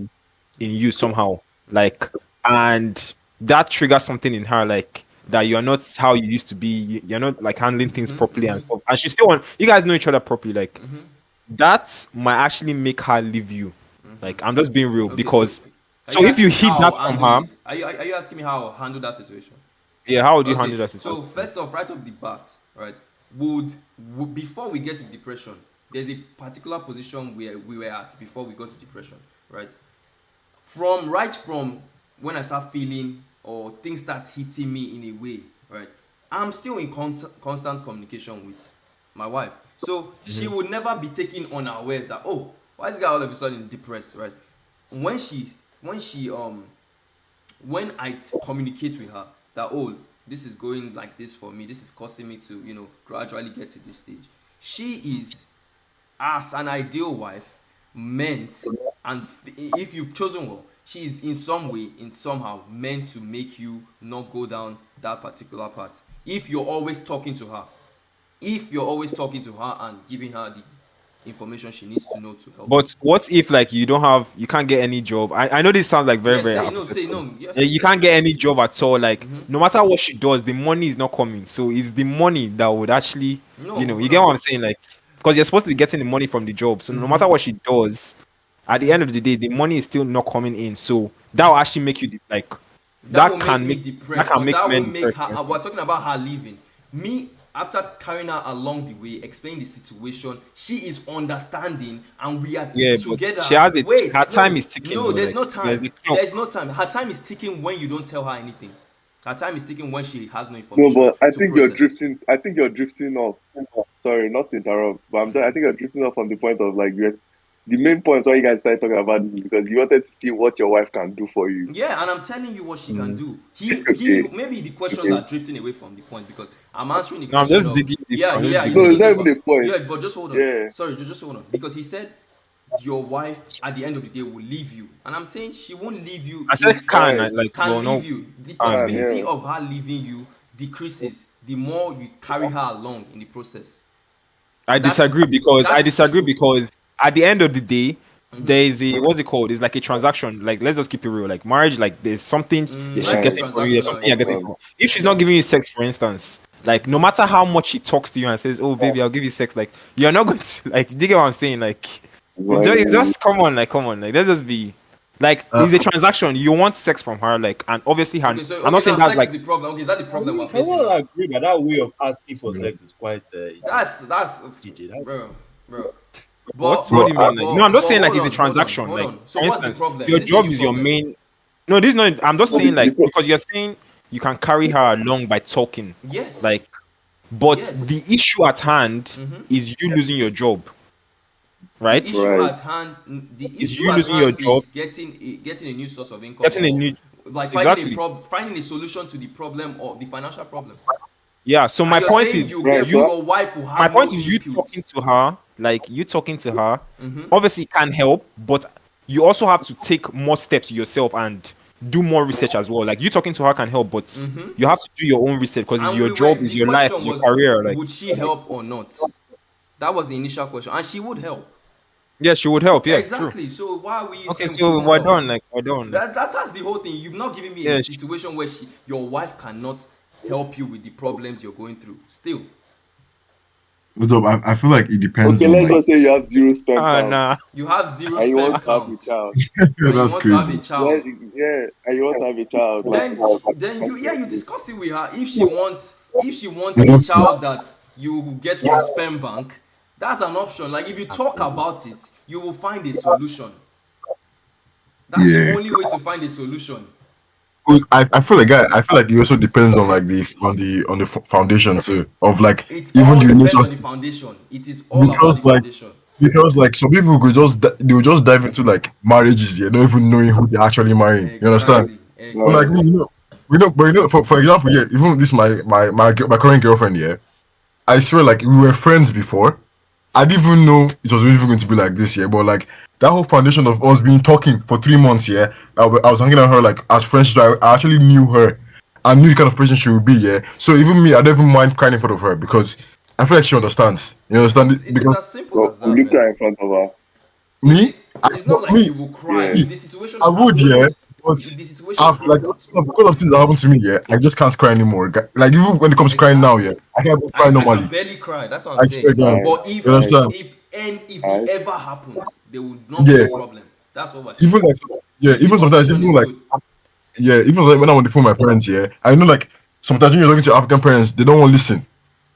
in you somehow, like, and that triggers something in her, like that you are not how you used to be. You're not like handling things properly and stuff. And she still want you guys know each other properly, like that might actually make her leave you. Like I'm just being real Okay, because are so you if you asking hid how that I'll from handle her, it? Are you asking me how I'll handle that situation? yeah, how would you Okay, handle that so situation? first off, right off the bat, right, would before we get to depression, there's a particular position where we were at before we got to depression, right? From when I start feeling or things start hitting me in a way, right? I'm still in constant communication with my wife, so she would never be taken unawares that, oh, why is this guy all of a sudden depressed, right? When she when communicate with her that, oh, this is going like this for me, this is causing me to, gradually get to this stage, she is, as an ideal wife, meant, and if you've chosen well, she is in some way, in somehow, meant to make you not go down that particular path. If you're always talking to her, and giving her the information she needs to know to help. But what if like you can't get any job? I know this sounds like very, very hypothetical. Yes. You can't get any job at all. Like no matter what she does, the money is not coming. So it's the money that would actually, you get what I'm saying? Like because you're supposed to be getting the money from the job. So no matter what she does, at the end of the day, the money is still not coming in. So that will actually make you like that will make me depressed. That will make her. We're talking about her leaving. Me, after carrying her along the way, explaining the situation, she is understanding, and we are together. She has it. Her time is ticking. No, there's no time. There's no time. Her time is ticking when you don't tell her anything. Her time is ticking when she has no information. No, but I think you're drifting. I think you're drifting off. Sorry, not to interrupt, but I think you're drifting off from the point of like the main point why you guys started talking about this is because you wanted to see what your wife can do for you. Yeah, and I'm telling you what she can do. He maybe the questions are drifting away from the point because I'm answering the question. I'm just digging deep. Yeah. No, it's not even a point. Yeah, but just hold on. Yeah. Sorry, just hold on. Because he said your wife at the end of the day will leave you, and I'm saying she won't leave you. I said can leave you. The possibility of her leaving you decreases the more you carry her along in the process. I disagree because at the end of the day, there is a what's it called? It's like a transaction. Like let's just keep it real. Like marriage, like there's something she's getting from you, there's something you're getting from her. If she's not giving you sex, for instance, like no matter how much she talks to you and says, "Oh baby, I'll give you sex," like you're not going to like. Do you get what I'm saying? Like it's just come on. Like let's just be. Like it's a transaction. You want sex from her, like, and obviously her. I'm not saying that's like the problem. Okay, is that the problem we're I facing? will agree that that way of asking for sex is quite. That's bro. What do you mean? Like, no, I'm just saying like it's a transaction. Hold like, on. So for what's the instance, problem? your Is this job a new is your problem? main. No, this is not. I'm just saying like because you're saying you can carry her along by talking. Yes. Like, but the issue at hand is you losing your job. Right. The issue at hand. The issue at hand is getting a new source of income. Finding a solution to the problem or the financial problem. Yeah. So my point is, your wife will have my point is you talking to her, like you talking to her, obviously can help, but you also have to take more steps yourself and do more research as well. Like you talking to her can help, but you have to do your own research because it's your job, it's your life, it's your career. Like, would she help or not? That was the initial question, and she would help. Yeah, she would help. Yeah, exactly. True. So why are we? Okay, so we're done. Like we're done. That's the whole thing. You've not given me a situation where your wife cannot help you with the problems you're going through. Still. I feel like it depends. Okay, let's just say you have zero sperm count. Nah. You have zero and you sperm want count. to have a child. That's crazy. And you want to have a child. Then you discuss it with her. If she wants a child that you get from sperm bank, that's an option. Like if you talk about it, you will find a solution. That's the only way to find a solution. I feel like it also depends on like on the foundation too of like it even all the depends on the foundation. It is all about the foundation. Because like some people could they'll just dive into like marriages, not even knowing who they're actually marrying. Exactly. You understand? Exactly. So like but for example, even this my current girlfriend, I swear like we were friends before. I didn't even know it was even going to be like this, but like that whole foundation of us being talking for 3 months, I was hanging out her like as friends, so I actually knew her. I knew the kind of person she would be, So even me, I don't even mind crying in front of her because I feel like she understands. You understand it? It is Because as simple Well, as will that, you man. cry in front of her? me, It's not like me, you will cry. Yeah. If the situation I would, yeah, happens, but if the situation I've like happens, because of things that happened to me, yeah, I just can't cry anymore. Like even when it comes to crying now, yeah, exactly. I can't even cry I can normally. barely cry. That's what I'm I saying. swear down. Alright, But You alright, understand? if alright. it ever happens, there would not be Yeah. a problem. That's what we're saying. Even like yeah, The even sometimes conversation even is like good. yeah, even like when I'm on the phone with my parents, yeah, I know like sometimes when you're talking to African parents, they don't want to listen.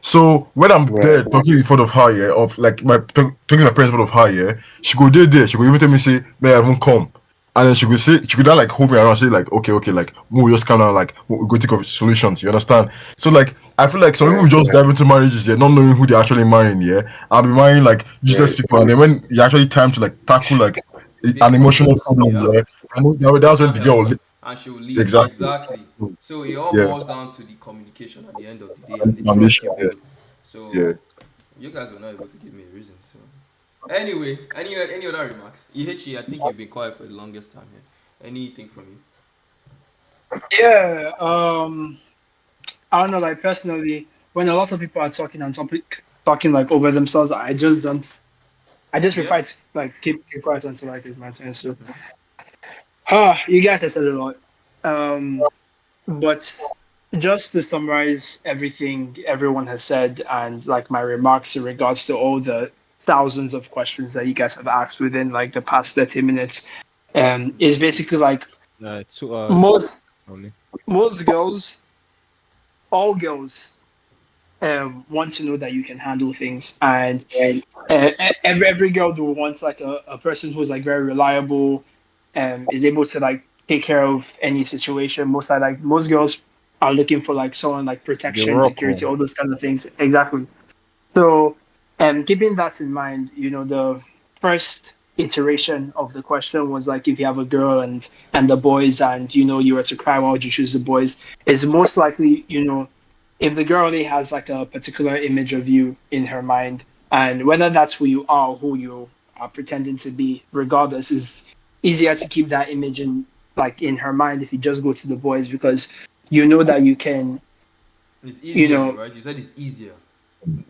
So when I'm there Right. talking in front of her, yeah, of like talking to my parents in front of her, yeah, she go there, she go even tell me say, may I won't come. And then she could now like hold me around, say like, okay, like move just calm down, like we go think of solutions, you understand? So like I feel like some people just dive into marriages, yeah, not knowing who they're actually marrying, yeah. I'll be marrying like useless Right. people, and then when you actually time to like tackle like Big an emotional problems. problem, Yeah. yeah, I know You that's when can't the help girl her. And she'll leave. exactly. Exactly. So it all Yeah. boils down to the communication at the end of the day and the trust Foundation, you yes. build. So Yeah. you guys were not able to give me a reason. So anyway, any other remarks? Ihechi, I think you've been quiet for the longest time here. Anything from you? Yeah. I don't know. Like personally, when a lot of people are talking on topic, talking like over themselves, I just don't. I just Yeah. prefer to like keep quiet until I get my turn. So, you guys have said a lot. But just to summarize everything everyone has said and like my remarks in regards to all the thousands of questions that you guys have asked within like the past 30 minutes, is basically like 2 hours most only. most girls, all girls, want to know that you can handle things, and every girl who wants like a person who's like very reliable, is able to like take care of any situation. Most girls are looking for like someone like The protection, rock. security, all those kind of things. Exactly. So, keeping that in mind, the first iteration of the question was like if you have a girl and the boys, and you were to cry, why would you choose the boys? Is most likely, if the girl only has like a particular image of you in her mind, and whether that's who you are or who you are pretending to be, regardless, is easier to keep that image in her mind if you just go to the boys, because you know that you can, It's you easier, know, right? You said it's easier.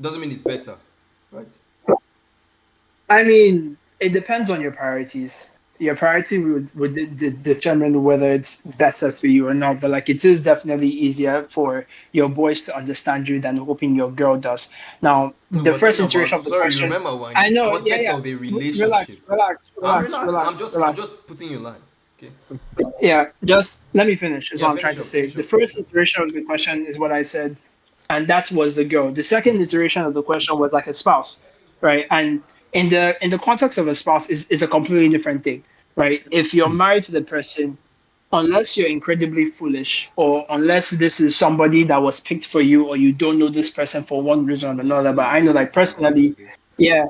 Doesn't mean it's better, right? I mean, it depends on your priorities. Your priority would determine whether it's better for you or not. But like, it is definitely easier for your boys to understand you than hoping your girl does. Now, No, the we're talking first about. iteration of the Sorry, question, remember we're in I the know, yeah, context yeah. of a Relax, relationship. relax, I'm relax, relaxed. I'm relax, just I'm relax. just putting you in line. Okay. Yeah, just let me finish, is Yeah, what I'm trying finish to up. say. Finish The up. first iteration of the question is what I said, and that was the girl. The second iteration of the question was like a spouse, right? And in the context of a spouse is a completely different thing, right? If you're married to the person, unless you're incredibly foolish, or unless this is somebody that was picked for you, or you don't know this person for one reason or Which is another. But very I know, true. like personally, Honestly. yeah,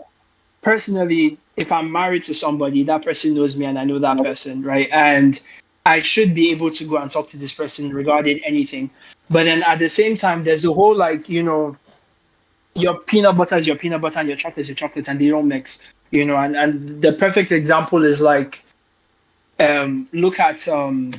personally, if I'm married to somebody, that person knows me and I know that person, right? And I should be able to go and talk to this person regarding anything. But then at the same time, there's the whole like, your peanut butter is your peanut butter and your chocolate is your chocolate, and they don't mix, and the perfect example is like, um look at um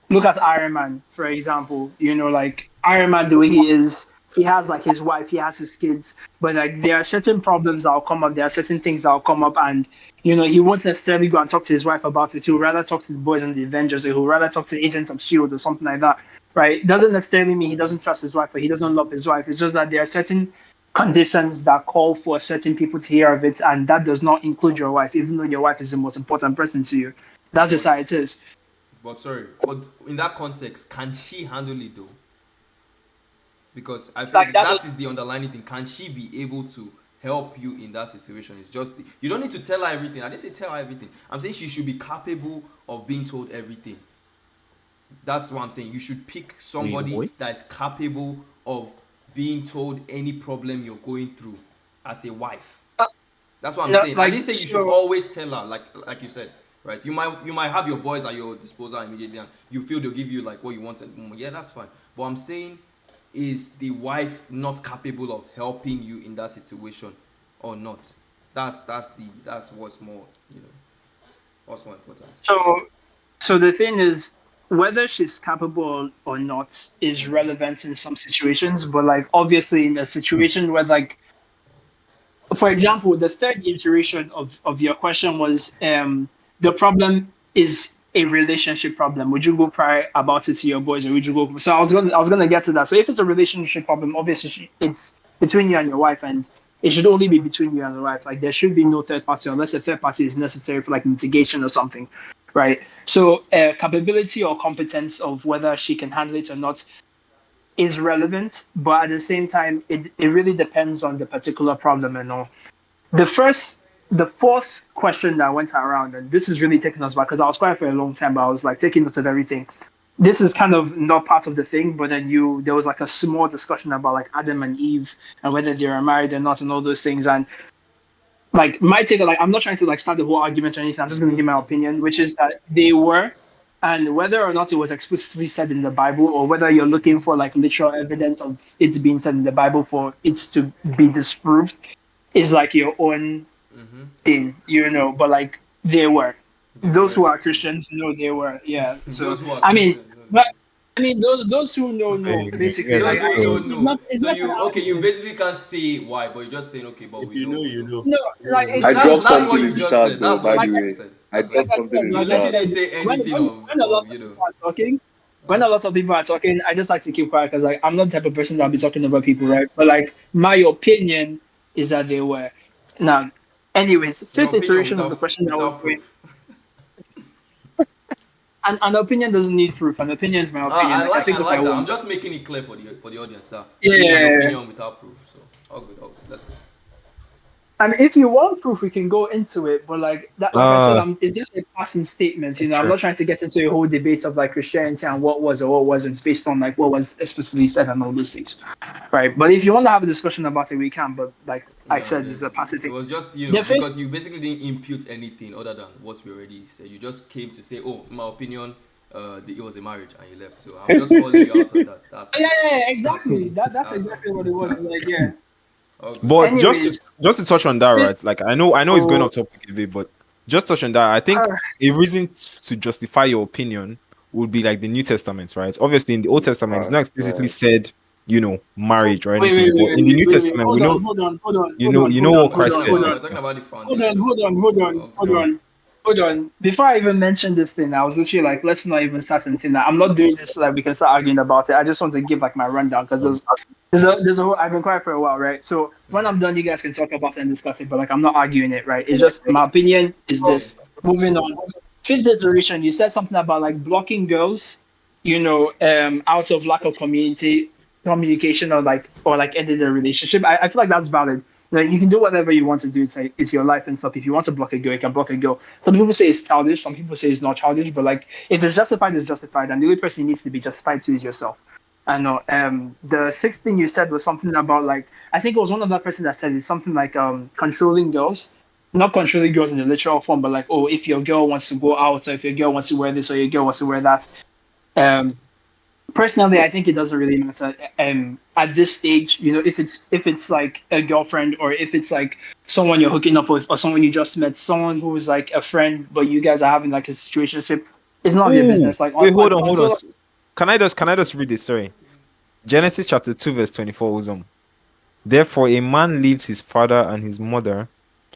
look at Iron Man, for example. Like Iron Man, the way he is, he has like his wife, he has his kids, but like there are certain problems that'll come up, there are certain things that'll come up, and he won't necessarily go and talk to his wife about it. He'll rather talk to the boys and the Avengers, or he'll rather talk to Agents of Shield or something like that. Right? It doesn't necessarily mean he doesn't trust his wife or he doesn't love his wife. It's just that there are certain conditions that call for certain people to hear of it, and that does not include your wife, even though your wife is the most important person to you. That's just how But it is. but in that context, can she handle it though? Because I feel Like like that. that is the underlying thing. Can she be able to help you in that situation? It's just you don't need to tell her everything. I didn't say tell her everything. I'm saying she should be capable of being told everything. That's what I'm saying. You should pick somebody Wait. that is capable of being told any problem you're going through as a wife. That's what I'm No, saying. I like didn't say you should so. always tell her, like you said, right? You might have your boys at your disposal immediately, and you feel they'll give you like what you want at the moment. Yeah, that's fine. But I'm saying, is the wife not capable of helping you in that situation or not? That's what's more what's more important. So the thing is, whether she's capable or not is relevant in some situations, but like obviously in a situation where like, for example, the third iteration of your question was the problem is a relationship problem. Would you go cry about it to your boys, or would you go? So I was gonna get to that. So if it's a relationship problem, obviously it's between you and your wife, and it should only be between you and your wife. Like there should be no third party unless a third party is necessary for like mitigation or something, right? So capability or competence of whether she can handle it or not is relevant, but at the same time, it really depends on the particular problem and all. The fourth question that went around, and this is really taking us back because I was quiet for a long time, but I was like taking notes of everything. This is kind of not part of the thing, but then there was like a small discussion about like Adam and Eve and whether they were married or not and all those things. And like my take, like I'm not trying to like start the whole argument or anything. I'm just going to give my opinion, which is that they were, and whether or not it was explicitly said in the Bible, or whether you're looking for like literal evidence of it being said in the Bible for it to be disproved, is like your own thing, you know. But like they were, those who are Christians know they were, yeah. So I mean, but I mean those who know basically. Those Like, who it's don't not. know. It's So not you an okay? You argument. basically can't say why, but you're just saying okay, but If we you know. know, you know. No, like I it's dropped That's what something you in the just chat said. though, That's by what the you way. just said. I That's like dropped what I something said, in you the like I chat. literally said, say anything when a lot of of you know. people are talking, when a lot of people are talking, I just like to keep quiet because like I'm not the type of person that'll be talking about people, right? But like my opinion is that they were. Now, anyways, Your fifth opinion iteration of the question that was without going, proof. and an opinion doesn't need proof. An opinion is my opinion. Like I I think this I like that. I'm won. just making it clear for the audience that Yeah, you gave yeah, an yeah, yeah. opinion without proof. So all good, all good. Let's go. And if you want proof, we can go into it. But like that, like I said, it's just a passing statement. You know, I'm Sure. not trying to get into a whole debate of like Christianity and what was or what wasn't based on like what was explicitly said and all those things, right? But if you want to have a discussion about it, we can. But like I No, said, it's a passing it thing. was just The because fifth, you basically didn't impute anything other than what we already said. You just came to say, oh, in my opinion, it was a marriage, and you left. So I'm just calling you out on that. That's yeah, all. yeah, yeah, That's all. exactly. That's That's all. exactly what it was. That's all. Like yeah. All good. But Anyways, just to touch on that, fifth. right? Like I know it's going Oh, off topic a bit, but just touch on that. I think a reason to justify your opinion would be like the New Testament, right? Obviously, in the Old Testament, it's not explicitly said, marriage or wait, anything, wait, but wait, in the wait, New wait, wait. Testament, we Hold know, on, hold on, hold on, hold on, you know hold on, what hold Christ on, said. hold We're on. talking about the Hold on, foundation. hold on, hold on, hold on, hold on. Before I even mention this thing, I was literally like, let's not even start anything. I'm not doing this so that we can start arguing about it. I just want to give like my rundown because there's a whole. I've been quiet for a while, right? So when I'm done, you guys can talk about it and discuss it. But like, I'm not arguing it, right? It's just my opinion is Okay. this. Moving on. Fifth iteration, you said something about like blocking girls, out of lack of communication or like ending the relationship. I feel like that's valid. Like you can do whatever you want to do. It's your life and stuff. If you want to block a girl, you can block a girl. Some people say it's childish. Some people say it's not childish. But like, if it's justified, it's justified, and the only person who needs to be justified to is yourself. I know. The sixth thing you said was something about like I think it was one of that person that said it's something like controlling girls, not controlling girls in the literal form, but like if your girl wants to go out, or if your girl wants to wear this, or your girl wants to wear that. Personally, I think it doesn't really matter. At this stage, if it's like a girlfriend or if it's like someone you're hooking up with or someone you just met, someone who's like a friend, but you guys are having like a situationship, it's none of your business. Like Wait, hold on. until Can I just read this? Sorry. Genesis chapter 2, verse 24 was therefore a man leaves his father and his mother.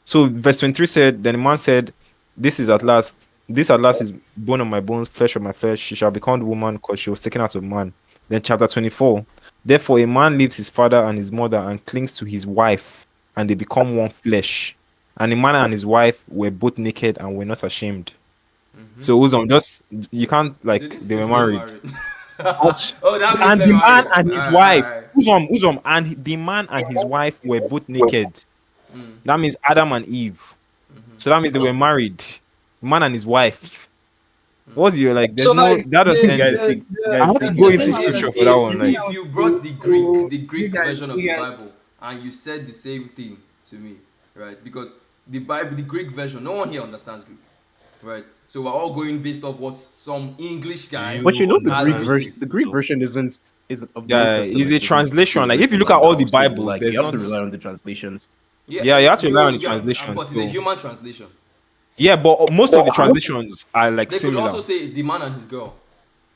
So verse 23 said, then the man said, this at last is bone of my bones, flesh of my flesh. She shall become the woman because she was taken out of man. Then chapter 24, therefore a man leaves his father and his mother and clings to his wife, and they become one flesh. And the man and his wife were both naked and were not ashamed. So just you can't they were married. Oh, that And means the they're man married. and his wife, and the man and his wife were both naked. That means Adam and Eve. So that means they were married. The man and his wife. What's your like? There's so no like that doesn't. the I had to the go thing into I was scripture for that the one. thing Like, I If was you brought the you Greek guys version of you the guys Bible and you said the same thing to me, right? Because the Bible, the Greek version, no one here understands Greek, right? So we're all going based off what some English guy But you know the has Greek version. written. The Greek version isn't of the Old yeah, Testament. is a Isn't the translation. same Like, if you version look at as all the ours. So Bibles, like there's you have not. to rely on the translations. Yeah, you have to rely on the Yeah, translation. but it's a So human translation. yeah, but most of the translations are like They could similar. also say the man and his girl.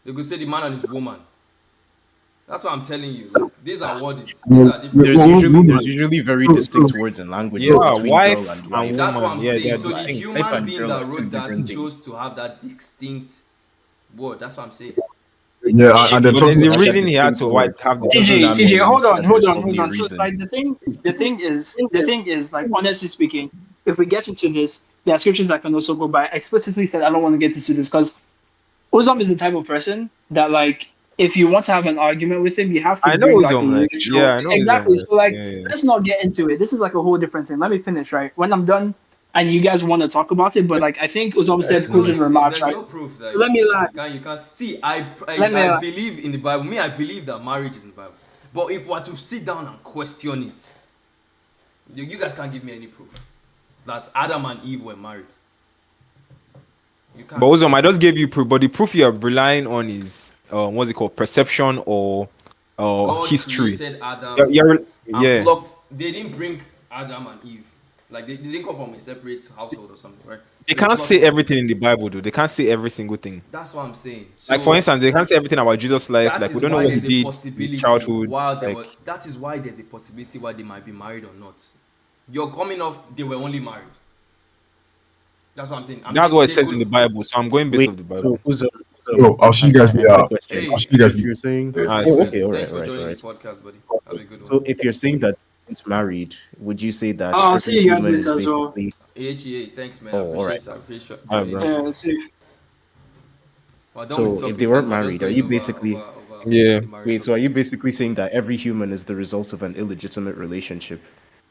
They could say the man and his woman. That's what I'm telling you. Like, these are wordings. These are different. There's usually very distinct words and languages Yeah, between girl wife and and wife. That's what woman. I'm Yeah, they saying. are So the distinct. Wife human and being girl that are two wrote that different things. chose to have that distinct word. That's what I'm saying. Yeah, and then But there's talking a reason he had to have the TJ, that TJ, mean hold on, that hold there's on, probably hold a on. So, reason? like, the thing is, like, honestly speaking, if we get into this, there are scriptures I can also go by. I explicitly said I don't want to get into this because Uzom is the type of person that, like, if you want to have an argument with him, you have to I know bring like a Uzom, like, literal. yeah, I know Uzom, Exactly. like, So, like, yeah, yeah. let's not get into it. This is like a whole different thing. Let me finish, right? When I'm done, and you guys want to talk about it, but like, I think Uzom said closing remarks, There's right? no proof that Let me lie. you can't see. Let me I lie. believe in the Bible. Me, I believe that marriage is in the Bible. But if we're to sit down and question it, you guys can't give me any proof that Adam and Eve were married. You can't. But Uzom, I just gave you proof, but the proof you are relying on is what's it called, perception or God history. created Adam And and plucked. They didn't bring Adam and Eve. Like they didn't come from a separate household or something, right? They So can't plucked say them. everything in the Bible, though. They can't say every single thing. That's what I'm saying. So Like, for instance, they can't say everything about Jesus' life. that Like, we is don't know why what he there's a did in possibility his childhood. while they Like, were. That is why there's a possibility why they might be married or not. You're coming off. They were only married. That's what I'm saying. that's what it they says could- in the Bible. So I'm going based Wait, off the Bible. so Yo, I'll see you guys I have later. a question. Hey, I'll see you guys If later. you're saying, I oh, see. okay, all right, Thanks all for right, all joining right. the podcast, buddy. Have a good So one. if you're saying that it's married, would you say that I'll see every you guys human is later as well. basically? AHEA, thanks, man. Oh, all right. I appreciate All right, joining. bro. Yeah, see. Well, done So with the if topic, they guys. weren't We're just married, are going you over basically? Yeah. the marriage Wait, so are topic. you basically saying that every human is the result of an illegitimate relationship?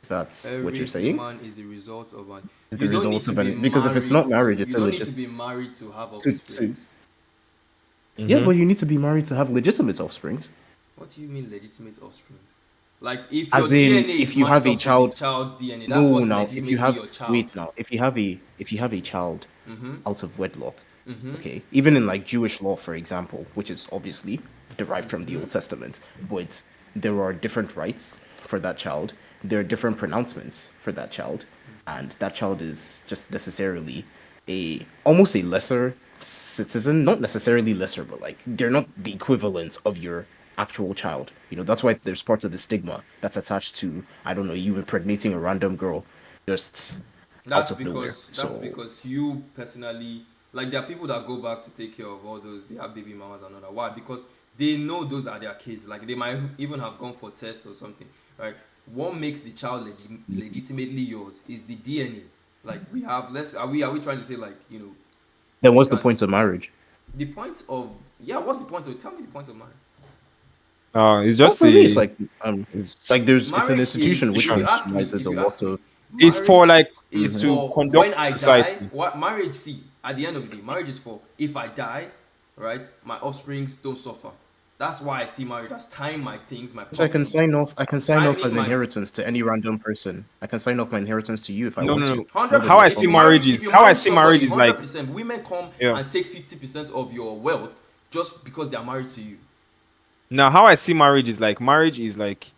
That's what Every you're saying? human is the result of an. The You don't need result to of be an because if it's married not to. marriage, You it's don't need to illegit. be married to have To, offspring. yeah, Mhm. but you need to be married to have legitimate offspring. What do you mean legitimate offspring? Like if your As in, DNA if is you have matched a up with child, the child's DNA, that's no, what's now if you legitimately have your child. wait now, if you have a child Mm-hmm. out of wedlock, Mm-hmm. okay, even in like Jewish law, for example, which is obviously derived from the Mm-hmm. Old Testament, but there are different rights for that child. There are different pronouncements for that child, and that child is just necessarily a almost a lesser citizen, not necessarily lesser, but like they're not the equivalent of your actual child. You know, that's why there's parts of the stigma that's attached to, I don't know, you impregnating a random girl just out That's of nowhere. So because you personally, like, there are people that go back to take care of all those. They have baby mamas and all that. Why? Because they know those are their kids. Like they might even have gone for tests or something. Right? What makes the child legitimately yours is the DNA. Like we have. Are we trying to say, like, then we what's the can't- point of marriage? The point of what's the point of? Tell me the point of marriage. It's Well, just for me, it's a. like It's, it's an Marriage institution is, which if you ask me, recognizes a lot of. it's for marriage like is to for conduct when I society. die. What marriage? See, at the end of the day, marriage is for if I die, right? My offsprings don't suffer. That's why I see marriage as tying my things, my So I can property. sign off. I can sign off Timing an my- inheritance to any random person. I can sign off my inheritance to you if I No, want no, to. no. Hundred Nobody's How I percent. see stopping me. marriage is how I see marriage is like 100%. Women come Yeah. and take 50% of your wealth just because they are married to you. now how I see marriage is like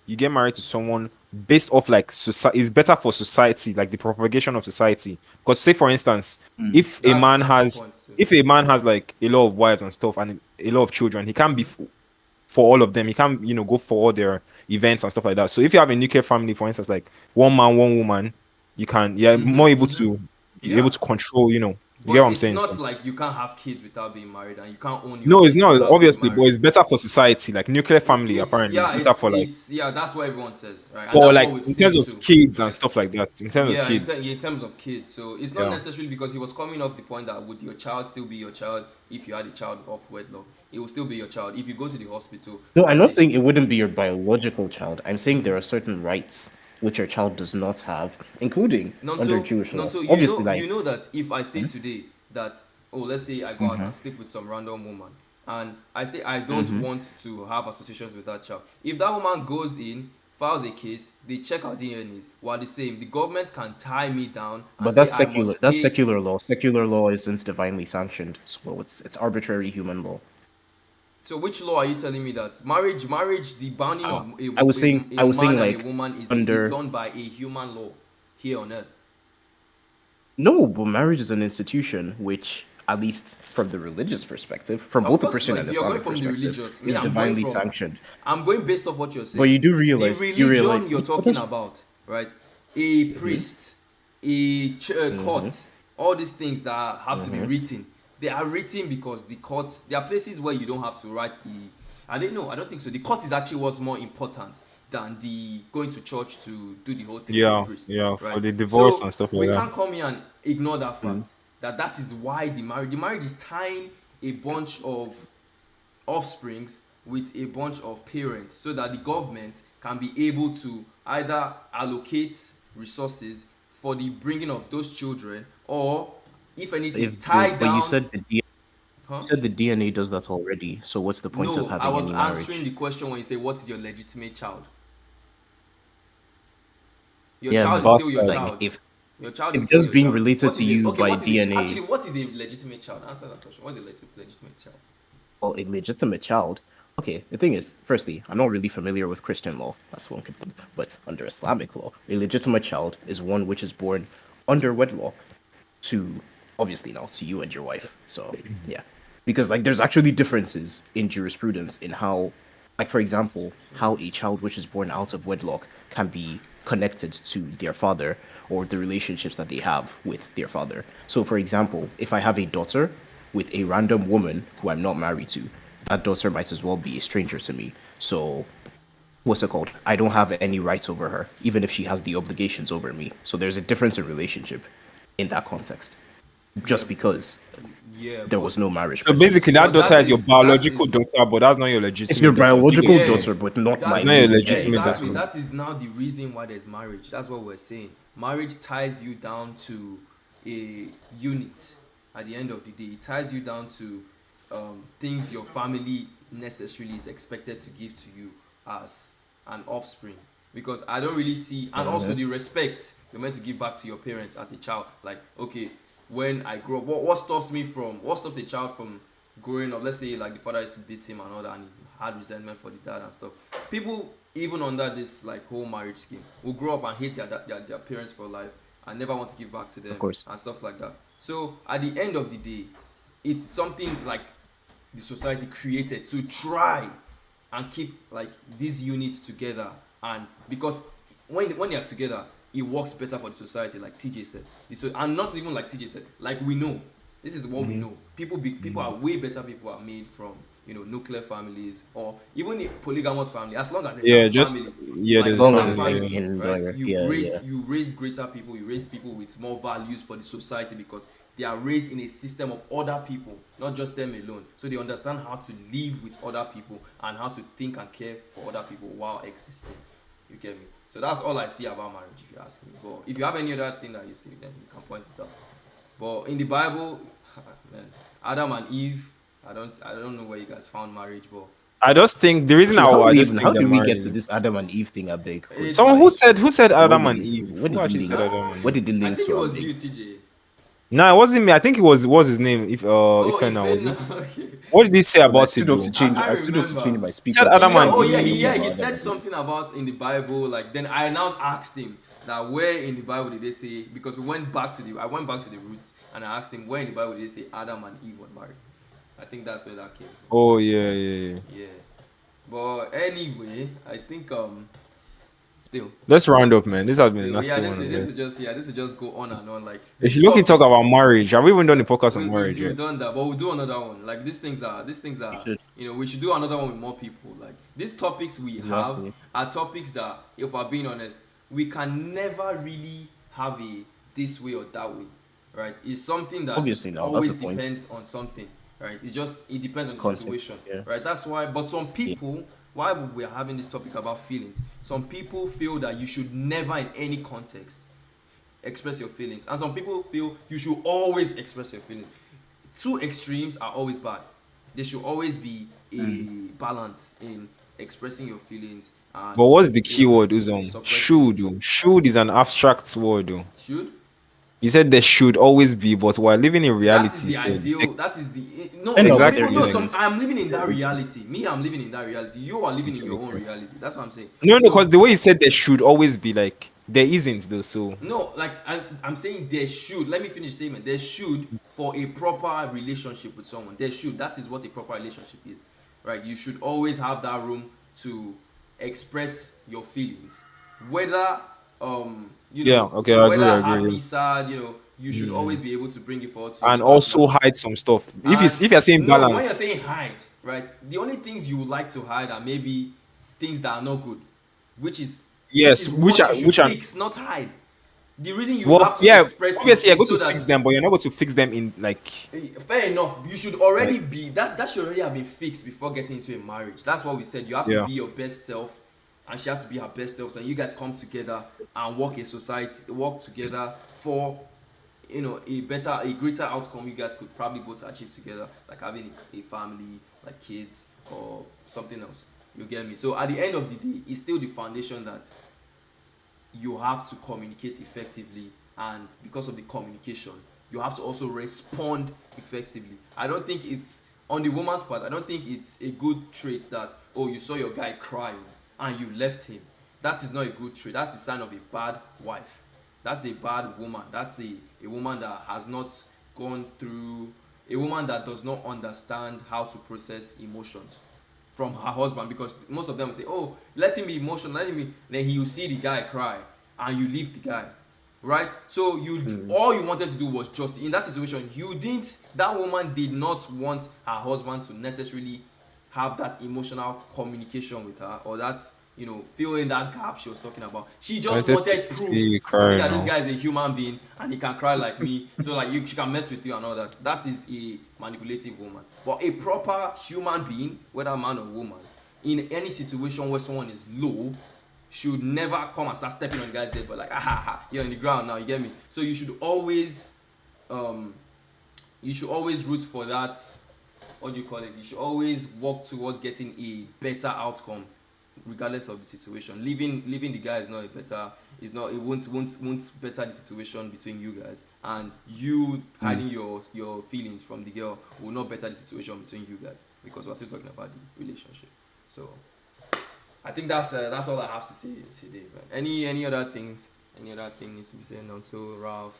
you get married to someone based off like society is better for society, like the propagation of society. Because say for instance, if a That's man the has point too. if a man has like a lot of wives and stuff and a lot of children, he can't be for all of them. He can't go for all their events and stuff like that. So if you have a nuclear family, for instance, like one man, one woman, you can more able to be able Yeah. to control. You get But what I'm it's saying? not So, like you can't have kids without being married, and you can't own your no, it's kids not without being obviously, but married. it's better for society. Like nuclear family, apparently, it's better for like That's what everyone says, right? And or that's like what we've in seen terms of too, kids and right? stuff like that. In terms of Yeah, kids, in terms of kids. So it's not Yeah. necessarily because he was coming off the point that would your child still be your child if you had a child off wedlock. It will still be your child if you go to the hospital. No, I'm and not they- saying it wouldn't be your biological child. I'm saying there are certain rights which your child does not have, including under Jewish law. You Obviously, know, like you know that if I say today that, let's say I go out and sleep with some random woman, and I say I don't want to have associations with that child. If that woman goes in, files a case, they check our DNAs. While the same, the government can tie me down. And but that's say I secular. must That's pay- secular law. Secular law isn't divinely sanctioned, so it's arbitrary human law. So which law are you telling me that marriage, the bounding of I was saying man and like a woman is under done by a human law here on earth? no, but marriage is an institution which, at least from the religious perspective, from Of both the course, Christian like, and you're going Islamic from the perspective, religious. Me, is I'm going divinely from. sanctioned. I'm going based off what you're saying. But you do the realize, religion you're but talking that's- about, right? A priest, a court, all these things that have to be written. They are written because the courts. There are places where you don't have to write the. I don't know. I don't think so. The court is actually what's more important than the going to church to do the whole thing with the priest. Yeah, right? for the divorce So and stuff we like that. can't come here and ignore that fact. That is why the marriage is tying a bunch of offsprings with a bunch of parents so that the government can be able to either allocate resources for the bringing of those children, or if anything, tie but down. you said Huh? you said the DNA does that already. So what's the point of No, I having was any marriage? answering the question when you say, what is your legitimate child? Your Yeah, child but is still your like, child. if Your child is if still just your being child. related What to is it? you Okay, by what is it? DNA, Actually, what is a legitimate child? Answer that question. What is a legitimate child? well, a legitimate child. Okay, the thing is, firstly, I'm not really familiar with Christian law. That's one could, but under Islamic law, a legitimate child is one which is born under wedlock to, obviously now, to you and your wife. So yeah, because like there's actually differences in jurisprudence in how, like for example, how a child which is born out of wedlock can be connected to their father or the relationships that they have with their father. So for example, if I have a daughter with a random woman who I'm not married to, that daughter might as well be a stranger to me. So what's it called? I don't have any rights over her, even if she has the obligations over me. So there's a difference in relationship in that context. Just because Yeah, there was no marriage. So per se. basically, that But daughter is your that biological is- daughter, but that's not your legitimate It's your daughter. biological Yeah. daughter, but not That's my not your legitimate legitimate exactly. daughter. That is now the reason why there's marriage. That's what we're saying. Marriage ties you down to a unit. At the end of the day, it ties you down to things your family necessarily is expected to give to you as an offspring. Because I don't really see, and also the respect you're meant to give back to your parents as a child. Like, okay, when I grow up, what stops a child from growing up? Let's say like the father used to beat him and all that, and he had resentment for the dad and stuff. People, even under this like whole marriage scheme, will grow up and hate their parents for life and never want to give back to them, Of course. and stuff like that. So at the end of the day, it's something like the society created to try and keep like these units together, and because when they are together, it works better for the society, like TJ said. And not even like TJ said, like we know, this is what we know. People are way better. People are made from nuclear families or even a polygamous family, as long as there's Yeah, a just family. yeah, As there's long a as family. like in Right? like, You raise greater people. You raise people with more values for the society because they are raised in a system of other people, not just them alone. So they understand how to live with other people and how to think and care for other people while existing. You get me? So that's all I see about marriage, if you ask me. But if you have any other thing that you see, then you can point it out. But in the Bible, man, Adam and Eve, I don't know where you guys found marriage, but I just think the reason how I did just think how they're did we get married to is- this Adam and Eve thing? I beg. It's Someone like- who said Adam What and did he- Eve. what Who did he actually link? said Adam and What Eve? did they I link think it to? was Abeg? you, TJ. No, it wasn't me. I think it was his name. If Ifena was it? Okay. What did he say I about it stood up though? to change. I I stood up to remember. change my speaker. Said Adam and Oh Eve. yeah, Talking he about said Adam. something about in the Bible. Like then I now asked him that where in the Bible did they say, because I went back to the roots and I asked him where in the Bible did they say Adam and Eve were married. I think that's where that came from. Oh yeah. Yeah. But anyway, I think still. Let's round up, man. This has been a Still, nasty yeah, one. this will just go on and on. Like If these you look and talk topics- about marriage, have we even done a podcast on marriage We've yet? done that, but we'll do another one. Like these things are should. we should do another one with more people. Like these topics we have Exactly. are topics that, if we're being honest, we can never really have a this way or that way, right? It's something that Obviously not, that's always the point. depends on something, right? It depends on the Context, situation, yeah. right? That's why. But some people, why we're having this topic about feelings, some people feel that you should never, in any context, express your feelings, and some people feel you should always express your feelings. Two extremes are always bad. There should always be a balance in expressing your feelings. And, But what's the key word, Uzom? suppressing Should. it. Oh. Should is an abstract word. Oh. Should. He said there should always be, but we're living in That is reality. the So ideal. That is the no. Exactly. People know I'm living in that reality. Me, I'm living in that reality. You are living in your own reality. That's what I'm saying. no, So- because the way he said there should always be, like There isn't though. So No, like I'm saying there should. Let me finish statement. There should, for a proper relationship with someone. There should. That is what a proper relationship is, right? You should always have that room to express your feelings, whether yeah, okay, I agree. whether I agree. happy, sad, you should always Mm. be able to bring it forward to your And partner. also hide some stuff. And If you're saying no, when you're balance, saying hide, right? The only things you would like to hide are maybe things that are not good, which is yes, what you should which are fix, not hide. The reason you well, have to yeah, express it obviously you're is going so to that fix them, but you're not going to fix them in like fair enough. You should already be that should already have been fixed before getting into a marriage. That's what we said. You have to yeah. be your best self, and she has to be her best self. So you guys come together and work together for a greater outcome you guys could probably both achieve together, like having a family, like kids or something else. You get me? So at the end of the day, it's still the foundation that you have to communicate effectively, and because of the communication you have to also respond effectively. I don't think it's on the woman's part. I don't think it's a good trait that, oh, you saw your guy crying and you left him. That is not a good trait. That's the sign of a bad wife. That's a bad woman. That's a woman that has not gone through, a woman that does not understand how to process emotions from her husband, because most of them will say, oh, let him be emotional, then he will see the guy cry and you leave the guy, right? So all you wanted to do was just, in that situation, that woman did not want her husband to necessarily have that emotional communication with her, or that fill in that gap she was talking about. She just Wanted wanted to proof see you to see cry that this now. guy is a human being and he can cry like me, so like she can mess with you and all that. That is a manipulative woman. But a proper human being, whether man or woman, in any situation where someone is low, should never come and start stepping on the guy's dead, but like, you're on the ground now, you get me? So you should always root for that. What do you call it? You should always work towards getting a better outcome, regardless of the situation. Leaving the guy is not a better. It won't better the situation between you guys, and you hiding your feelings from the girl will not better the situation between you guys, because we're still talking about the relationship. So I think that's all I have to say today, man. Any other things? Any other things to be said? Also, Ralph,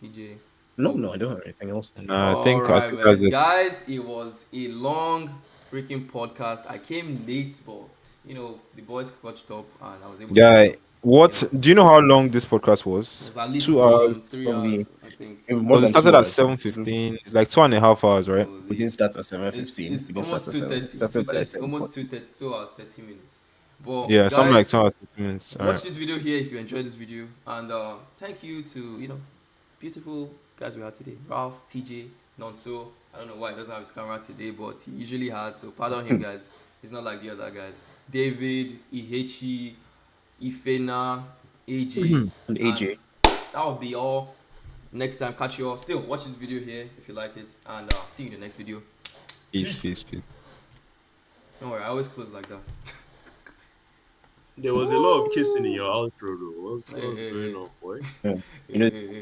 TJ. No, I don't have anything else. I think Alright, man. that's it. Guys, it was a long freaking podcast. I came late, but the boys clutched up and I was able Yeah. to. What do you know how long this podcast It was? was at least 2 hours. 3 hours, I think. More Because it than started 2 at hours. 7:15. It's like 2.5 hours, right? We didn't start at 7:15. It's We didn't start almost at 7. 2:30. Started by 2:30, almost 7:40. 2:30. 2 hours, 30 minutes. But Yeah, something like guys, 2 hours 30 minutes. All watch right. this video here if you enjoyed this video, and thank you to beautiful guys we had today. Ralph, TJ, Nonso. I don't know why he doesn't have his camera today, but he usually has, so pardon him, guys. He's not like the other guys. David, Ihechi, Ifena, AJ, And AJ. that will be all. Next time, catch you all. Still, watch this video here if you like it, and see you in the next video. Peace. Don't worry, I always close like that. There was a lot of kissing in your outro, though. What's Hey, going on, boy? Yeah. Hey, hey, hey.